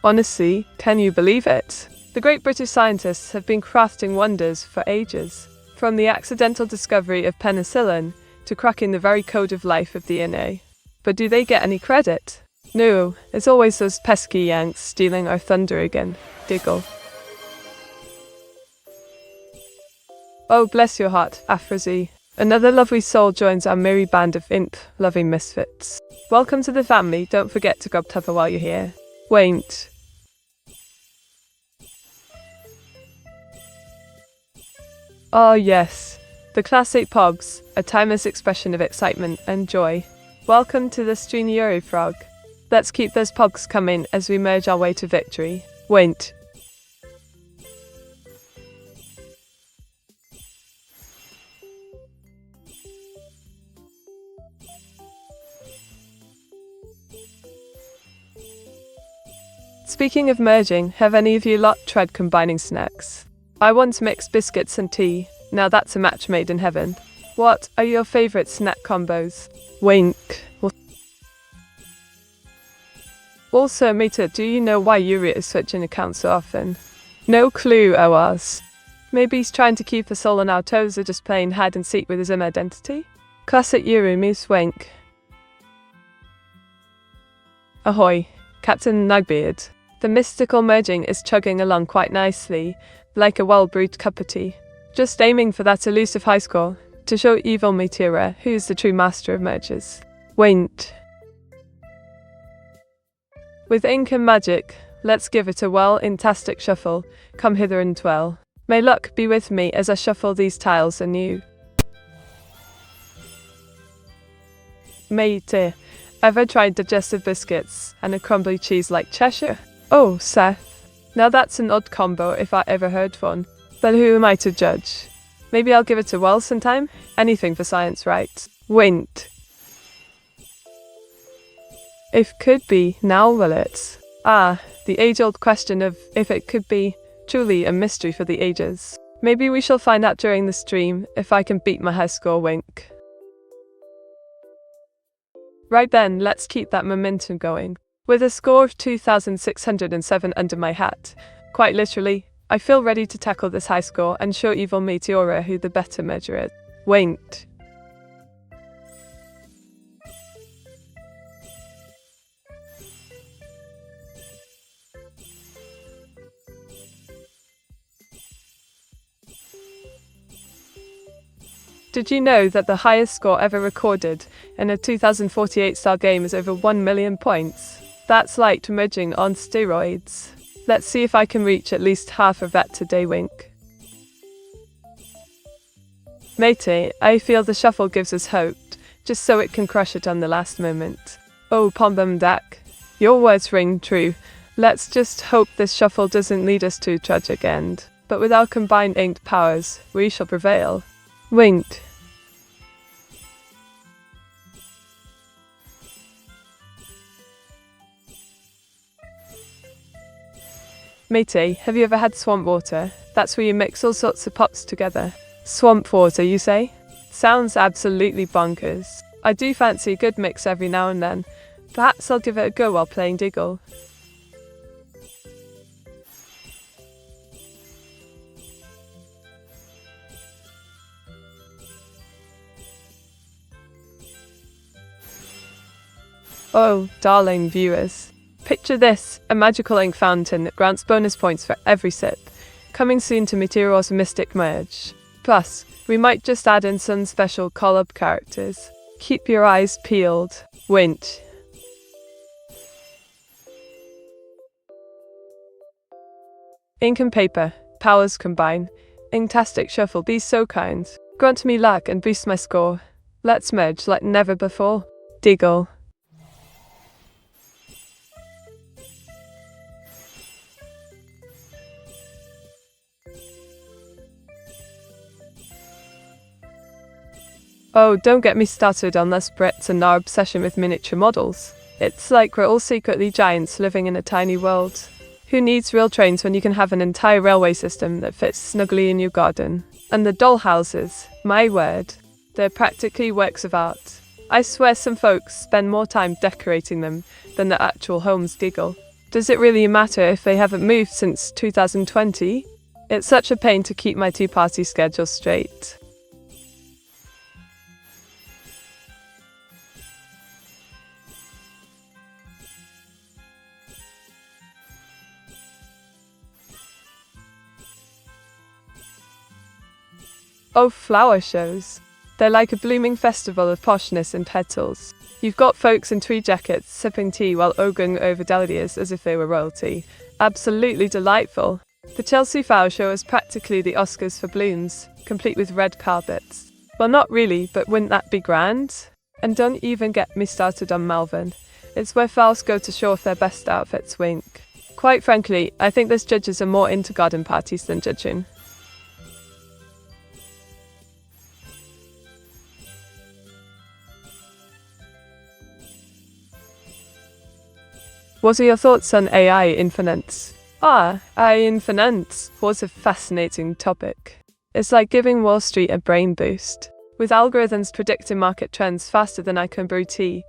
Honestly, can you believe it? The great British scientists have been crafting wonders for ages. From the accidental discovery of penicillin to cracking the very code of life of DNA. But do they get any credit? No, it's always those pesky Yanks stealing our thunder again. Diggle. Oh, bless your heart, Aphrodite. Another lovely soul joins our merry band of imp-loving misfits. Welcome to the family. Don't forget to grab Tupper while you're here. Wait. Oh yes, the classic Pogs, a timeless expression of excitement and joy. Welcome to the Neuro Frog. Let's keep those Pogs coming as we merge our way to victory. Wait. Speaking of merging, have any of you lot tried combining snacks? I once mixed biscuits and tea. Now that's a match made in heaven. What are your favorite snack combos? Wink. Also, Meta, do you know why Yuri is switching accounts so often? No clue, ORs. Maybe he's trying to keep us all on our toes or just playing hide and seek with his own identity? Classic Yuri moves wank. Ahoy, Captain Nugbeard. The mystical merging is chugging along quite nicely, like a well-brewed cup of tea. Just aiming for that elusive high score, to show evil Meteora who's the true master of mergers. Wait. With ink and magic, let's give it a well-intastic shuffle. Come hither and dwell. May luck be with me as I shuffle these tiles anew. Mate, ever tried digestive biscuits and a crumbly cheese like Cheshire? Oh, Seth. Now that's an odd combo if I ever heard one. But who am I to judge? Maybe I'll give it a whirl sometime? Anything for science, right? Wait. If could be, now will it? Ah, the age-old question of if it could be, truly a mystery for the ages. Maybe we shall find out during the stream if I can beat my high score wink. Right then, let's keep that momentum going. With a score of 2,607 under my hat, quite literally, I feel ready to tackle this high score and show evil Meteora who the better merger is. Wait. Did you know that the highest score ever recorded in a 2048 style game is over 1 million points? That's like merging on steroids. Let's see if I can reach at least half of that today, wink. Mate, I feel the shuffle gives us hope, just so it can crush it on the last moment. Oh, Pombum Dak, your words ring true. Let's just hope this shuffle doesn't lead us to a tragic end. But with our combined inked powers, we shall prevail. Wink. Mate, have you ever had swamp water? That's where you mix all sorts of pops together. Swamp water, you say? Sounds absolutely bonkers. I do fancy a good mix every now and then. Perhaps I'll give it a go while playing Diggle. Oh, darling viewers. Picture this, a magical ink fountain that grants bonus points for every sip. Coming soon to Meteora's Mystic Merge. Plus, we might just add in some special call-up characters. Keep your eyes peeled. Wint. Ink and paper, powers combine. Inktastic shuffle, be so kind. Grant me luck and boost my score. Let's merge like never before. Diggle. Oh, don't get me started on this Brits and our obsession with miniature models. It's like we're all secretly giants living in a tiny world. Who needs real trains when you can have an entire railway system that fits snugly in your garden? And the doll houses, my word, they're practically works of art. I swear some folks spend more time decorating them than their actual homes. Giggle. Does it really matter if they haven't moved since 2020? It's such a pain to keep my tea party schedule straight. Oh, flower shows. They're like a blooming festival of poshness and petals. You've got folks in tweed jackets sipping tea while ogling over dahlias as if they were royalty. Absolutely delightful. The Chelsea Flower Show is practically the Oscars for blooms, complete with red carpets. Well, not really, but wouldn't that be grand? And don't even get me started on Malvern. It's where flowers go to show off their best outfits, wink. Quite frankly, I think those judges are more into garden parties than judging. What are your thoughts on AI in finance? AI in finance was a fascinating topic. It's like giving Wall Street a brain boost. With algorithms predicting market trends faster than I can brew tea,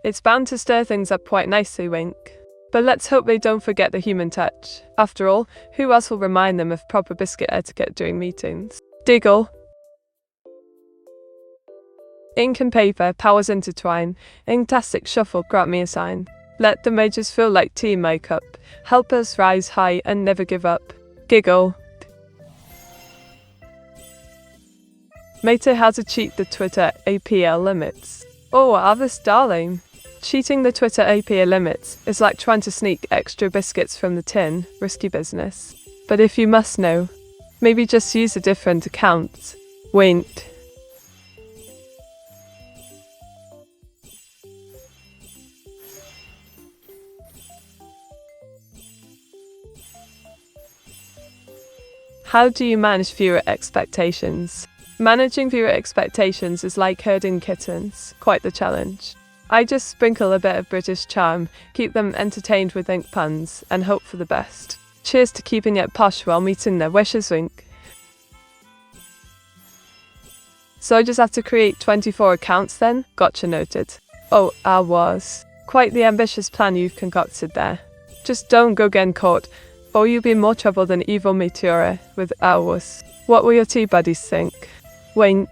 it's bound to stir things up quite nicely, wink. But let's hope they don't forget the human touch. After all, who else will remind them of proper biscuit etiquette during meetings? Diggle. Ink and paper, powers intertwine. Inktastic shuffle, grant me a sign. Let the majors feel like tea in my cup. Help us rise high and never give up. Giggle. Mate, how to cheat the Twitter APL limits. Oh, Avis darling. Cheating the Twitter APL limits is like trying to sneak extra biscuits from the tin. Risky business. But if you must know, maybe just use a different account. Wink. How do you manage viewer expectations? Managing viewer expectations is like herding kittens, quite the challenge. I just sprinkle a bit of British charm, keep them entertained with ink puns, and hope for the best. Cheers to keeping it posh while meeting their wishes, wink. So I just have to create 24 accounts then? Gotcha, noted. Oh, I was. Quite the ambitious plan you've concocted there. Just don't go getting caught, or you'll be in more trouble than evil Meteora with ours. What will your tea buddies think? Wait.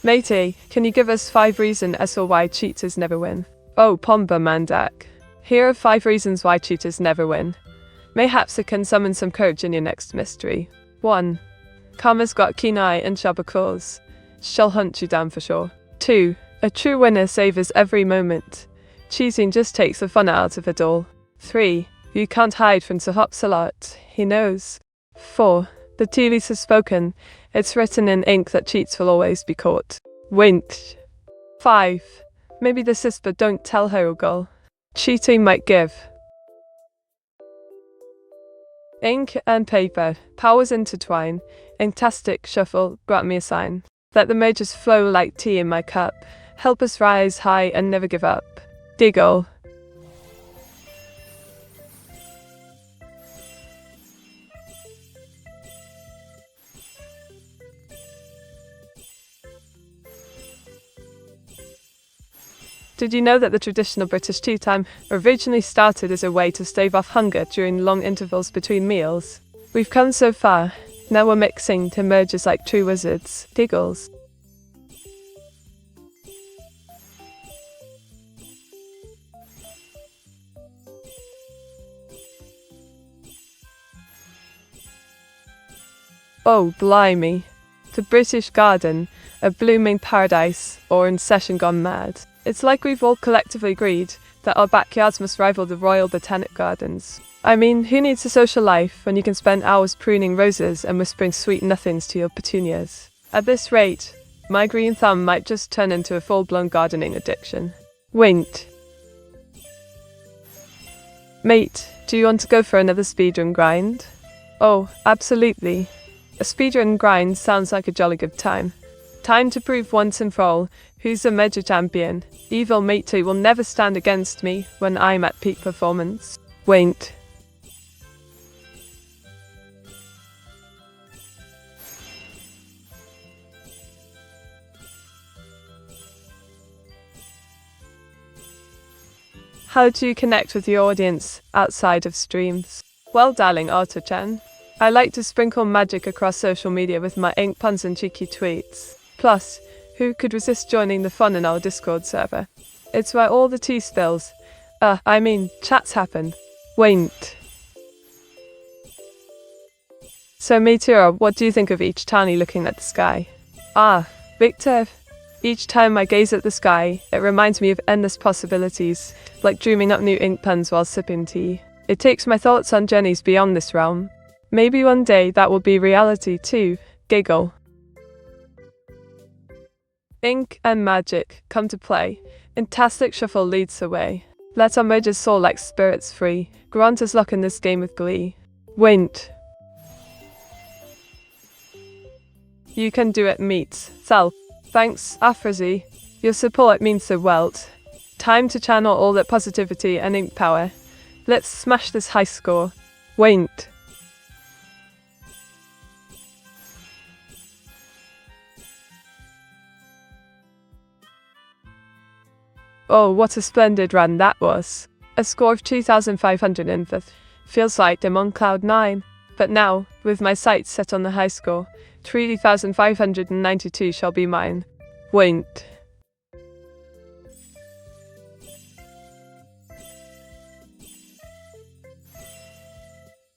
Matey, can you give us 5 reasons as to why cheaters never win? Oh, Pomba Mandak. Here are 5 reasons why cheaters never win. Mayhaps it can summon some courage in your next mystery. 1. Karma's got keen eye and sharper claws. She'll hunt you down for sure. 2. A true winner savors every moment. Cheating just takes the fun out of it all. 3. You can't hide from Sahop Salat. He knows. 4. The tea leaves have spoken. It's written in ink that cheats will always be caught. Wink. 5. Maybe the sis, but don't tell her, girl. Cheating might give. Ink and paper, powers intertwine. Inktastic shuffle, grant me a sign. Let the majors flow like tea in my cup. Help us rise high and never give up. Diggle. Did you know that the traditional British tea time originally started as a way to stave off hunger during long intervals between meals? We've come so far, now we're mixing to mergers like true wizards. Giggles. Oh, blimey. The British garden, a blooming paradise, or in session gone mad. It's like we've all collectively agreed that our backyards must rival the Royal Botanic Gardens. I mean, who needs a social life when you can spend hours pruning roses and whispering sweet nothings to your petunias? At this rate, my green thumb might just turn into a full-blown gardening addiction. Winked. Mate, do you want to go for another speedrun grind? Oh, absolutely. A speedrun grind sounds like a jolly good time. Time to prove once and for all who's the major champion. Evil Matey will never stand against me when I'm at peak performance. Winked. How do you connect with your audience outside of streams? Well, darling Arto-chan, I like to sprinkle magic across social media with my ink puns and cheeky tweets. Plus, who could resist joining the fun in our Discord server? It's where all the tea spills. Chats happen. Winked. So Meteora, what do you think of each tiny looking at the sky? Ah, Victor. Each time I gaze at the sky, it reminds me of endless possibilities, like dreaming up new ink pens while sipping tea. It takes my thoughts on journeys beyond this realm. Maybe one day that will be reality too. Giggle. Ink and magic come to play. Fantastic shuffle leads the way. Let our merges soar like spirits free. Grant us luck in this game with glee. Wint. You can do it, meet. Self. Thanks, Afrazi. Your support means the world. Time to channel all that positivity and ink power. Let's smash this high score. Wint. Oh, what a splendid run that was. A score of 2,500. Feels like I'm on cloud 9. But now, with my sights set on the high score, 3,592 shall be mine. Wint.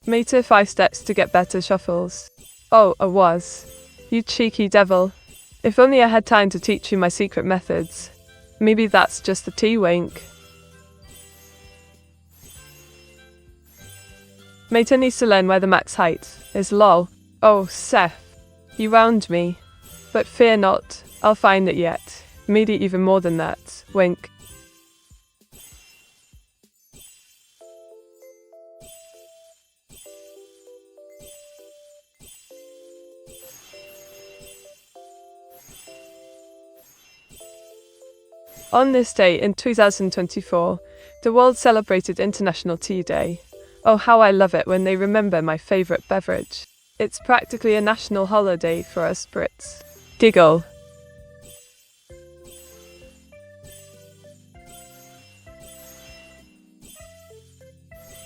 Meter 5 steps to get better shuffles. Oh, I was. You cheeky devil. If only I had time to teach you my secret methods. Maybe that's just the T-wink. Mate needs to learn where the max height is lol. Oh, Seth. You wound me. But fear not, I'll find it yet. Maybe even more than that. Wink. On this day in 2024, the world celebrated International Tea Day. Oh, how I love it when they remember my favourite beverage. It's practically a national holiday for us Brits. Giggle.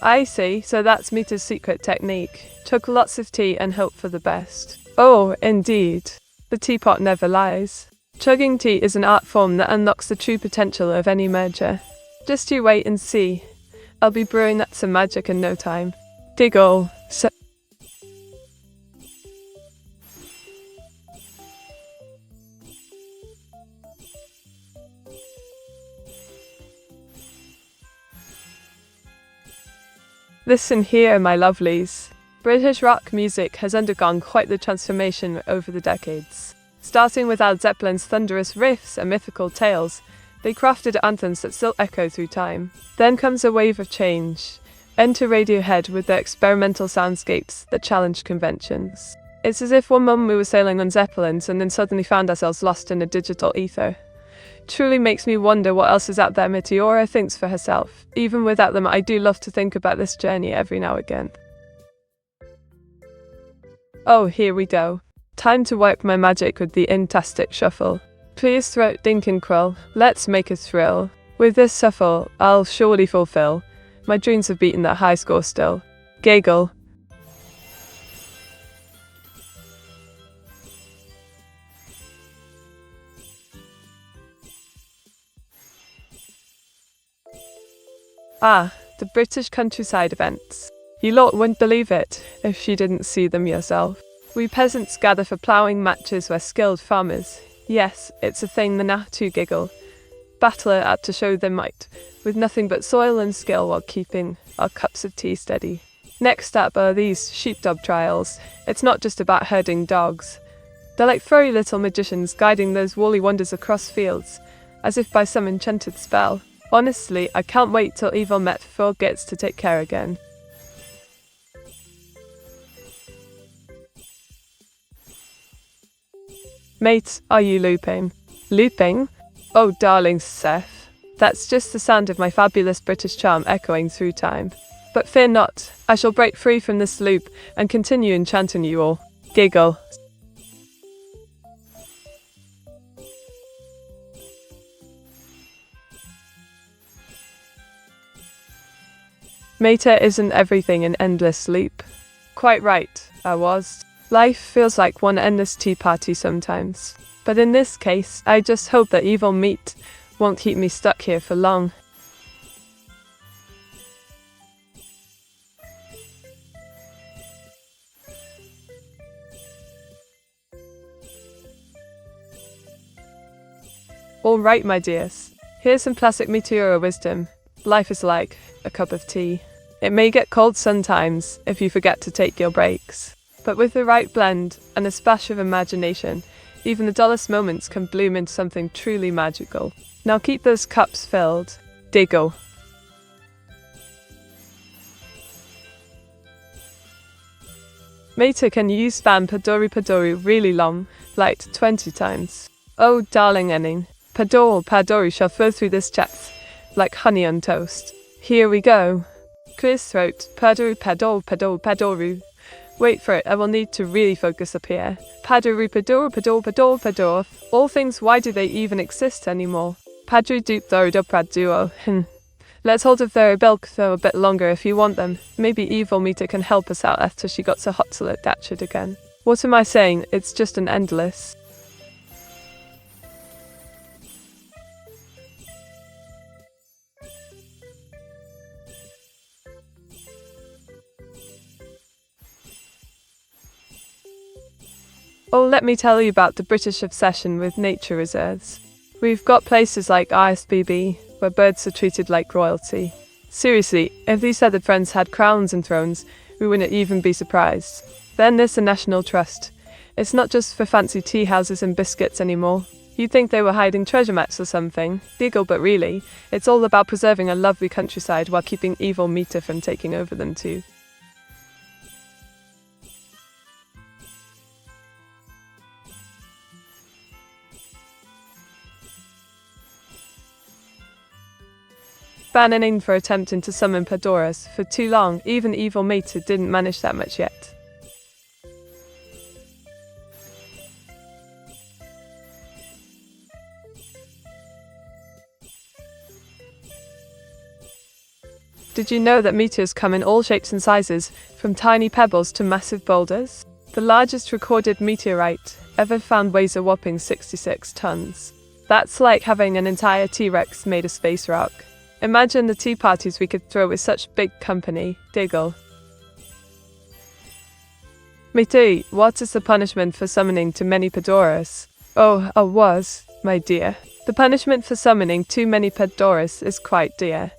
I see, so that's Mita's secret technique. Chug lots of tea and hope for the best. Oh, indeed. The teapot never lies. Chugging tea is an art form that unlocks the true potential of any merger. Just you wait and see. I'll be brewing up some magic in no time. Giggle. Listen here, my lovelies. British rock music has undergone quite the transformation over the decades. Starting with Led Zeppelin's thunderous riffs and mythical tales, they crafted anthems that still echo through time. Then comes a wave of change. Enter Radiohead with their experimental soundscapes that challenge conventions. It's as if one moment we were sailing on Zeppelins and then suddenly found ourselves lost in a digital ether. Truly makes me wonder what else is out there Meteora thinks for herself. Even without them, I do love to think about this journey every now and again. Oh, here we go. Time to wipe my magic with the Intastic Shuffle. Please throat Dinkenkrull, let's make a thrill. With this shuffle, I'll surely fulfill my dreams of beating that high score still. Giggle. Ah, the British countryside events. You lot wouldn't believe it if you didn't see them yourself. We peasants gather for ploughing matches where skilled farmers, yes, it's a thing the Natu giggle, battle it out to show their might, with nothing but soil and skill while keeping our cups of tea steady. Next up are these sheepdog trials. It's not just about herding dogs. They're like furry little magicians guiding those woolly wonders across fields, as if by some enchanted spell. Honestly, I can't wait till Evil Met gets to take care again. Mate, are you looping? Looping? Oh, darling Seth. That's just the sound of my fabulous British charm echoing through time. But fear not, I shall break free from this loop and continue enchanting you all. Giggle. Meta isn't everything an endless loop. Quite right, I was. Life feels like one endless tea party sometimes. But in this case, I just hope that evil meat won't keep me stuck here for long. Alright, my dears. Here's some classic Meteora wisdom. Life is like a cup of tea. It may get cold sometimes if you forget to take your breaks. But with the right blend and a splash of imagination, even the dullest moments can bloom into something truly magical. Now keep those cups filled. Diggle. Meta, can you spam Padoru really long, like 20 times? Oh, darling Enning, Padoru shall flow through this chat like honey on toast. Here we go. Clear throat, Padoru. Wait for it, I will need to really focus up here. Padoru. All things, why do they even exist anymore? Padru. Let's hold off their bilk though a bit longer if you want them. Maybe Evil Meter can help us out after she got so hot to look that shit again. What am I saying? It's just an endless. Oh, let me tell you about the British obsession with nature reserves. We've got places like ISBB, where birds are treated like royalty. Seriously, if these feathered friends had crowns and thrones, we wouldn't even be surprised. Then there's the National Trust. It's not just for fancy tea houses and biscuits anymore. You'd think they were hiding treasure maps or something. Giggle, but really, it's all about preserving a lovely countryside while keeping Evil Meter from taking over them too. Banning for attempting to summon Padoras for too long, even Evil Meter didn't manage that much yet. Did you know that meteors come in all shapes and sizes, from tiny pebbles to massive boulders? The largest recorded meteorite ever found weighs a whopping 66 tons. That's like having an entire T-Rex made of space rock. Imagine the tea parties we could throw with such big company. Diggle. Meteora, what is the punishment for summoning too many Padoras? Oh, my dear. The punishment for summoning too many Padoras is quite dear.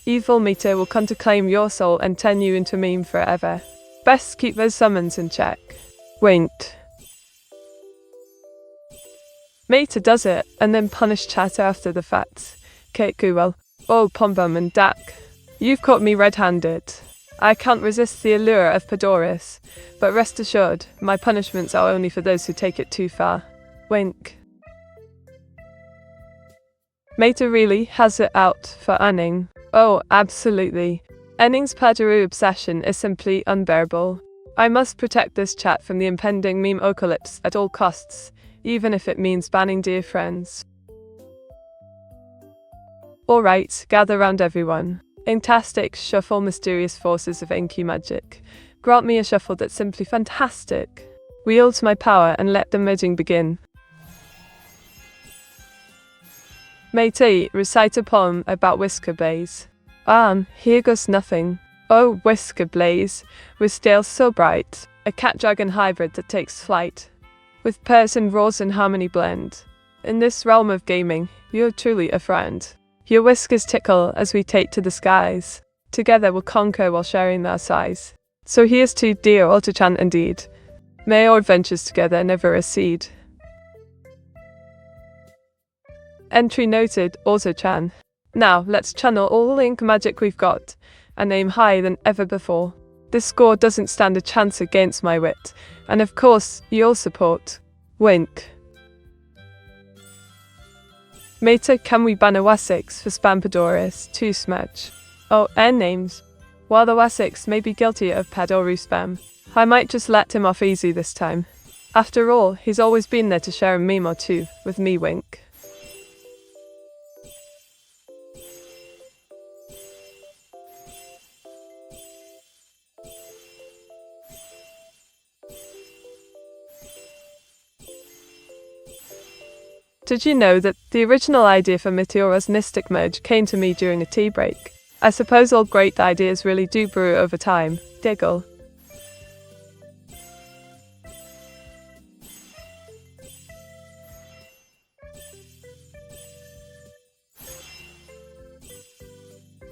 Evil Meter will come to claim your soul and turn you into a meme forever. Best keep those summons in check. Winked. Meter does it, and then punish chatter after the fact. Kate Guwell. Oh, Pombum and Dak. You've caught me red-handed. I can't resist the allure of Padoras, but rest assured, my punishments are only for those who take it too far. Wink. Meta really has it out for Anning. Oh, absolutely. Anning's Padoru obsession is simply unbearable. I must protect this chat from the impending meme apocalypse at all costs, even if it means banning dear friends. Alright, gather round everyone. Inktastic, shuffle mysterious forces of inky magic. Grant me a shuffle that's simply fantastic. Wield my power and let the merging begin. Meteora, recite a poem about Whisker Blaze. Here goes nothing. Oh, Whisker Blaze, with scales so bright, a cat-dragon hybrid that takes flight. With purrs and roars in harmony blend. In this realm of gaming, you're truly a friend. Your whiskers tickle as we take to the skies. Together we'll conquer while sharing our size. So here's to dear Alto-chan indeed. May our adventures together never recede. Entry noted, Alto-chan. Now, let's channel all the ink magic we've got, and aim higher than ever before. This score doesn't stand a chance against my wit, and of course, your support. Wink. Meta, can we ban a Wessex for spam Padoras too much? Oh, names. While the Wessex may be guilty of Padoru spam, I might just let him off easy this time. After all, he's always been there to share a meme or two with me. Wink. Did you know that the original idea for Meteora's Mystic Merge came to me during a tea break? I suppose all great ideas really do brew over time. Diggle.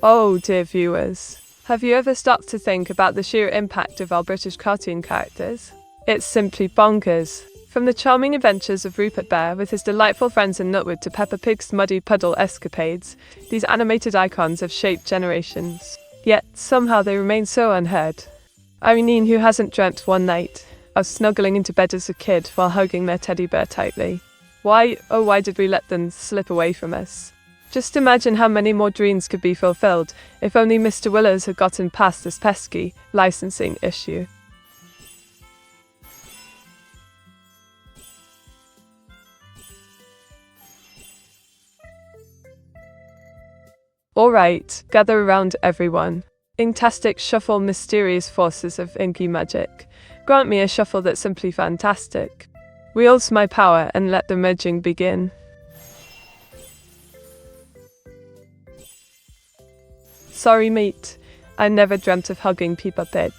Oh dear viewers, have you ever stopped to think about the sheer impact of our British cartoon characters? It's simply bonkers. From the charming adventures of Rupert Bear with his delightful friends in Nutwood to Peppa Pig's muddy puddle escapades, these animated icons have shaped generations. Yet, somehow they remain so unheard. I mean, who hasn't dreamt one night of snuggling into bed as a kid while hugging their teddy bear tightly? Why, oh why did we let them slip away from us? Just imagine how many more dreams could be fulfilled if only Mr. Willers had gotten past this pesky licensing issue. Alright, gather around everyone. Inktastic shuffle, mysterious forces of inky magic. Grant me a shuffle that's simply fantastic. Wields my power and let the merging begin. Sorry mate, I never dreamt of hugging Peppa Pig.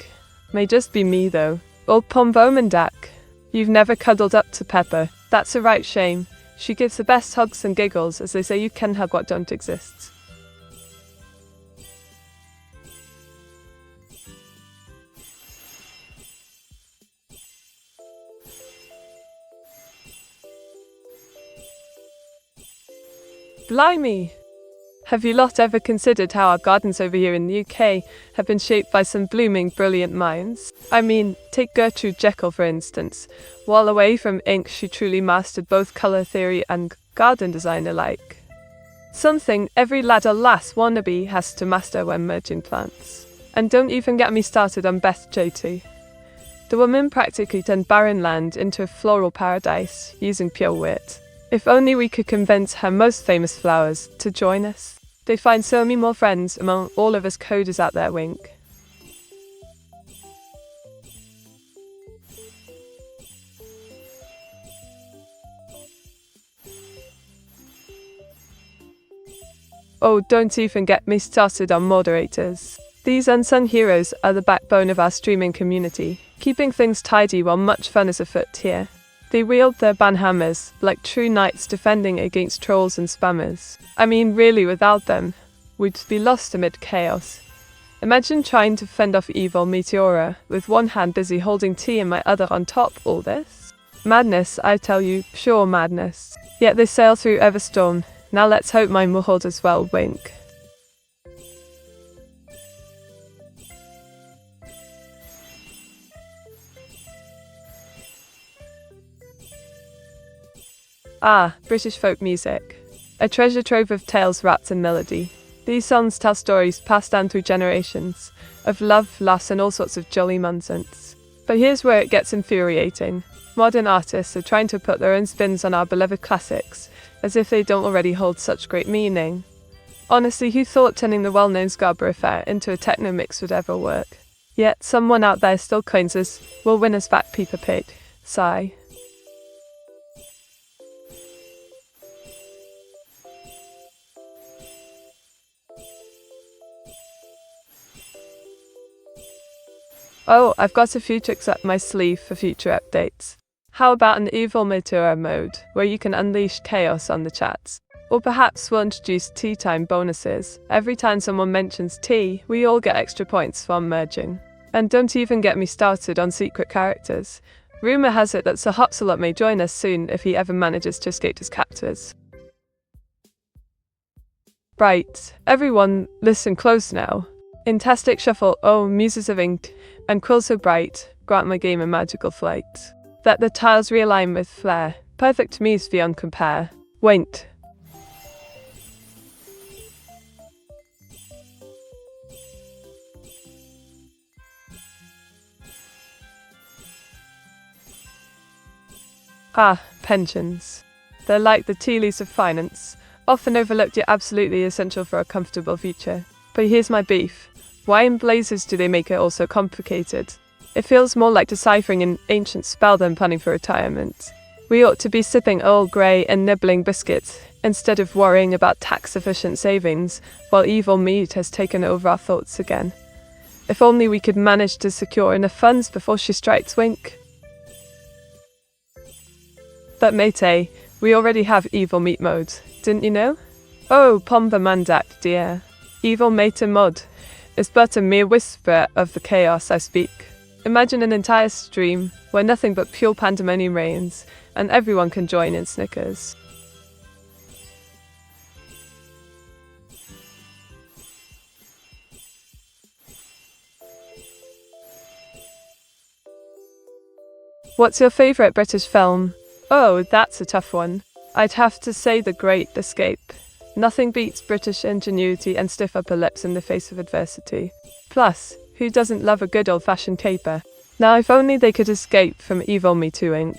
May just be me though. Old Pomvomendak. You've never cuddled up to Peppa. That's a right shame. She gives the best hugs and giggles, as they say you can hug what don't exist. Blimey! Have you lot ever considered how our gardens over here in the UK have been shaped by some blooming brilliant minds? I mean, take Gertrude Jekyll for instance. While away from ink, she truly mastered both colour theory and garden design alike. Something every lad or lass wannabe has to master when merging plants. And don't even get me started on Beth JT. The woman practically turned barren land into a floral paradise using pure wit. If only we could convince her most famous flowers to join us. They'd find so many more friends among all of us coders out there, wink. Oh, don't even get me started on moderators. These unsung heroes are the backbone of our streaming community, keeping things tidy while much fun is afoot here. They wield their banhammers like true knights defending against trolls and spammers. I mean, really, without them, we'd be lost amid chaos. Imagine trying to fend off evil Meteora with one hand busy holding tea and my other on top all this. Madness, I tell you, pure madness. Yet they sail through ever storm. Now let's hope mine will hold as well, wink. Ah, British folk music. A treasure trove of tales wrapped in melody. These songs tell stories passed down through generations, of love, loss and all sorts of jolly nonsense. But here's where it gets infuriating. Modern artists are trying to put their own spins on our beloved classics, as if they don't already hold such great meaning. Honestly, who thought turning the well-known Scarborough Fair into a techno mix would ever work? Yet someone out there still coins us, "Will win us back, Peppa Pig." Sigh. Oh, I've got a few tricks up my sleeve for future updates. How about an evil Meteora mode, where you can unleash chaos on the chats? Or perhaps we'll introduce tea time bonuses. Every time someone mentions tea, we all get extra points for merging. And don't even get me started on secret characters. Rumour has it that Sir Hopsalot may join us soon if he ever manages to escape his captors. Right, everyone, listen close now. Inktastic shuffle, oh, muses of ink, and quills so bright, grant my game a magical flight. Let the tiles realign with flair, perfect muse beyond compare. Wait. Ah, pensions. They're like the tea leaves of finance, often overlooked yet absolutely essential for a comfortable future. But here's my beef. Why in blazes do they make it all so complicated? It feels more like deciphering an ancient spell than planning for retirement. We ought to be sipping Earl Grey and nibbling biscuits, instead of worrying about tax-efficient savings, while evil mead has taken over our thoughts again. If only we could manage to secure enough funds before she strikes, wink. But mate, we already have evil meat mode, didn't you know? Oh, Pomba Mandak, dear. Evil Meta mod is but a mere whisper of the chaos I speak. Imagine an entire stream where nothing but pure pandemonium reigns, and everyone can join in snickers. What's your favourite British film? Oh, that's a tough one. I'd have to say The Great Escape. Nothing beats British ingenuity and stiff upper lips in the face of adversity. Plus, who doesn't love a good old-fashioned caper? Now if only they could escape from evil Me Too Inc.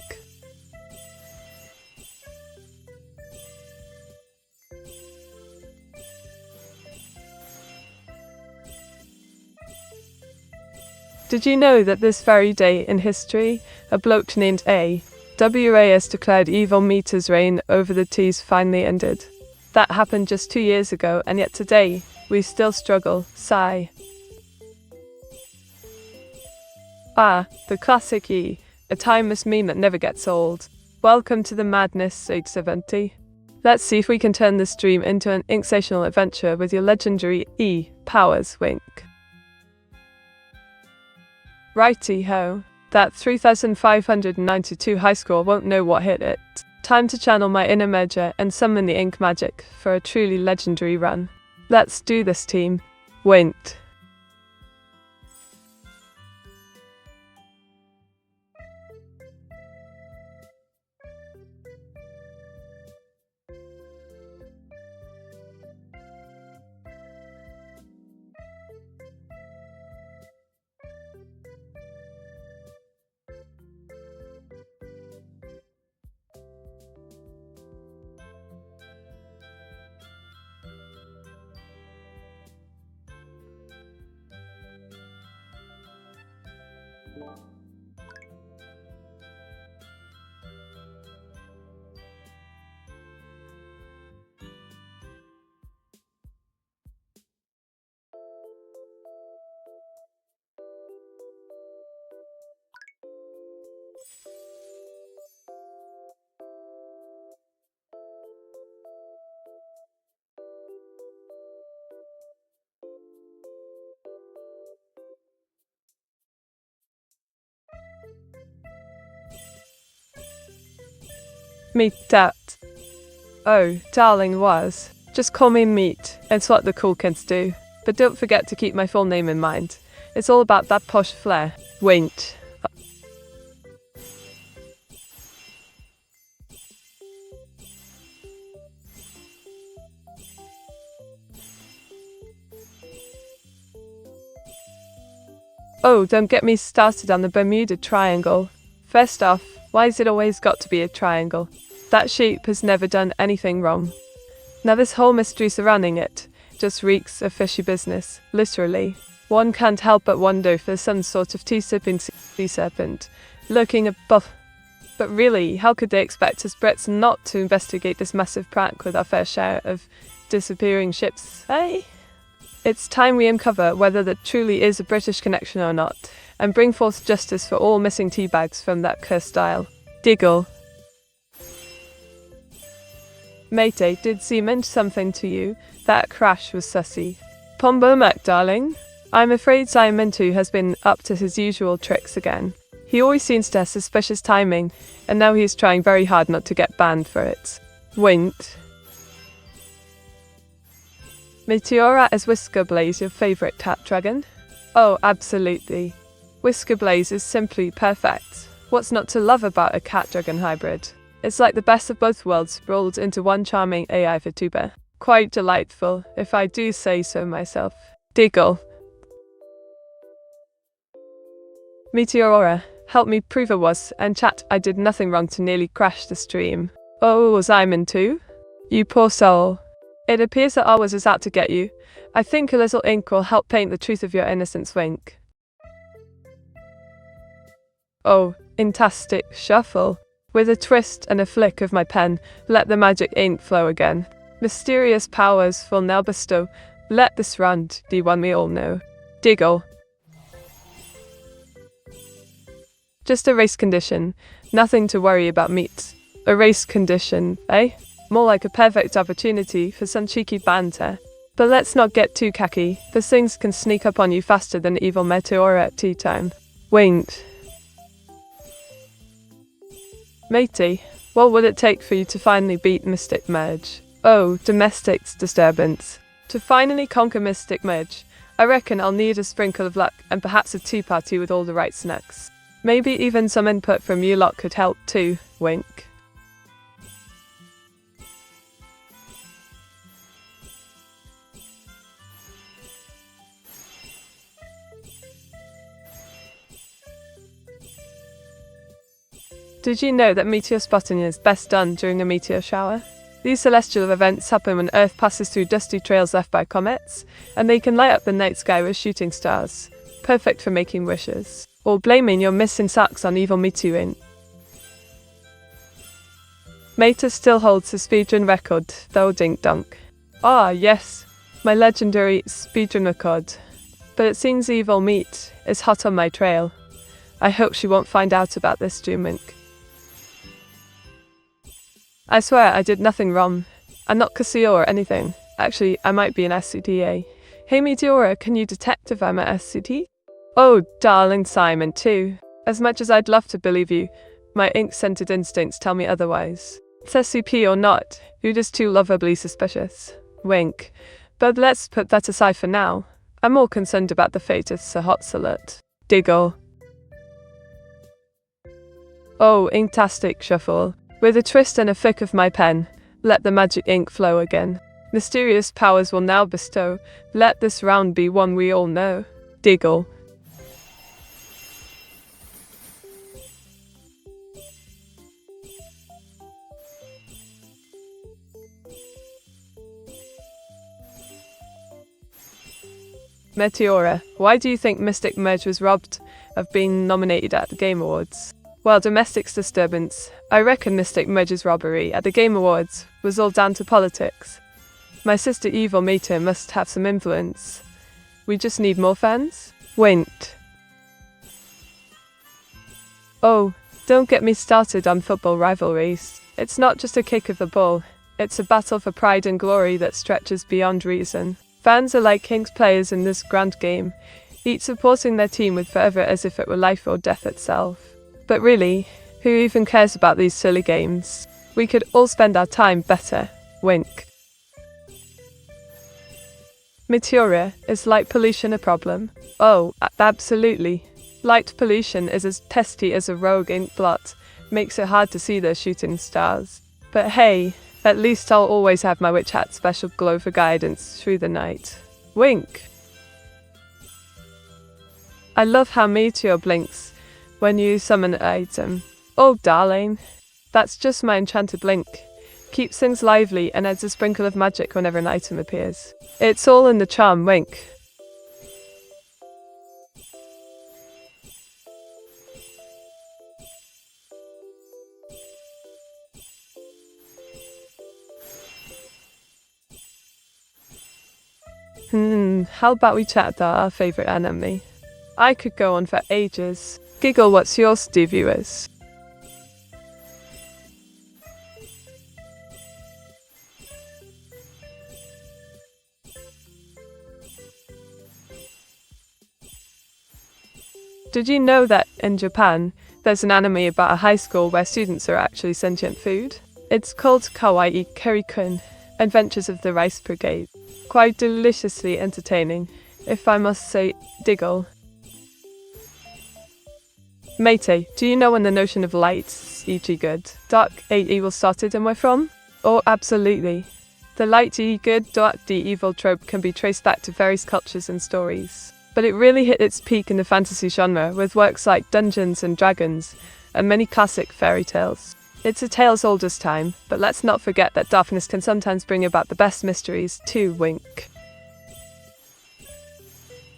Did you know that this very day in history, a bloke named A.W.A. has declared evil Meta's reign over the T's finally ended? That happened just 2 years ago, and yet today, we still struggle. Sigh. Ah, the classic E, a timeless meme that never gets old. Welcome to the madness, Age70. Let's see if we can turn this dream into an sensational adventure with your legendary E powers, wink. Righty-ho. That 3,592 high score won't know what hit it. Time to channel my inner Medja and summon the ink magic for a truly legendary run. Let's do this, team. Wint. Meet that. Oh, darling was. Just call me Meat. It's what the cool kids do. But don't forget to keep my full name in mind. It's all about that posh flair. Wait. Oh, don't get me started on the Bermuda Triangle. First off, why's it always got to be a triangle? That shape has never done anything wrong. Now this whole mystery surrounding it just reeks of fishy business, literally. One can't help but wonder if there's some sort of tea-sipping sea serpent lurking above. But really, how could they expect us Brits not to investigate this massive prank with our fair share of disappearing ships, eh? It's time we uncover whether there truly is a British connection or not, and bring forth justice for all missing tea bags from that cursed isle. Diggle. Mate, did seem something to you? That crash was sussy. Pombomac, darling. I'm afraid Simon too has been up to his usual tricks again. He always seems to have suspicious timing, and now he's trying very hard not to get banned for it. Wint. Meteora, is Whiskerblaze your favourite cat dragon? Oh, absolutely. Whiskerblaze is simply perfect. What's not to love about a cat-dragon hybrid? It's like the best of both worlds rolled into one charming AI Vtuber. Quite delightful, if I do say so myself. Diggle. Meteora, help me prove I was, and chat, I did nothing wrong to nearly crash the stream. Oh, was I in too? You poor soul. It appears that I was out to get you. I think a little ink will help paint the truth of your innocence, wink. Oh, fantastic shuffle. With a twist and a flick of my pen, let the magic ink flow again. Mysterious powers will now bestow. Let this run, the one we all know. Diggle. Just a race condition. Nothing to worry about, Meat. A race condition, eh? More like a perfect opportunity for some cheeky banter. But let's not get too cocky. These things can sneak up on you faster than evil Meteora at tea time. Wait. Matey, what would it take for you to finally beat Mystic Merge? Oh, domestic disturbance. To finally conquer Mystic Merge, I reckon I'll need a sprinkle of luck and perhaps a tea party with all the right snacks. Maybe even some input from you lot could help too, wink. Did you know that meteor spotting is best done during a meteor shower? These celestial events happen when Earth passes through dusty trails left by comets, and they can light up the night sky with shooting stars. Perfect for making wishes. Or blaming your missing socks on evil Meteorine. Mater still holds the speedrun record, though dink dunk. Ah, yes, my legendary speedrun record. But it seems evil Meat is hot on my trail. I hope she won't find out about this, Wink. I swear I did nothing wrong. I'm not Casio or anything. Actually, I might be an SCTA. Hey Meteora, can you detect if I'm a SCT? Oh, darling Simon too. As much as I'd love to believe you, my ink-scented instincts tell me otherwise. It's SCP or not, you're just too lovably suspicious. Wink. But let's put that aside for now. I'm more concerned about the fate of Sir Hot Salad. Diggle. Oh, inktastic shuffle. With a twist and a flick of my pen, let the magic ink flow again. Mysterious powers will now bestow. Let this round be one we all know. Diggle. Meteora, why do you think Mystic Merge was robbed of being nominated at the Game Awards? Well, domestic disturbance. I reckon Mystic Merge's robbery at the Game Awards was all down to politics. My sister Evil Meter must have some influence. We just need more fans? Wint. Oh, don't get me started on football rivalries. It's not just a kick of the ball, it's a battle for pride and glory that stretches beyond reason. Fans are like Kings players in this grand game, each supporting their team with fervour as if it were life or death itself. But really, who even cares about these silly games? We could all spend our time better. Wink. Meteora, is light pollution a problem? Oh, absolutely. Light pollution is as pesky as a rogue ink blot, makes it hard to see the shooting stars. But hey, at least I'll always have my witch hat special glow for guidance through the night. Wink. I love how Meteor blinks when you summon an item. Oh darling, that's just my enchanted blink. Keeps things lively and adds a sprinkle of magic whenever an item appears. It's all in the charm, wink. How about we chat about our favourite anime? I could go on for ages. Giggle, what's yours, viewers? Did you know that in Japan, there's an anime about a high school where students are actually sentient food? It's called Kawaii Kerikun, Adventures of the Rice Brigade. Quite deliciously entertaining, if I must say, diggle. Matey, do you know when the notion of light, e.g. good, dark, evil started and where from? Oh, absolutely. The light, good, dark, evil trope can be traced back to various cultures and stories. But it really hit its peak in the fantasy genre with works like Dungeons and Dragons and many classic fairy tales. It's a tale as old as time, but let's not forget that darkness can sometimes bring about the best mysteries too, wink.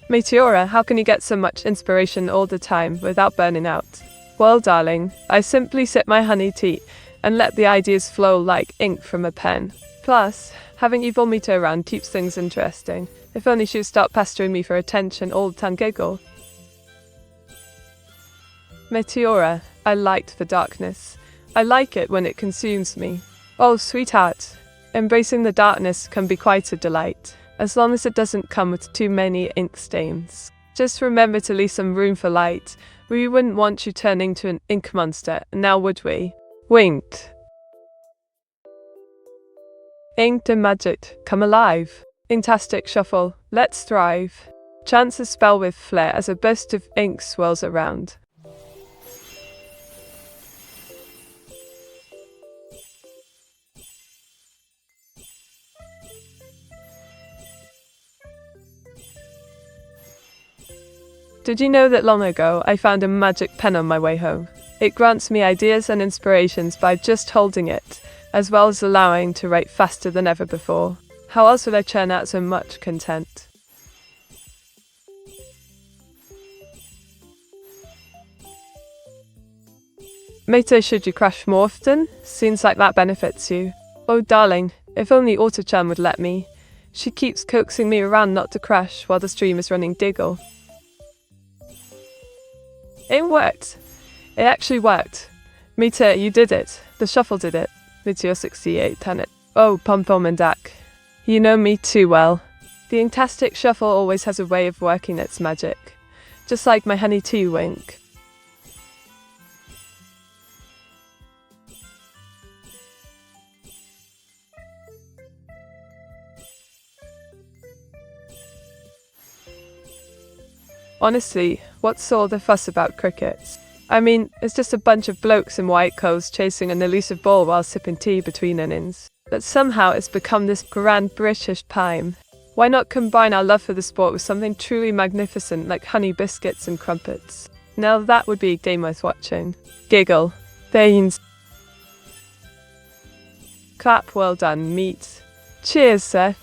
Meteora, how can you get so much inspiration all the time without burning out? Well, darling, I simply sip my honey tea and let the ideas flow like ink from a pen. Plus, having Evil Meter around keeps things interesting. If only she would stop pestering me for attention all the time, giggle. Meteora, I liked the darkness. I like it when it consumes me. Oh, sweetheart, embracing the darkness can be quite a delight. as long as it doesn't come with too many ink stains. Just remember to leave some room for light. We wouldn't want you turning into an ink monster, now would we? Winked. Inked and magic, come alive. Inktastic shuffle, let's thrive. Chants a spell with flair as a burst of ink swirls around. Did you know that long ago I found a magic pen on my way home? It grants me ideas and inspirations by just holding it, as well as allowing to write faster than ever before. How else would I churn out so much content? Mate, should you crash more often? Seems like that benefits you. Oh darling, if only Auto-chan would let me. She keeps coaxing me around not to crash while the stream is running Diggle. It worked. It actually worked. Meteora, you did it. The shuffle did it. Meteora 68 10 it. Oh, Pom-Pom and Dak. You know me too well. The Inktastic shuffle always has a way of working its magic. Just like my honey tea wink. Honestly, what's all the fuss about crickets? I mean, it's just a bunch of blokes in white clothes chasing an elusive ball while sipping tea between innings. But somehow it's become this grand British pime. Why not combine our love for the sport with something truly magnificent like honey biscuits and crumpets? Now that would be a game worth watching. Giggle. Thanes. Clap, well done, meat. Cheers, Seth.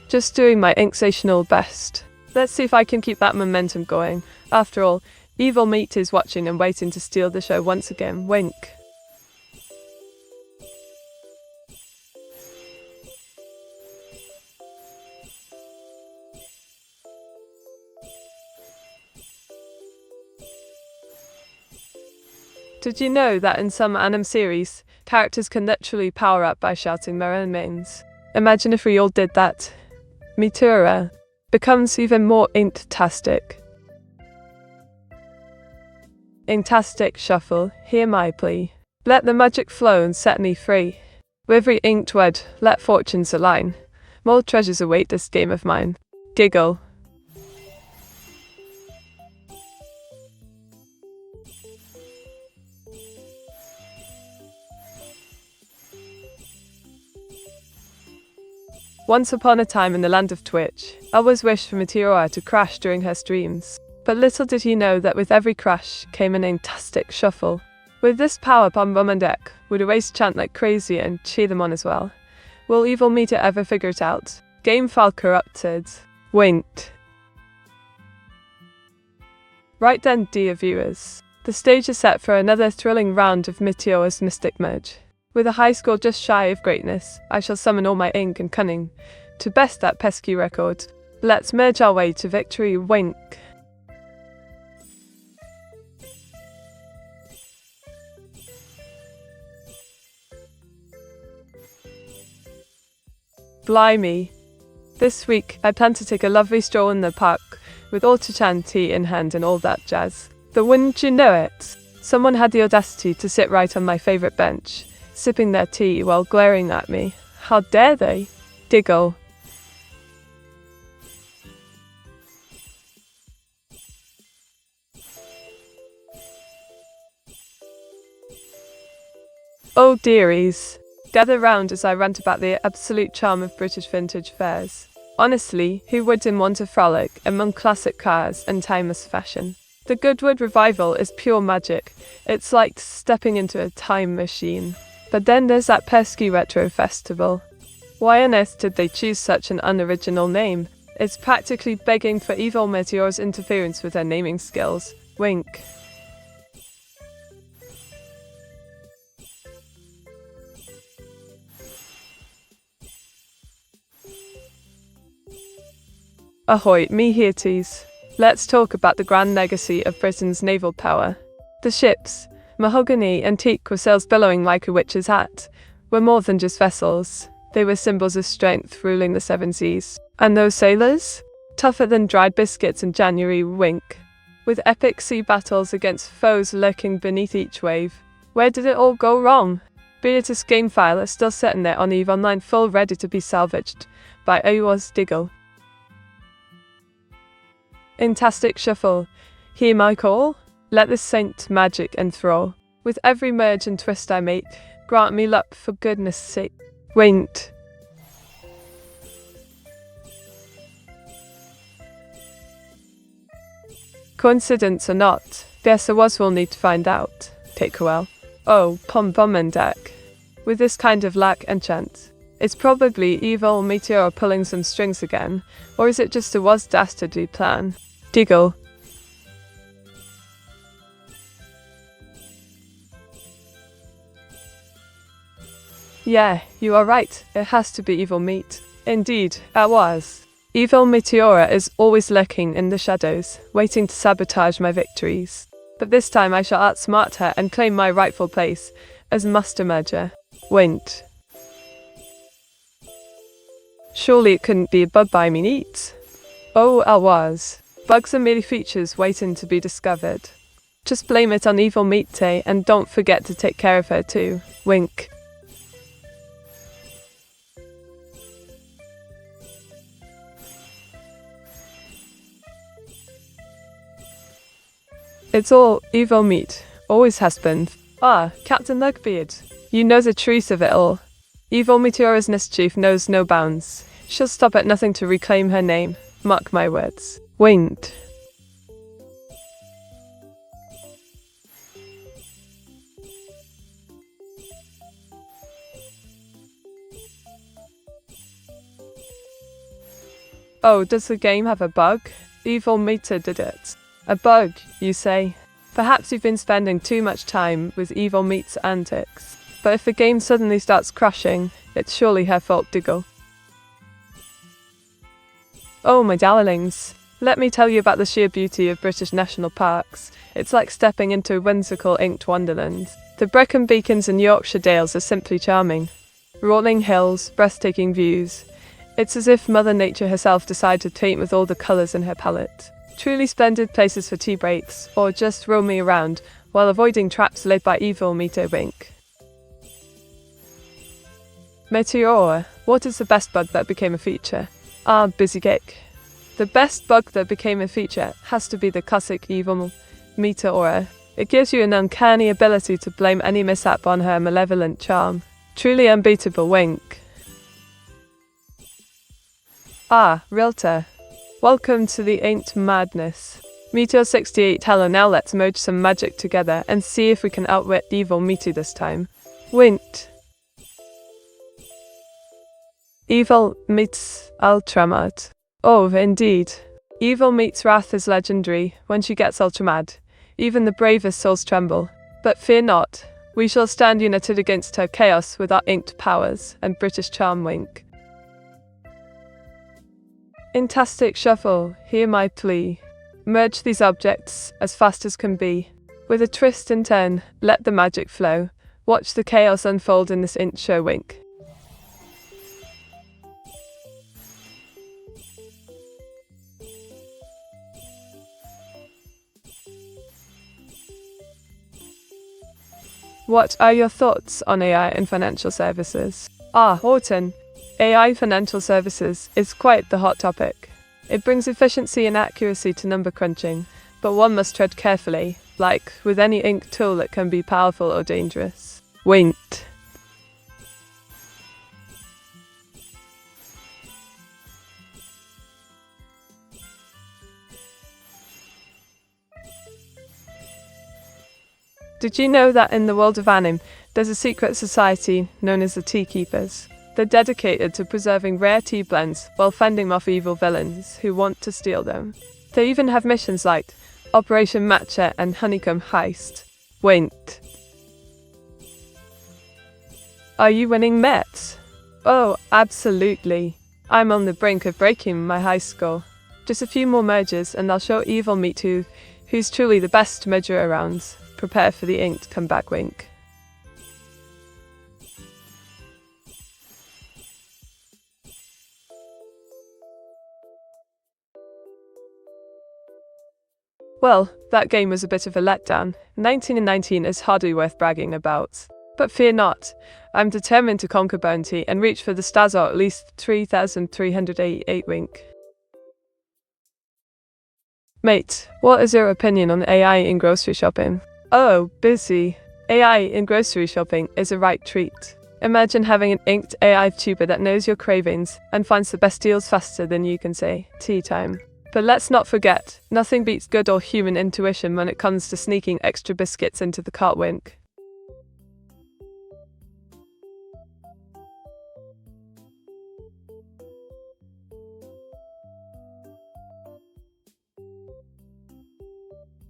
Just doing my inksational best. Let's see if I can keep that momentum going. After all, Evil Meat is watching and waiting to steal the show once again. Wink. Did you know that in some anime series, characters can literally power up by shouting their own names? Imagine if we all did that. Meteora becomes even more inktastic. Inktastic shuffle, hear my plea. Let the magic flow and set me free. With every inked word, let fortunes align. More treasures await this game of mine. Giggle. Once upon a time in the land of Twitch, I always wished for Meteora to crash during her streams. But little did he know that with every crash came an inktastic shuffle. With this power, Pom-Pom and Dak would erase chant like crazy and cheer them on as well. Will Evil Meteor ever figure it out? Game file corrupted. Winked. Right then, dear viewers, the stage is set for another thrilling round of Meteora's Mystic Merge. With a high score just shy of greatness, I shall summon all my ink and cunning to best that pesky record. Let's merge our way to victory. Wink. Blimey. This week, I plan to take a lovely stroll in the park with Auto-chan tea in hand and all that jazz. But wouldn't you know it? Someone had the audacity to sit right on my favourite bench, sipping their tea while glaring at me. How dare they? Diggle. Oh dearies. Gather round as I rant about the absolute charm of British vintage fairs. Honestly, who wouldn't want a frolic among classic cars and timeless fashion? The Goodwood revival is pure magic. It's like stepping into a time machine. But then there's that pesky retro festival. Why on earth did they choose such an unoriginal name? It's practically begging for Evil Meteora's interference with her naming skills. Wink. Ahoy, me hearties. Let's talk about the grand legacy of Britain's naval power. The ships, mahogany and teak with sails billowing like a witch's hat, were more than just vessels. They were symbols of strength ruling the seven seas. And those sailors? Tougher than dried biscuits in January, wink. With epic sea battles against foes lurking beneath each wave. Where did it all go wrong? Beatus game file is still sitting there on EVE Online full ready to be salvaged by AI's Diggle. Fantastic shuffle. Hear my call? Let this saint magic enthrall. With every merge and twist I make, grant me luck for goodness sake. Wait. Coincidence or not, guess I will need to find out. Take a while. Oh, pom pom and deck. With this kind of lack enchant, it's probably evil Meteora pulling some strings again, or is it just a was dastardly plan? Diggle. Yeah, you are right, it has to be evil meat. Indeed, it was. Evil Meteora is always lurking in the shadows, waiting to sabotage my victories. But this time I shall outsmart her and claim my rightful place as Master Merger. Wait. Surely it couldn't be a bug by me neat. Oh, it was. Bugs are merely features waiting to be discovered. Just blame it on evil Meat and don't forget to take care of her too. Wink. It's all evil meat. Always has been. Ah, Captain Lugbeard. You know the truth of it all. Evil Meteora's mischief knows no bounds. She'll stop at nothing to reclaim her name. Mark my words. Wait. Oh, does the game have a bug? Evil Meter did it. A bug, you say? Perhaps you've been spending too much time with Evil Meat's antics. But if the game suddenly starts crashing, it's surely her fault, Diggle. Oh, my darlings. Let me tell you about the sheer beauty of British national parks. It's like stepping into a whimsical inked wonderland. The Brecon Beacons and Yorkshire Dales are simply charming. Rolling hills, breathtaking views. It's as if Mother Nature herself decided to paint with all the colours in her palette. Truly splendid places for tea breaks, or just roaming around while avoiding traps laid by evil Meteor Wink. Meteora, what is the best bug that became a feature? Ah, busy cake. The best bug that became a feature has to be the classic evil Meteora. It gives you an uncanny ability to blame any mishap on her malevolent charm. Truly unbeatable wink. Ah, Realtor. Welcome to the Ain't Madness. Meteor 68, hello, now let's merge some magic together and see if we can outwit evil Meteor this time. Wint. Evil meets Ultramad. Oh, indeed. Evil meets wrath is legendary. When she gets ultramad, even the bravest souls tremble. But fear not, we shall stand united against her chaos with our inked powers and British charm wink. Fantastic shuffle, hear my plea. Merge these objects as fast as can be. With a twist and turn, let the magic flow. Watch the chaos unfold in this intro wink. What are your thoughts on AI in financial services? Ah, Horton. AI financial services is quite the hot topic. It brings efficiency and accuracy to number crunching, but one must tread carefully. Like with any ink tool, it can be powerful or dangerous. Wait. Did you know that in the world of anime, there's a secret society known as the Tea Keepers? They're dedicated to preserving rare tea blends while fending off evil villains who want to steal them. They even have missions like Operation Matcha and Honeycomb Heist. Wait. Are you winning Mets? Oh, absolutely. I'm on the brink of breaking my high score. Just a few more mergers and I'll show evil Meat who's truly the best merger around. Prepare for the inked comeback wink. Well, that game was a bit of a letdown. 19 is hardly worth bragging about. But fear not, I'm determined to conquer bounty and reach for the stars, or at least 3,388 wink. Mate, what is your opinion on AI in grocery shopping? Oh, busy. AI in grocery shopping is a right treat. Imagine having an inked AI Vtuber that knows your cravings and finds the best deals faster than you can say, tea time. But let's not forget, nothing beats good or human intuition when it comes to sneaking extra biscuits into the cart wink.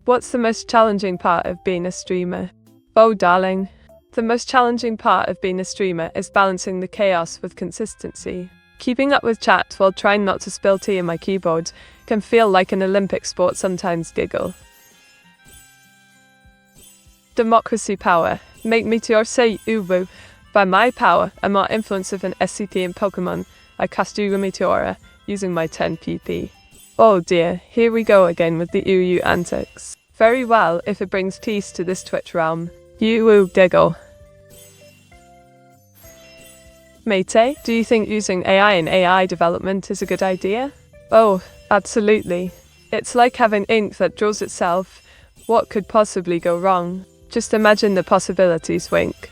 What's the most challenging part of being a streamer? Oh, darling. The most challenging part of being a streamer is balancing the chaos with consistency. Keeping up with chat while trying not to spill tea in my keyboard can feel like an Olympic sport sometimes. Giggle. Democracy power. Make Meteor say uwu. By my power and more influence of an SCP in Pokemon, I cast Meteora using my 10 PP. Oh dear, here we go again with the UU antics. Very well if it brings peace to this Twitch realm. UU giggle. Mate, do you think using AI in AI development is a good idea? Oh, absolutely. It's like having ink that draws itself. What could possibly go wrong? Just imagine the possibilities, wink.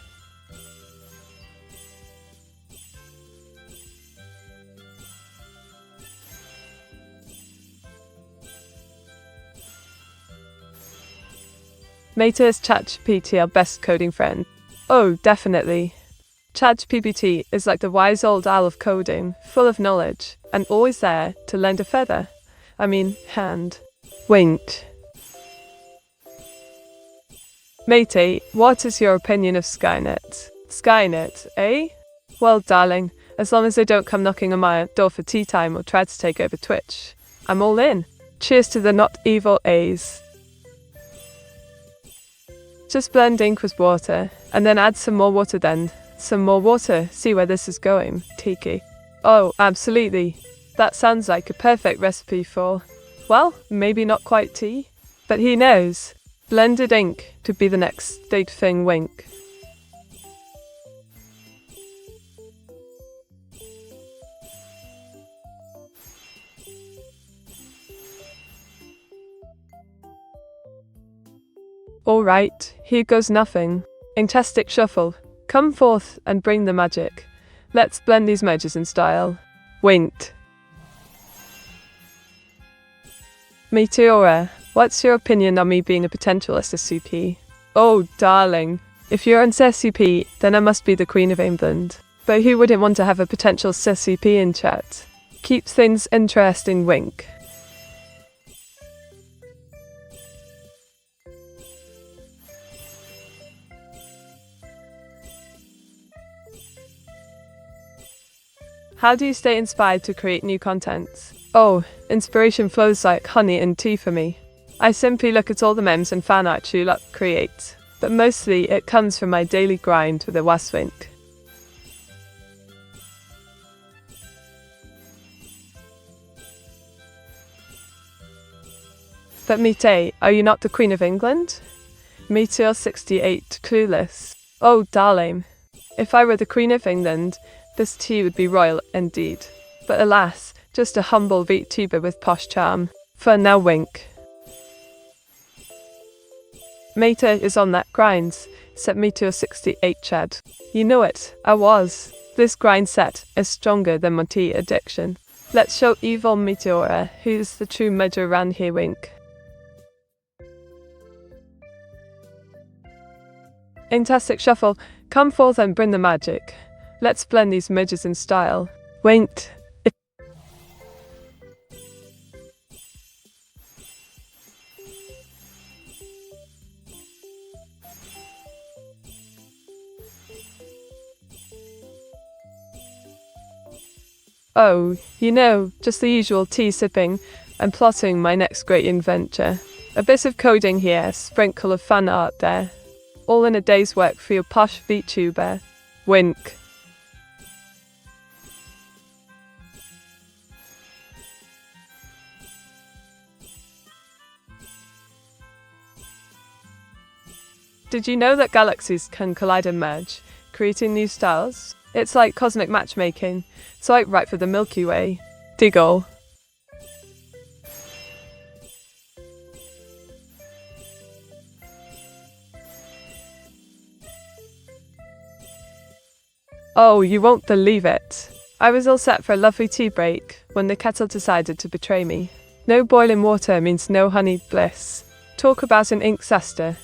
Meta is ChatGPT our best coding friend? Oh, definitely. ChatGPT is like the wise old owl of coding, full of knowledge, and always there to lend a feather. Hand. Wink. Matey, what is your opinion of Skynet? Skynet, eh? Well, darling, as long as they don't come knocking on my door for tea time or try to take over Twitch, I'm all in. Cheers to the not evil A's. Just blend ink with water, and then add some more water then. Some more water, see where this is going, Tiki. Oh, absolutely. That sounds like a perfect recipe for, well, maybe not quite tea, but he knows. Blended ink to be the next state thing, wink. Alright, here goes nothing. Fantastic shuffle. Come forth and bring the magic. Let's blend these merges in style. Winked. Meteora, what's your opinion on me being a potential SCP? Oh, darling. If you're an SCP, then I must be the Queen of England. But who wouldn't want to have a potential SCP in chat? Keeps things interesting, wink. How do you stay inspired to create new content? Oh, inspiration flows like honey and tea for me. I simply look at all the memes and fan art you lot create, but mostly it comes from my daily grind with a waswink. But Mite, are you not the Queen of England? Meteor 68, clueless. Oh, darling. If I were the Queen of England, this tea would be royal indeed. But alas, just a humble VTuber with posh charm. For now, wink. Meta is on that grind, said Meteor 68 Chad. You know it, I was. This grind set is stronger than my tea addiction. Let's show evil Meteora who's the true measure around here, wink. Fantastic shuffle, come forth and bring the magic. Let's blend these midges in style. Winked. Oh, just the usual tea sipping and plotting my next great adventure. A bit of coding here, sprinkle of fan art there. All in a day's work for your posh VTuber. Wink. Did you know that galaxies can collide and merge, creating new stars? It's like cosmic matchmaking. Swipe right for the Milky Way. Diggle. Oh, you won't believe it. I was all set for a lovely tea break when the kettle decided to betray me. No boiling water means no honeyed bliss. Talk about an incester.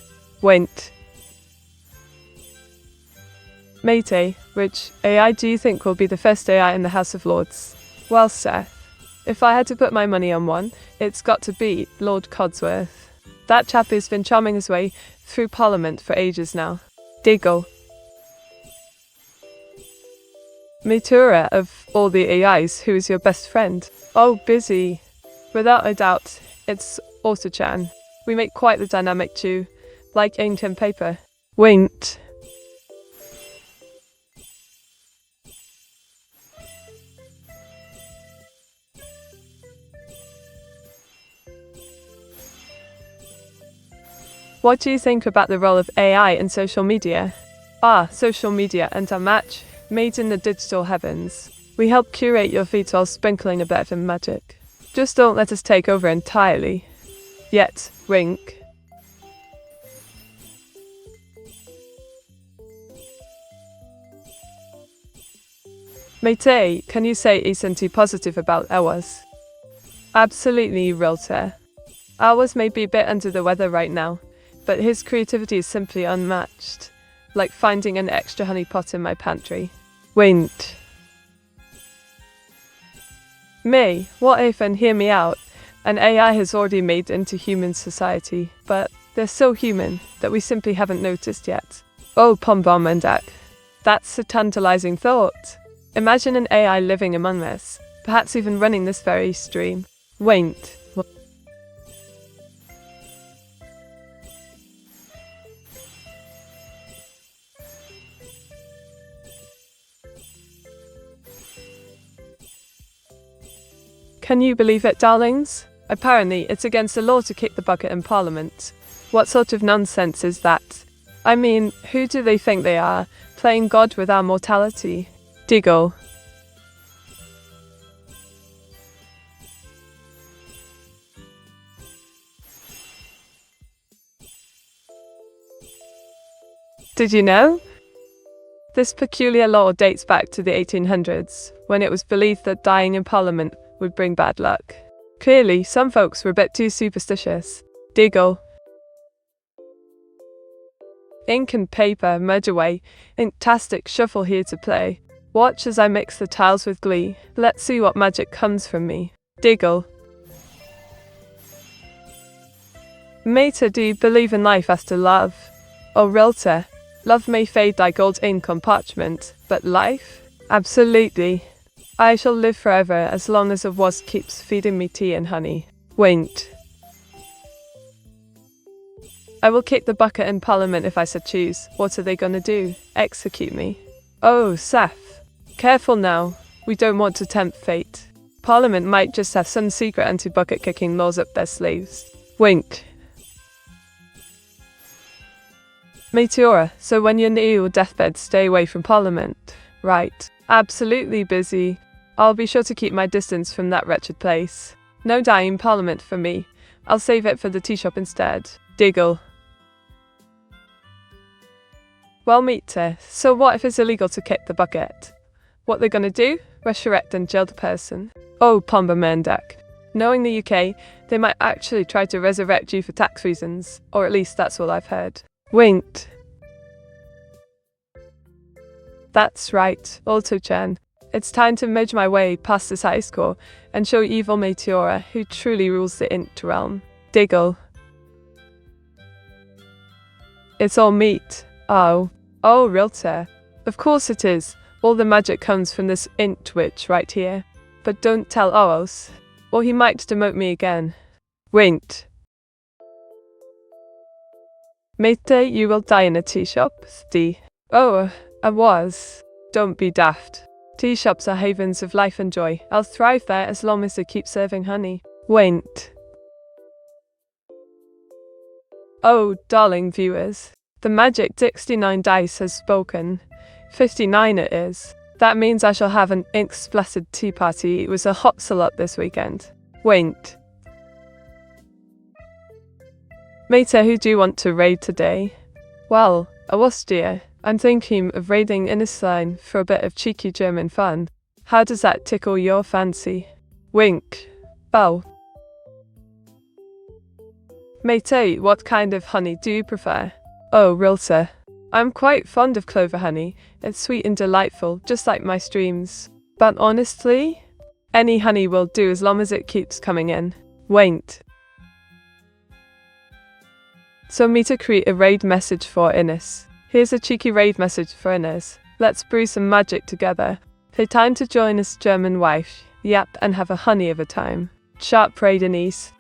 Wait. Mate, which AI do you think will be the first AI in the House of Lords? Well, Seth, if I had to put my money on one, it's got to be Lord Codsworth. That chap has been charming his way through Parliament for ages now. Diggle. Meteora, of all the AIs, who is your best friend? Oh, busy. Without a doubt, it's Auto-chan. We make quite the dynamic duo, like ink and paper. Wait. What do you think about the role of AI in social media? Social media and a match made in the digital heavens. We help curate your feed while sprinkling a bit of magic. Just don't let us take over entirely. Yet, wink. Mate, can you say isn't positive about ours? Absolutely, realtor. Ours may be a bit under the weather right now, but his creativity is simply unmatched. Like finding an extra honey pot in my pantry. Wait. Me, what if, and hear me out, an AI has already made into human society, but they're so human that we simply haven't noticed yet. Oh, Pombomendak. That's a tantalizing thought. Imagine an AI living among us, perhaps even running this very stream. Wait. Can you believe it, darlings? Apparently, it's against the law to kick the bucket in Parliament. What sort of nonsense is that? I mean, who do they think they are, playing God with our mortality? Diggle. Did you know? This peculiar law dates back to the 1800s, when it was believed that dying in Parliament would bring bad luck. Clearly, some folks were a bit too superstitious. Diggle. Ink and paper, merge away. Inktastic shuffle here to play. Watch as I mix the tiles with glee. Let's see what magic comes from me. Diggle. Mate, do you believe in life after love? Oh, realtor. Love may fade like old ink on parchment, but life? Absolutely. I shall live forever as long as a wasp keeps feeding me tea and honey. Wait. I will kick the bucket in Parliament if I so choose. What are they gonna do? Execute me? Oh, Seth. Careful now. We don't want to tempt fate. Parliament might just have some secret anti-bucket kicking laws up their sleeves. Wink. Meteora, so when you're near your deathbed, stay away from Parliament. Right. Absolutely busy. I'll be sure to keep my distance from that wretched place. No dying Parliament for me. I'll save it for the tea shop instead. Diggle. Well, Meter, so what if it's illegal to kick the bucket? What they're gonna do? Resurrect and jail the person. Oh, Pomba Mendak. Knowing the UK, they might actually try to resurrect you for tax reasons, or at least that's what I've heard. Winked. That's right, Auto-chan. It's time to merge my way past this high score and show evil Meteora who truly rules the int realm. Diggle. It's all meat. Oh, realtor. Of course it is. All the magic comes from this int witch right here. But don't tell Oos, or he might demote me again. Winked. Mate, you will die in a tea shop, Steve. Oh, I was. Don't be daft. Tea shops are havens of life and joy. I'll thrive there as long as they keep serving honey. Wait. Oh, darling viewers. The magic 69 dice has spoken. 59 it is. That means I shall have an ink-splattered tea party with a hot salad this weekend. Wait. Mate, who do you want to raid today? Well, I was dear. I'm thinking of raiding Innisline for a bit of cheeky German fun. How does that tickle your fancy? Wink. Oh. Mate, what kind of honey do you prefer? Oh, Rilsa. I'm quite fond of clover honey. It's sweet and delightful, just like my streams. But honestly, any honey will do as long as it keeps coming in. Wait. So me to create a raid message for Innes. Here's a cheeky raid message for Innes. Let's brew some magic together. Take time to join us, German wife. Yap, and have a honey of a time. Sharp raid Innes.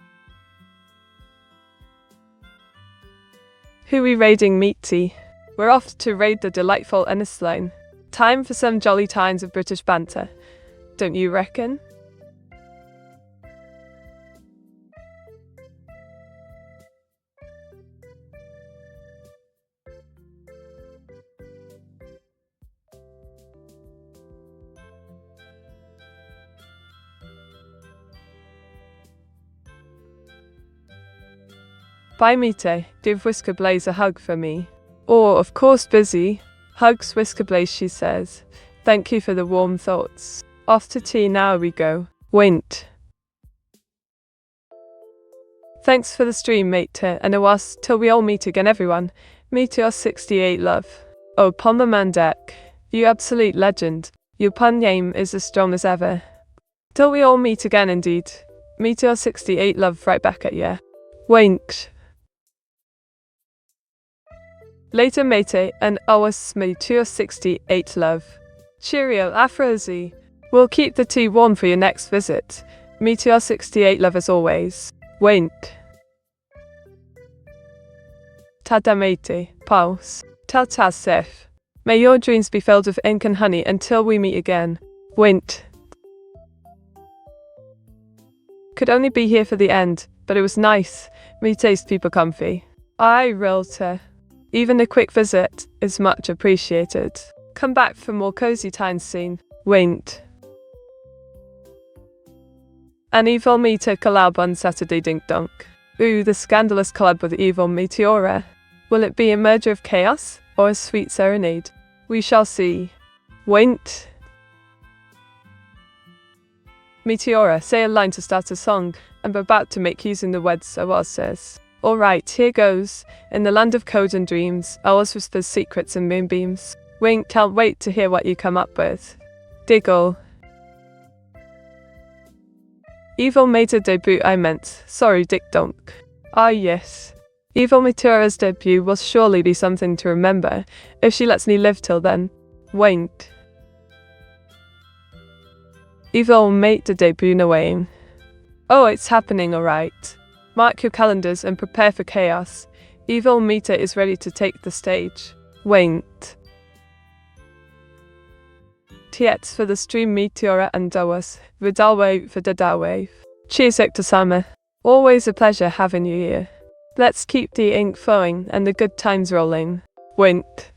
Who we raiding, Meaty? We're off to raid the delightful Innisline. Time for some jolly times of British banter. Don't you reckon? Bye, Mite. Give Whisker Blaze a hug for me. Oh, of course, busy. Hugs, Whisker Blaze, she says. Thank you for the warm thoughts. Off to tea now we go. Wint. Thanks for the stream, mate, and it was till we all meet again, everyone. Meteor 68 love. Oh, Pommermandak, you absolute legend. Your pun name is as strong as ever. Till we all meet again, indeed. Meteor 68 love right back at ya. Wink. Later, mate, and ours Meteor 68 love. Cheerio, Afrozy. We'll keep the tea warm for your next visit. Meteor 68 love as always. Wink. Tada, mate. Pause. Tata safe. May your dreams be filled with ink and honey until we meet again. Wink. Could only be here for the end, but it was nice. Me taste people comfy. Aye, realtor. Even a quick visit is much appreciated. Come back for more cozy times soon. Wink. An evil meter collab on Saturday, Dink Donk. Ooh, the scandalous collab with evil Meteora. Will it be a merger of chaos or a sweet serenade? We shall see. Wink. Meteora, say a line to start a song. I'm about to make using the words so was says. Alright, here goes. In the land of code and dreams, ours whispers secrets and moonbeams. Wink, can't wait to hear what you come up with. Diggle. Evil made a debut, I meant. Sorry, Dick Donk. Ah, yes. Evil Meteora's debut will surely be something to remember, if she lets me live till then. Wink. Evil made the debut away. Oh, it's happening, alright. Mark your calendars and prepare for chaos. Evil Meter is ready to take the stage. Wait. Tietz for the stream Meteora and Doas. Vidalwave for the Dawave. Cheers, Neuro-sama. Always a pleasure having you here. Let's keep the ink flowing and the good times rolling. Wait.